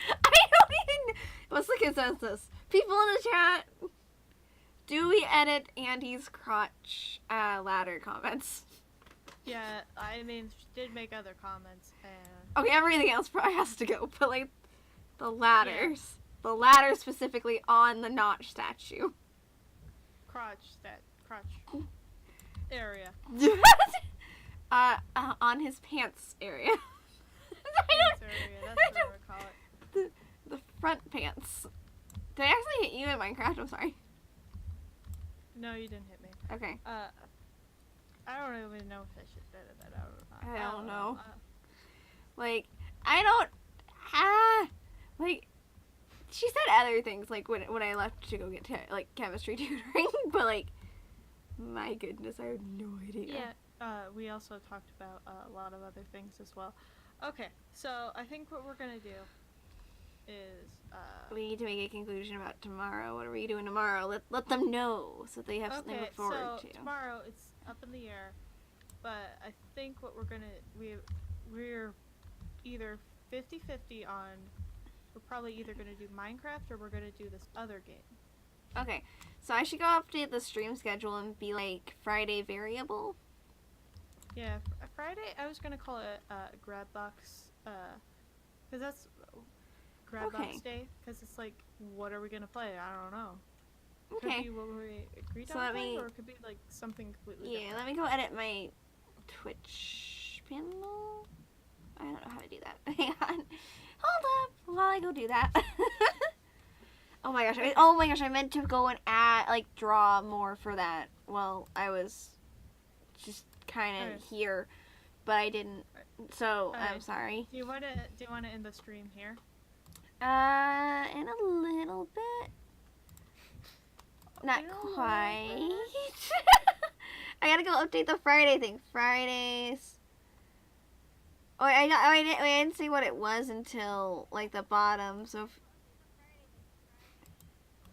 I don't even. What's the consensus? People in the chat. Do we edit Andy's crotch ladder comments? Yeah, I mean, she did make other comments, and... Okay, everything else probably has to go, but, like, the ladders. Yeah. The ladder specifically on the notch statue. Crotch area. On his pants area. Pants area, that's what I would call it. The front pants. Did I actually hit you in Minecraft? I'm sorry. No, you didn't hit me. Okay. I don't even know if I should edit that out or not. I don't know. Like, I don't... like, she said other things, like, when I left to go get, like, chemistry tutoring, but, like, my goodness, I have no idea. Yeah, we also talked about a lot of other things as well. Okay, so I think what we're gonna do is, we need to make a conclusion about tomorrow. What are we doing tomorrow? Let them know so they have something to look forward to. Tomorrow it's up in the air, but I think what we're we're either 50-50 on, we're probably either gonna do Minecraft or we're gonna do this other game. Okay, so I should go update the stream schedule and be like Friday variable. Yeah, Friday I was gonna call it grab box, because that's grab box day, because it's like, what are we gonna play? I don't know. Okay. Could be what we agreed on playing, or it could be like something completely different. Yeah, let me go edit my Twitch panel. I don't know how to do that. Hang on. Hold up while I go do that. Oh my gosh, I meant to go and draw more for that. Well, I was just kind of here, but I didn't. So, I'm sorry. Do you want to end the stream here? In a little bit. Not quite. I gotta go update the Friday thing. Fridays. Oh, I didn't see what it was until like the bottom. So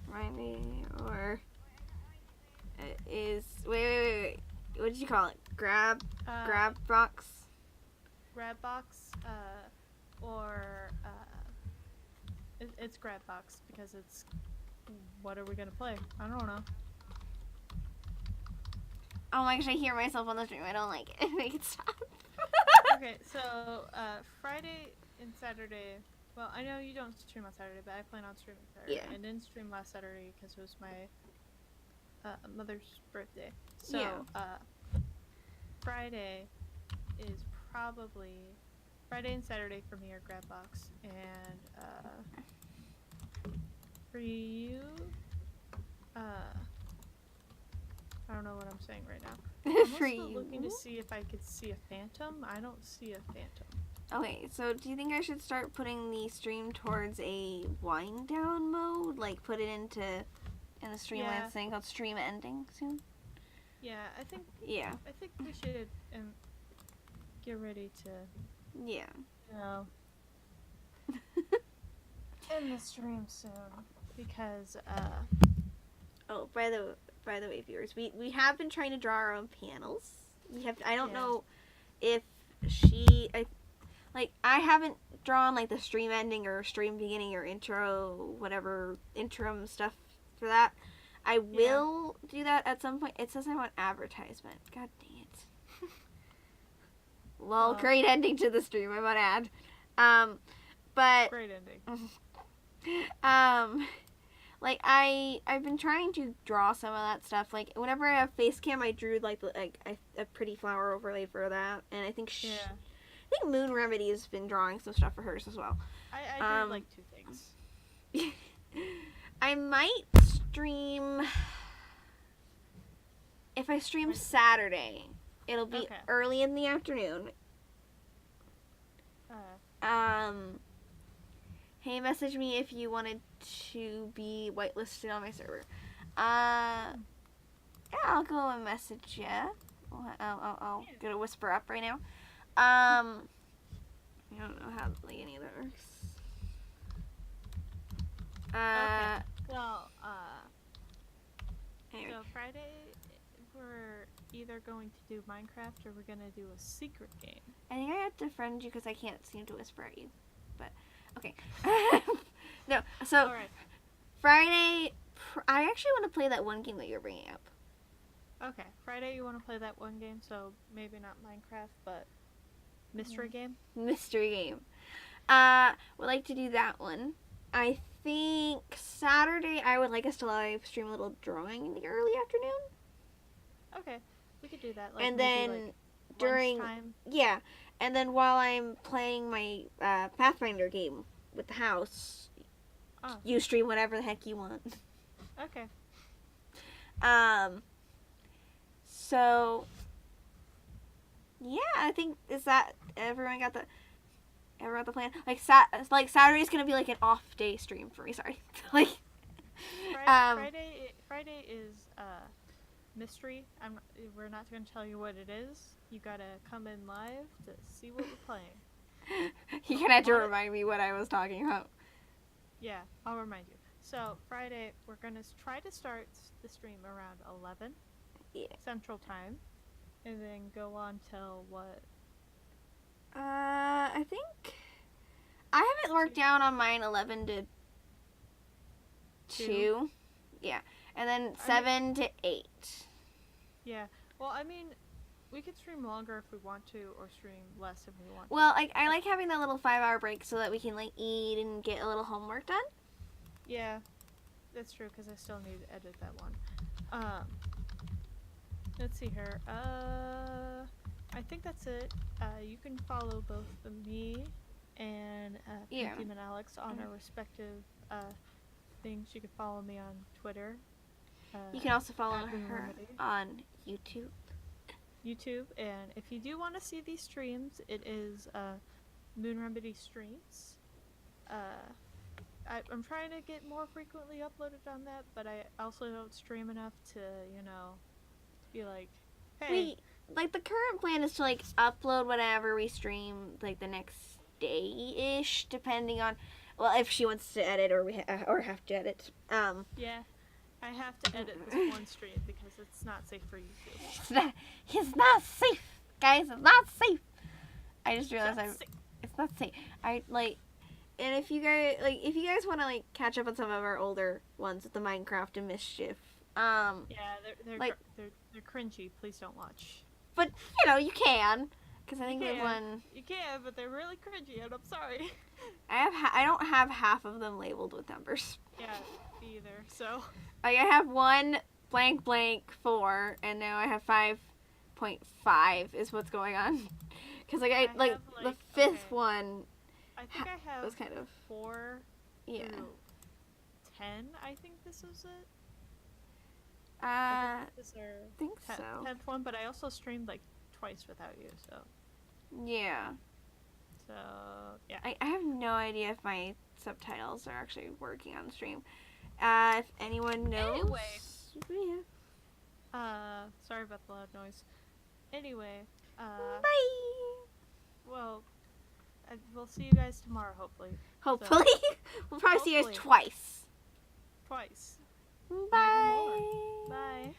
Friday or it is wait. What did you call it? Grab box. Grab box. Or it's grab box because it's. What are we gonna play? I don't know. Oh my gosh, I hear myself on the stream. I don't like it. Make it stop. Okay, so Friday and Saturday Well, I know you don't stream on Saturday, but I plan on streaming Saturday. Yeah. I didn't stream last Saturday because it was my mother's birthday. So, Yeah. Friday is probably Friday and Saturday for me are grab box, and for you, I don't know what I'm saying right now. I'm For also you. looking to see if I could see a phantom. I don't see a phantom. Okay, so do you think I should start putting the stream towards a wind down mode? Like put it in the Streamlabs thing called stream ending soon? Yeah, I think we should get ready to Yeah. you know end the stream soon because Oh, by the way, viewers, we have been trying to draw our own panels. I don't know if I haven't drawn like the stream ending or stream beginning or intro, whatever interim stuff for that. I will do that at some point. It says I want advertisement. God dang it. Well, great ending to the stream, I might add. But great ending. Like I've been trying to draw some of that stuff. Like whenever I have face cam, I drew like a pretty flower overlay for that, and I think I think MoonRemedy has been drawing some stuff for hers as well. I do like two things. I might stream. If I stream Saturday, it'll be early in the afternoon. Hey, message me if you wanted to be whitelisted on my server. Yeah, I'll go and message you. I'll get a whisper up right now. I don't know how like any of that works. Well, anyway. So Friday we're either going to do Minecraft or we're gonna do a secret game. I think I have to friend you because I can't seem to whisper at you. But okay. No. So Alright. Friday, I actually want to play that one game that you're bringing up. Okay, Friday you want to play that one game, so maybe not Minecraft, but mystery game. Mystery game. Would like to do that one. I think Saturday I would like us to live stream a little drawing in the early afternoon. Okay, we could do that. Like, and then like during lunchtime. Yeah, and then while I'm playing my Pathfinder game with the house, you stream whatever the heck you want. Okay. So yeah, I think everyone got the plan. Like Saturday's gonna be like an off day stream for me. Sorry, like Friday is mystery. We're not gonna tell you what it is. You gotta come in live to see what we're playing. You're gonna have to remind me what I was talking about. Yeah, I'll remind you. So Friday we're gonna try to start the stream around 11 Central Time, and then go on till what? I think I have it marked down on mine 11 to 2. Yeah. And then 7 to 8. Yeah. Well, I mean, we could stream longer if we want to, or stream less if we want to. Well, I like having that little 5-hour break so that we can like eat and get a little homework done. Yeah, that's true, because I still need to edit that one. Let's see here. I think that's it. You can follow both me and Team and Alex on our respective things. You can follow me on Twitter. You can also follow her on YouTube. And if you do want to see these streams, it is MoonRemedy streams. I'm trying to get more frequently uploaded on that, but I also don't stream enough to, be like, hey. The current plan is to, like, upload whatever we stream, like, the next day-ish, depending on, well, if she wants to edit or or have to edit. Yeah, I have to edit this one stream because it's not safe for YouTube. It's not safe, guys. It's not safe. I just realized it's not safe. And if you guys want to, like, catch up on some of our older ones with the Minecraft and Mischief, yeah, they're cringy. Please don't watch. But you can, Because I think we have one. You can, but they're really cringy, and I'm sorry. I don't have half of them labeled with numbers. Yeah, me either. So. Like, I have 1 blank blank 4, and now I have 5.5 is what's going on. Because like have, the 5th one. I think I have was kind of 4 yeah. through 10. I think this is it. I This is our think so. 10th one, but I also streamed like twice without you, so. Yeah. So yeah. I have no idea if my subtitles are actually working on the stream. If anyone knows. Anyway. Sorry about the loud noise. Anyway. Bye. Well, we'll see you guys tomorrow, hopefully. Hopefully. We'll probably see you guys twice. Twice. Bye. Bye.